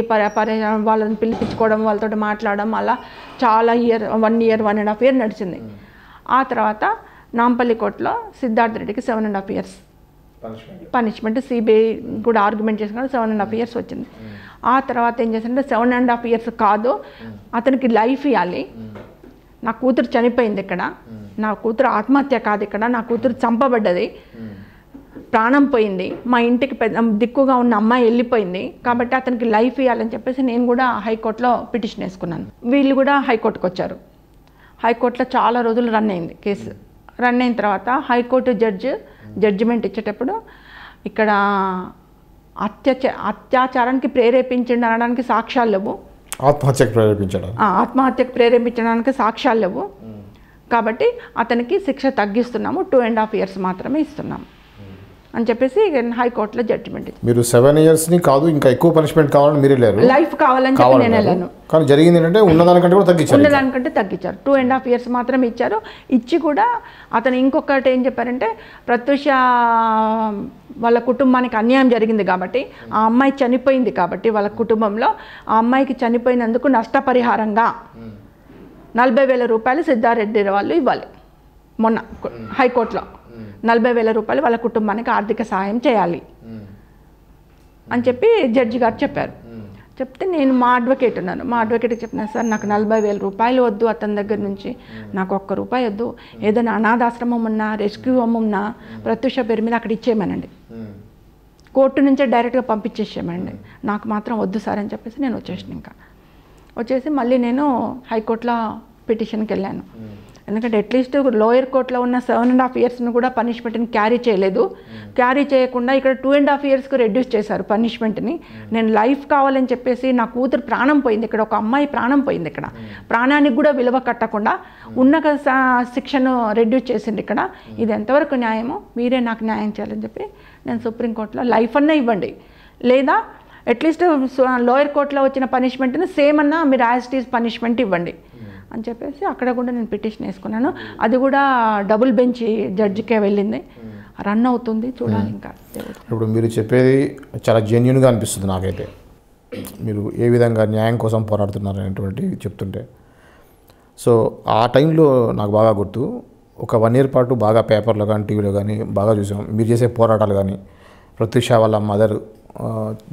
వాళ్ళని పిలిపించుకోవడం, వాళ్ళతో మాట్లాడడం, అలా చాలా 1 year 1.5 years నడిచింది. ఆ తర్వాత నాంపల్లి కోర్టులో సిద్ధార్థ రెడ్డికి 7.5 years పనిష్మెంట్, సిబిఐ కూడా ఆర్గ్యుమెంట్ చేసుకుని 7.5 years వచ్చింది. ఆ తర్వాత ఏం చేశారంటే 7.5 years కాదు, అతనికి లైఫ్ ఇవ్వాలి. నా కూతురు చనిపోయింది ఇక్కడ, నా కూతురు ఆత్మహత్య కాదు, ఇక్కడ నా కూతురు చంపబడ్డది, ప్రాణం పోయింది, మా ఇంటికి దిక్కుగా ఉన్న అమ్మాయి వెళ్ళిపోయింది, కాబట్టి అతనికి లైఫ్ ఇవ్వాలని చెప్పేసి నేను కూడా హైకోర్టులో పిటిషన్ వేసుకున్నాను. వీళ్ళు కూడా హైకోర్టుకు వచ్చారు. హైకోర్టులో చాలా రోజులు రన్ అయింది కేసు. రన్ అయిన తర్వాత హైకోర్టు జడ్జిమెంట్ ఇచ్చేటప్పుడు ఇక్కడ అత్యాచారానికి ప్రేరేపించండి అనడానికి సాక్ష్యాలు లేవు, ఆత్మహత్యకు ప్రేరేపించడానికి సాక్ష్యాలు లేవు, కాబట్టి అతనికి శిక్ష తగ్గిస్తున్నాము, 2.5 years మాత్రమే ఇస్తున్నాము అని చెప్పేసి హైకోర్టులో జడ్జిమెంట్.
మీరు 7 years కాదు ఇంకా ఎక్కువ పనిష్మెంట్ కావాలని మీరు వెళ్ళారు,
లైఫ్ కావాలని చెప్పి నేను వెళ్ళాను.
కానీ జరిగింది ఏంటంటే ఉన్నదానికంటే కూడా తగ్గించారు,
2.5 years మాత్రమే ఇచ్చారు. ఇచ్చి కూడా అతను ఇంకొకటి ఏం చెప్పారంటే ప్రత్యూష వాళ్ళ కుటుంబానికి అన్యాయం జరిగింది కాబట్టి, ఆ అమ్మాయి చనిపోయింది కాబట్టి వాళ్ళ కుటుంబంలో ఆ అమ్మాయికి చనిపోయినందుకు నష్టపరిహారంగా 40,000 రూపాయలు సిద్ధారెడ్డి వాళ్ళు ఇవ్వాలి. మొన్న హైకోర్టులో 40,000 రూపాయలు వాళ్ళ కుటుంబానికి ఆర్థిక సహాయం చేయాలి అని చెప్పి జడ్జి గారు చెప్పారు. చెప్తే నేను మా అడ్వకేట్ ఉన్నాను, మా అడ్వకేట్కి చెప్పిన సార్ నాకు 40,000 రూపాయలు వద్దు అతని దగ్గర నుంచి, నాకు ₹1 వద్దు, ఏదైనా అనాథాశ్రమం ఉన్నా రెస్క్యూ హోమ్ ఉన్నా ప్రత్యూష పేరు మీద అక్కడ ఇచ్చేయమనండి, కోర్టు నుంచే డైరెక్ట్గా పంపించేసేయమండి, నాకు మాత్రం వద్దు సార్ అని చెప్పేసి నేను వచ్చేసాను. ఇంకా వచ్చేసి మళ్ళీ నేను హైకోర్టులో పిటిషన్కి వెళ్ళాను. ఎందుకంటే అట్లీస్ట్ లోయర్ కోర్టులో ఉన్న 7.5 yearsను కూడా పనిష్మెంట్ని క్యారీ చేయలేదు. క్యారీ చేయకుండా ఇక్కడ 2.5 yearsకు రెడ్యూస్ చేశారు పనిష్మెంట్ని. నేను లైఫ్ కావాలని చెప్పేసి నా కూతురు ప్రాణం పోయింది, ఇక్కడ ఒక అమ్మాయి ప్రాణం పోయింది. ఇక్కడ ప్రాణానికి కూడా విలువ కట్టకుండా ఉన్న శిక్షను రెడ్యూస్ చేసింది. ఇక్కడ ఇది ఎంతవరకు న్యాయమో మీరే నాకు న్యాయం చేయాలని చెప్పి నేను సుప్రీంకోర్టులో లైఫ్ అన్నా ఇవ్వండి, లేదా అట్లీస్ట్ లోయర్ కోర్టులో వచ్చిన పనిష్మెంట్ని సేమ్ అన్నా మీరు యాజ్ ఇట్ ఈజ్ పనిష్మెంట్ ఇవ్వండి అని చెప్పేసి అక్కడ కూడా నేను పిటిషన్ వేసుకున్నాను. అది కూడా డబుల్ బెంచ్ జడ్జికే వెళ్ళింది, రన్ అవుతుంది, చూడాలి ఇంకా.
ఇప్పుడు మీరు చెప్పేది చాలా జెన్యున్గా అనిపిస్తుంది నాకైతే. మీరు ఏ విధంగా న్యాయం కోసం పోరాడుతున్నారు అనేటువంటి చెప్తుంటే. సో ఆ టైంలో నాకు బాగా గుర్తు, ఒక 1 year పాటు బాగా పేపర్లో కానీ టీవీలో కానీ బాగా చూసాం మీరు చేసే పోరాటాలు. కానీ ప్రత్యూష వాళ్ళ మదర్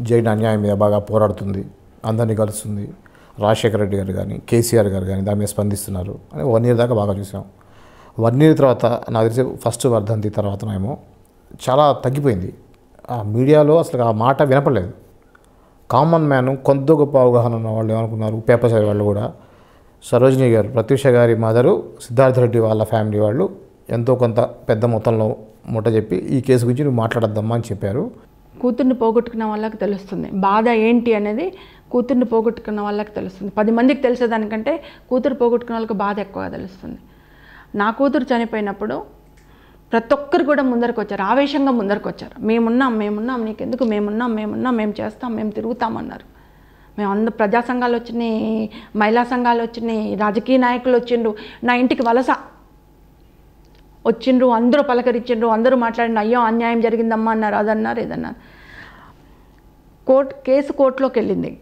జరిగిన అన్యాయం మీద బాగా పోరాడుతుంది, అందరినీ కలుస్తుంది. రాజశేఖర రెడ్డి గారు కానీ కేసీఆర్ గారు కానీ దాని మీద స్పందిస్తున్నారు అని 1 year దాకా బాగా చూసాం. 1 year తర్వాత నాకు తెలిసి ఫస్ట్ వర్ధంతి తర్వాతనేమో చాలా తగ్గిపోయింది. ఆ మీడియాలో అసలు ఆ మాట వినపడలేదు. కామన్ మ్యాన్ కొంత గొప్ప అవగాహన ఉన్న వాళ్ళు ఏమనుకున్నారు, పేపర్ చదివే వాళ్ళు కూడా సరోజిని గారు ప్రత్యూష గారి మదరు సిద్ధార్థ రెడ్డి వాళ్ళ ఫ్యామిలీ వాళ్ళు ఎంతో కొంత పెద్ద మొత్తంలో ముట్ట చెప్పి ఈ కేసు గురించి నువ్వు మాట్లాడద్దమ్మా అని చెప్పారు.
కూతుర్ని పోగొట్టుకున్న వాళ్ళకి తెలుస్తుంది బాధ ఏంటి అనేది. కూతుర్ని పోగొట్టుకున్న వాళ్ళకి తెలుస్తుంది. 10 మందికి తెలిసేదానికంటే కూతురు పోగొట్టుకున్న వాళ్ళకి బాధ ఎక్కువగా తెలుస్తుంది. నా కూతురు చనిపోయినప్పుడు ప్రతి ఒక్కరు కూడా ముందరకు వచ్చారు, ఆవేశంగా ముందరకు వచ్చారు. మేమున్నాం నీకెందుకు, మేము చేస్తాం, మేము తిరుగుతామన్నారు. మేము అందరూ ప్రజా సంఘాలు వచ్చినాయి, మహిళా సంఘాలు వచ్చినాయి, రాజకీయ నాయకులు వచ్చిండ్రు, నా ఇంటికి వలస వచ్చిండ్రు, అందరూ పలకరించిండ్రు, అందరూ మాట్లాడిన అయ్యో అన్యాయం జరిగిందమ్మా అన్నారు, అదన్నారు ఇదన్నారు. కేసు కోర్టులోకి వెళ్ళింది,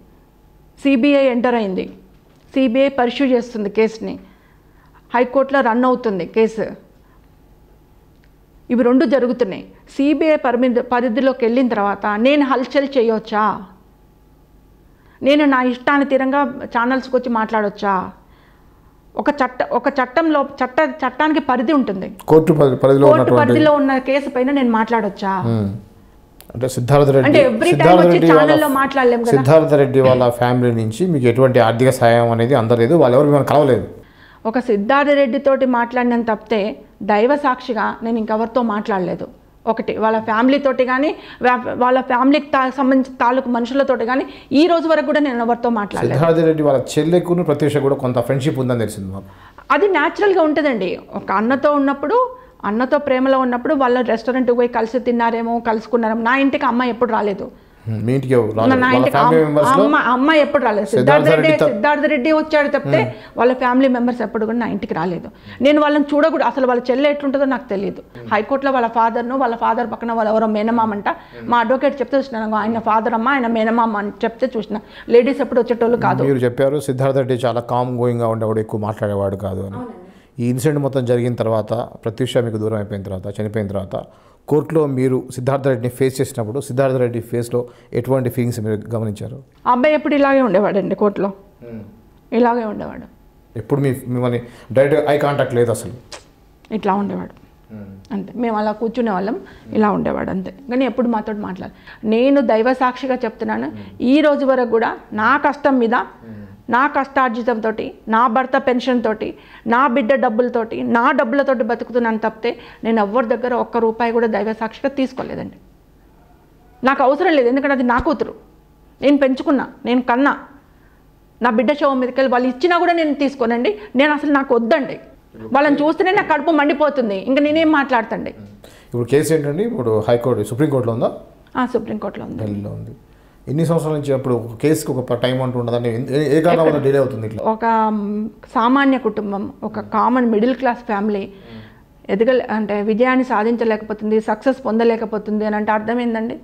సిబిఐ ఎంటర్ అయింది, సిబిఐ పర్స్యూ చేస్తుంది కేసుని, హైకోర్టులో రన్ అవుతుంది కేసు. ఇవి 2 జరుగుతున్నాయి. సిబిఐ పరిధిలోకి వెళ్ళిన తర్వాత నేను హల్చల్ చేయవచ్చా, నేను నా ఇష్టాన్ని తీరంగా ఛానల్స్కి వచ్చి మాట్లాడవచ్చా? ఒక చట్టానికి పరిధి ఉంటుంది. కోర్టు పరిధిలో ఉన్న కేసు పైన నేను మాట్లాడొచ్చా?
అంటే సిద్ధార్థ రెడ్డి వాళ్ళ ఫ్యామిలీ నుంచి మీకు ఎటువంటి ఆర్థిక సాయం అనేది అందలేదు, వాళ్ళు ఎవరు మిమ్మల్ని కలవలేదు.
ఒక సిద్ధార్థ రెడ్డి తోటి మాట్లాడినంత తప్పితే దైవ సాక్షిగా నేను ఇంకెవరితో మాట్లాడలేదు. ఒకటి వాళ్ళ ఫ్యామిలీతోటి కానీ వాళ్ళ ఫ్యామిలీకి సంబంధించిన తాలూకు మనుషులతోటి కానీ ఈ రోజు వరకు కూడా నేను ఎవరితో మాట్లాడలేదు.
సిద్ధార్థ రెడ్డి వాళ్ళ చెల్లెకును ప్రత్యూష కూడా కొంత ఫ్రెండ్షిప్ ఉందని తెలిసింది మాకు.
అది న్యాచురల్గా ఉంటుందండి. ఒక అన్నతో ఉన్నప్పుడు, అన్నతో ప్రేమలో ఉన్నప్పుడు వాళ్ళ రెస్టారెంట్కి పోయి కలిసి తిన్నారేమో, కలుసుకున్నారేమో. నా ఇంటికి అమ్మాయి ఎప్పుడు రాలేదు,
మీ ఇంటికి
అమ్మాయి ఎప్పుడు రాలేదు. సిద్ధార్థ రెడ్డి వచ్చాడు తప్పితే వాళ్ళ ఫ్యామిలీ మెంబర్స్ ఎప్పుడు కూడా నా ఇంటికి రాలేదు. నేను వాళ్ళని చూడకూడదు, అసలు వాళ్ళ చెల్లె ఎట్లుంటుందో నాకు తెలియదు. హైకోర్టులో వాళ్ళ ఫాదర్ పక్కన వాళ్ళు ఎవరో మేనమామంట, మా అడ్వకేట్ చెప్తే చూసినాను, ఆయన ఫాదర్ అమ్మ ఆయన మేనమామ అని చెప్తే చూసిన. లేడీస్ ఎప్పుడు వచ్చేటోళ్ళు కాదు.
మీరు చెప్పారు సిద్ధార్థ రెడ్డి చాలా కామ్ గోయింగ్గా ఉండేవాడు, ఎక్కువ మాట్లాడేవాడు కాదు అని. ఈ ఇన్సిడెంట్ మొత్తం జరిగిన తర్వాత ప్రత్యూష మీకు దూరం అయిపోయిన తర్వాత, చనిపోయిన తర్వాత కోర్టులో మీరు సిద్ధార్థ రెడ్డిని ఫేస్ చేసినప్పుడు సిద్ధార్థ రెడ్డి ఫేస్లో ఎటువంటి ఫీలింగ్స్ మీరు గమనించారు?
అబ్బాయి ఎప్పుడు ఇలాగే ఉండేవాడండి, కోర్టులో ఇలాగే ఉండేవాడు.
ఎప్పుడు మిమ్మల్ని డైరెక్ట్ ఐ కాంటాక్ట్ లేదు, అసలు
ఇట్లా ఉండేవాడు అంతే. మేము అలా కూర్చునే వాళ్ళం, ఇలా ఉండేవాడు అంతే. కానీ ఎప్పుడు మాతో మాట్లాడు. నేను దైవ సాక్షిగా చెప్తున్నాను, ఈ రోజు వరకు కూడా నా కష్టం మీద, నా కష్టార్జితంతో, నా భర్త పెన్షన్ తోటి, నా బిడ్డ డబ్బులతోటి, నా డబ్బులతోటి బతుకుతున్నాను తప్పితే నేను ఎవరి దగ్గర ₹1 కూడా దైవ సాక్షిగా తీసుకోలేదండి. నాకు అవసరం లేదు, ఎందుకంటే అది నా కూతురు, నేను పెంచుకున్నా, నేను కన్నా. నా బిడ్డ శవం మీదకి వెళ్ళి వాళ్ళు ఇచ్చినా కూడా నేను తీసుకోనండి. నేను అసలు నాకు వద్దండి, వాళ్ళని చూస్తేనే నాకు కడుపు మండిపోతుంది, ఇంకా నేనేం మాట్లాడతండి.
ఇప్పుడు కేసు ఏంటండి? ఇప్పుడు హైకోర్టు సుప్రీంకోర్టులో ఉందా?
సుప్రీంకోర్టులో ఉంది.
ఢిల్లీలో ఉంది. ఎన్ని సంవత్సరాల నుంచి అప్పుడు కేసుకి ఒక టైం అంటూ ఉండదండి, ఏ కారణం వల్ల డిలే అవుతుంది? ఇట్లా
ఒక సామాన్య కుటుంబం, ఒక కామన్ మిడిల్ క్లాస్ ఫ్యామిలీ అంటే విజయాన్ని సాధించలేకపోతుంది, సక్సెస్ పొందలేకపోతుంది అని అంటే అర్థం ఏందండి?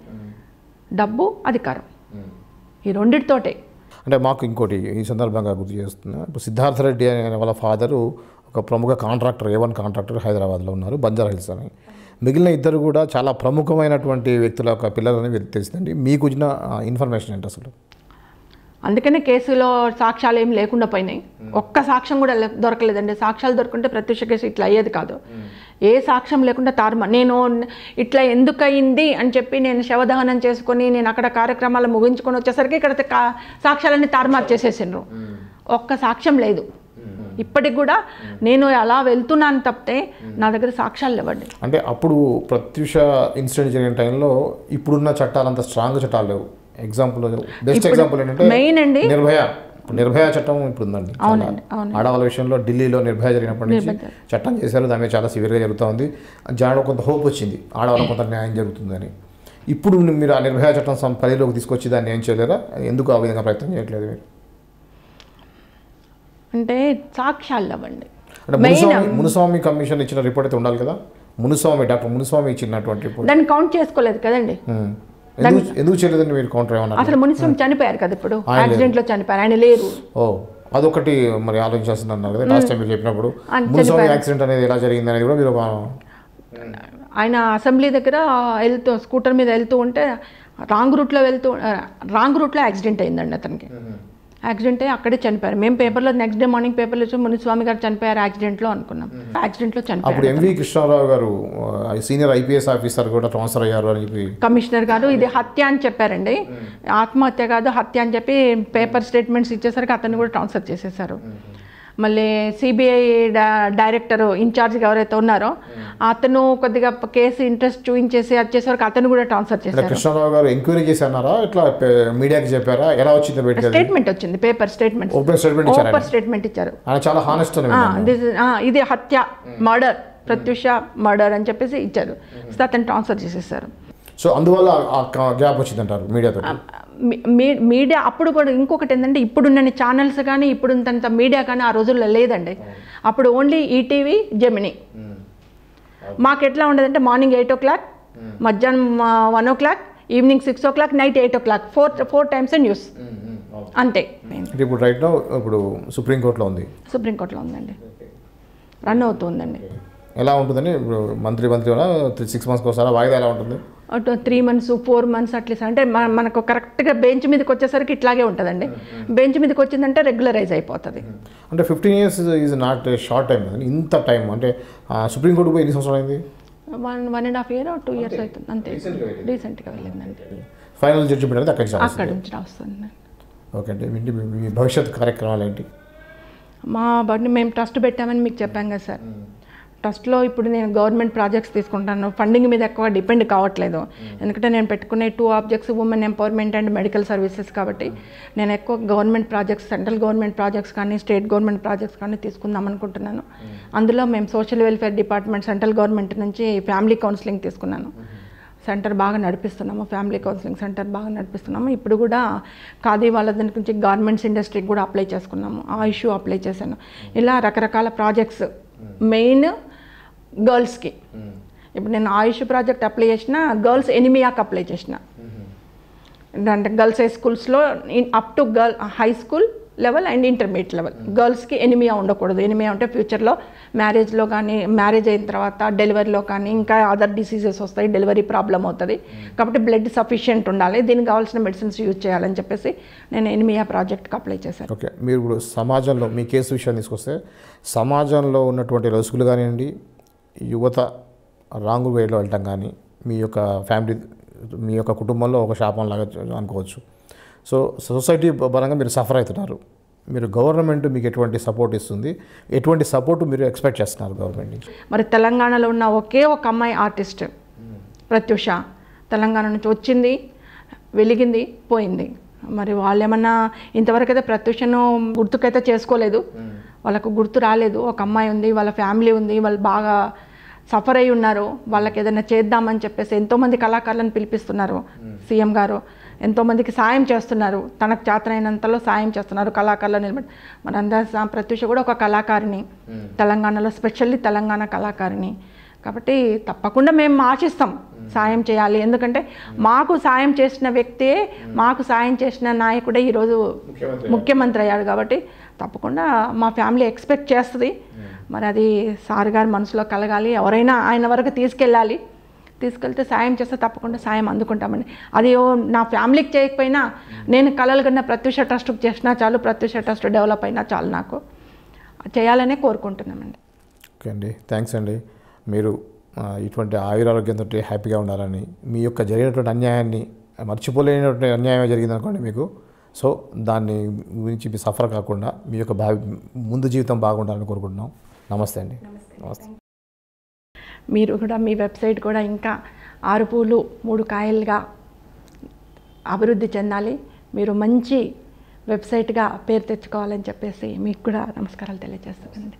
డబ్బు, అధికారం, ఈ రెండిటితోటే.
అంటే మాకు ఇంకోటి ఈ సందర్భంగా గుర్తు చేస్తున్నా, ఇప్పుడు సిద్ధార్థ రెడ్డి అనే వాళ్ళ ఫాదరు ఒక ప్రముఖ కాంట్రాక్టర్, A1 కాంట్రాక్టర్ హైదరాబాద్లో ఉన్నారు, బంజారా హిల్స్ అని. మిగిలిన ఇద్దరు కూడా చాలా ప్రముఖమైనటువంటి వ్యక్తుల యొక్క పిల్లలని తెలిసిందండి. మీకు వచ్చిన ఇన్ఫర్మేషన్ ఏంటి అసలు?
అందుకనే కేసులో సాక్ష్యాలు ఏం లేకుండా పోయినాయి. ఒక్క సాక్ష్యం కూడా దొరకలేదండి. సాక్ష్యాలు దొరుకుంటే ప్రత్యూష కేసు ఇట్లా అయ్యేది కాదు. ఏ సాక్ష్యం లేకుండా నేను ఇట్లా ఎందుకు అయింది అని చెప్పి నేను శవదహనం చేసుకొని నేను అక్కడ కార్యక్రమాలు ముగించుకొని వచ్చేసరికి ఇక్కడ సాక్ష్యాలన్నీ తారుమారు చేసేసిండ్రు. ఒక్క సాక్ష్యం లేదు. ఇప్పటికి కూడా నేను అలా వెళ్తున్నాను తప్పితే నా దగ్గర సాక్ష్యాలు లేవండి.
అంటే అప్పుడు ప్రత్యూష ఇన్సిడెంట్ జరిగిన టైంలో ఇప్పుడున్న చట్టాలు అంత స్ట్రాంగ్ చట్టాలు లేవు. ఎగ్జాంపుల్ బెస్ట్ ఎగ్జాంపుల్ ఏంటంటే
మెయిన్ అండి
నిర్భయ చట్టం ఇప్పుడు ఉందండి. ఆడవాళ్ళ విషయంలో ఢిల్లీలో నిర్భయ జరిగినప్పటి నుంచి చట్టం చేశారు. దాని మీద చాలా సివియర్గా జరుగుతూ ఉంది. జనాలకు కొంత హోప్ వచ్చింది, ఆడవాళ్ళకి కొంత న్యాయం జరుగుతుందని. ఇప్పుడు మీరు ఆ నిర్భయ చట్టం పరిధిలోకి తీసుకొచ్చి దాన్ని ఏం చేయలేరా? ఎందుకు ఆ విధంగా ప్రయత్నం చేయట్లేదు మీరు?
అంటే సాక్ష్యాలు అవ్వండి.
అంటే మునుస్వామి కమిషన్ ఇచ్చిన రిపోర్ట్ అయితే ఉండాలి కదా. డాక్టర్ మునుస్వామి ఇచ్చినటువంటి రిపోర్ట్
దాన్ని కౌంట్ చేసుకోలేదు కదండి.
ఎందుకు చేయలేదండి మీరు? కౌంటర్ ఏమన్నా?
అసలు మునిస్వామి చనిపోయారు కదా, ఇప్పుడు యాక్సిడెంట్లో చనిపోయారు, ఆయన లేరు.
అదొకటి మరి ఆలోచించాల్సింది అన్నారు కదా లాస్ట్ టైం మీరు చెప్పినప్పుడు. మునిస్వామి యాక్సిడెంట్ అనేది ఎలా జరిగింది అనేది కూడా మీరు
ఆయన అసెంబ్లీ దగ్గర వెళ్తూ స్కూటర్ మీద వెళ్తూ ఉంటే రాంగ్ రూట్లో యాక్సిడెంట్ అయిందండి అతనికి. యాక్సిడెంట్ అయ్యి అక్కడే చనిపోయారు. మేము పేపర్లో నెక్స్ట్ డే మార్నింగ్ పేపర్లో వచ్చి మునిస్వామి గారు చనిపోయారు యాక్సిడెంట్లో అనుకున్నాం. యాక్సిడెంట్లో చనిపోయారు.
అప్పుడు ఎంవి కృష్ణారావు గారు సీనియర్ ఐపీఎస్ ఆఫీసర్ కూడా ట్రాన్స్ఫర్ అయ్యారు అని చెప్పి
కమిషనర్ గారు ఇది హత్య అని చెప్పారండి. ఆత్మహత్య కాదు హత్య అని చెప్పి పేపర్ స్టేట్మెంట్స్ ఇచ్చేసరికి అతన్ని కూడా ట్రాన్స్ఫర్ చేసేసారు. మళ్ళీ సిబిఐ డైరెక్టర్ ఇన్ఛార్జ్గా ఎవరైతే ఉన్నారో అతను కొద్దిగా కేసు ఇంట్రెస్ట్ చూపించేసి వచ్చేసరికి అతను కూడా ట్రాన్స్ఫర్ చేశారు.
కృష్ణారావు గారు ఎంక్వైరీ చేశారా, ఇట్లా మీడియాకి చెప్పారా, ఎలా వచ్చింది?
స్టేట్మెంట్ వచ్చింది, పేపర్ స్టేట్మెంట్, ఓపెన్ స్టేట్మెంట్ ఇచ్చారు.
చాలా హానెస్ట్.
ఇది హత్య, మర్డర్, ప్రత్యూష మర్డర్ అని చెప్పేసి ఇచ్చారు. సో అతను ట్రాన్స్ఫర్ చేసేసారు.
సో అందువల్ల గ్యాప్ వచ్చిందంటారు మీడియాతో.
మీడియా అప్పుడు కూడా ఇంకొకటి ఏంటంటే ఇప్పుడున్న ఛానల్స్ కానీ ఇప్పుడున్నంత మీడియా కానీ ఆ రోజుల్లో లేదండి. అప్పుడు ఓన్లీ ఈటీవీ, జెమినీ. మాకు ఎట్లా ఉండదంటే మార్నింగ్ 8 o'clock, మధ్యాహ్నం 1 o'clock, evening 6 o'clock, night 8 o'clock, four times news అంతే.
ఇప్పుడు రైట్ నౌ ఇప్పుడు సుప్రీంకోర్టులో
ఉందండి, రన్ అవుతుందండి.
ఎలా ఉంటుందని ఇప్పుడు మంత్లీ 6 months ఒకసారి వాయిదా ఎలా ఉంటుంది?
3 months 4 months అట్లీస్ట్. అంటే మనకు కరెక్ట్గా బెంచ్ మీదకి వచ్చేసరికి ఇట్లాగే ఉంటుందండి. బెంచ్ మీదకి వచ్చిందంటే రెగ్యులరైజ్ అయిపోతుంది.
అంటే 15 years is not short time కదండి. ఇంత టైం అంటే సుప్రీంకోర్టు పోయి ఎన్ని సంవత్సరాలు అయింది? 1.5 year or 2 years అవుతుంది అంతే. రీసెంట్గా వెళ్ళిందండి. ఫైనల్ జడ్జిమెంట్ అనేది
అక్కడి నుంచి వస్తుంది.
ఓకే అండి. మీ భవిష్యత్ కార్యక్రమాలు ఏంటి?
మేము ట్రస్ట్ పెట్టామని మీకు చెప్పాం కదా సార్. ట్రస్ట్లో ఇప్పుడు నేను గవర్నమెంట్ ప్రాజెక్ట్స్ తీసుకుంటాను. ఫండింగ్ మీద ఎక్కువ డిపెండ్ కావట్లేదు. ఎందుకంటే నేను పెట్టుకునే 2 objects women empowerment and medical services. కాబట్టి నేను ఎక్కువ government projects, central government projects కానీ స్టేట్ గవర్నమెంట్ ప్రాజెక్ట్స్ కానీ తీసుకుందాం అనుకుంటున్నాను. అందులో మేము social welfare department central government నుంచి ఫ్యామిలీ కౌన్సిలింగ్ తీసుకున్నాను. సెంటర్ బాగా నడిపిస్తున్నాము, ఫ్యామిలీ కౌన్సిలింగ్ సెంటర్ బాగా నడిపిస్తున్నాము. ఇప్పుడు కూడా ఖాదీ వాళ్ళ దగ్గర నుంచి గార్మెంట్స్ ఇండస్ట్రీకి కూడా అప్లై చేసుకున్నాము. ఆ ఇష్యూ అప్లై చేశాను. ఇలా రకరకాల ప్రాజెక్ట్స్ మెయిన్ గర్ల్స్కి. ఇప్పుడు నేను ఆయుష్ ప్రాజెక్ట్ అప్లై చేసిన, గర్ల్స్ ఎనిమియాకి అప్లై చేసిన. అంటే గర్ల్స్ హై స్కూల్స్లో up to high school level and intermediate level గర్ల్స్కి ఎనిమియా ఉండకూడదు. ఎనిమియా ఉంటే ఫ్యూచర్లో మ్యారేజ్లో కానీ, మ్యారేజ్ అయిన తర్వాత డెలివరీలో కానీ ఇంకా అదర్ డిసీజెస్ వస్తాయి, డెలివరీ ప్రాబ్లం అవుతుంది. కాబట్టి బ్లడ్ సఫిషియెంట్ ఉండాలి, దీనికి కావాల్సిన మెడిసిన్స్ యూజ్ చేయాలని చెప్పేసి నేను ఎనిమియా ప్రాజెక్ట్కి అప్లై చేశాను.
ఓకే. మీరు ఇప్పుడు సమాజంలో మీ కేసు విషయాన్ని తీసుకొస్తే సమాజంలో ఉన్నటువంటి రసుకులు కానివ్వండి, యువత రాంగ్ వేలో వెళ్ళటం కానీ, మీ యొక్క ఫ్యామిలీ, మీ యొక్క కుటుంబంలో ఒక శాపంలాగా అనుకోవచ్చు. సో సొసైటీ పరంగా మీరు సఫర్ అవుతున్నారు. మీరు గవర్నమెంట్ మీకు ఎటువంటి సపోర్ట్ ఇస్తుంది, ఎటువంటి సపోర్ట్ మీరు ఎక్స్పెక్ట్ చేస్తున్నారు గవర్నమెంట్ నుంచి?
మరి తెలంగాణలో ఉన్న ఒకే ఒక అమ్మాయి ఆర్టిస్ట్ ప్రత్యూష, తెలంగాణ నుంచి వచ్చింది, వెలిగింది, పోయింది. మరి వాళ్ళు ఏమన్నా ఇంతవరకు అయితే ప్రత్యూషను గుర్తుకైతే చేసుకోలేదు, వాళ్ళకు గుర్తు రాలేదు. ఒక అమ్మాయి ఉంది, వాళ్ళ ఫ్యామిలీ ఉంది, వాళ్ళు బాగా సఫర్ అయి ఉన్నారు. వాళ్ళకి ఏదైనా చేద్దామని చెప్పేసి ఎంతోమంది కళాకారులను పిలిపిస్తున్నారు. సీఎం గారు ఎంతోమందికి సాయం చేస్తున్నారు, తనకు చేతనైనంతలో సాయం చేస్తున్నారు కళాకారులు నిలబడి. మనందరూ ప్రత్యూష కూడా ఒక కళాకారిణి, తెలంగాణలో స్పెషల్లీ తెలంగాణ కళాకారిణి. కాబట్టి తప్పకుండా మేము ఆశిస్తాం సాయం చేయాలి. ఎందుకంటే మాకు సాయం చేసిన వ్యక్తే, మాకు సాయం చేసిన నాయకుడే ఈరోజు ముఖ్యమంత్రి అయ్యాడు. కాబట్టి తప్పకుండా మా ఫ్యామిలీ ఎక్స్పెక్ట్ చేస్తుంది. మరి అది సార్ గారి మనసులో కలగాలి, ఎవరైనా ఆయన వరకు తీసుకెళ్ళాలి. తీసుకెళ్తే సాయం చేస్తే తప్పకుండా సాయం అందుకుంటామండి. అది నా ఫ్యామిలీకి చేయకపోయినా నేను కలలు కన్నా ప్రత్యూష ట్రస్ట్కి చేసినా చాలు, ప్రత్యూష ట్రస్ట్ డెవలప్ అయినా చాలు, నాకు చేయాలనే కోరుకుంటున్నామండి.
ఓకే అండి, థ్యాంక్స్ అండి. మీరు ఇటువంటి ఆయురారోగ్యంతో హ్యాపీగా ఉండాలని, మీ యొక్క జరిగినటువంటి అన్యాయాన్ని, మర్చిపోలేనటువంటి అన్యాయం జరిగిందనుకోండి మీకు, సో దాన్ని గురించి మీ సఫర్ కాకుండా మీ యొక్క ముందు జీవితం బాగుండాలని కోరుకుంటున్నాం. నమస్తే అండి. నమస్తే.
మీరు కూడా మీ వెబ్సైట్ కూడా ఇంకా 6 పూలు 3 కాయలుగా అభివృద్ధి చెందాలి. మీరు మంచి వెబ్సైట్గా పేరు తెచ్చుకోవాలని చెప్పేసి మీకు కూడా నమస్కారాలు తెలియజేస్తానండి.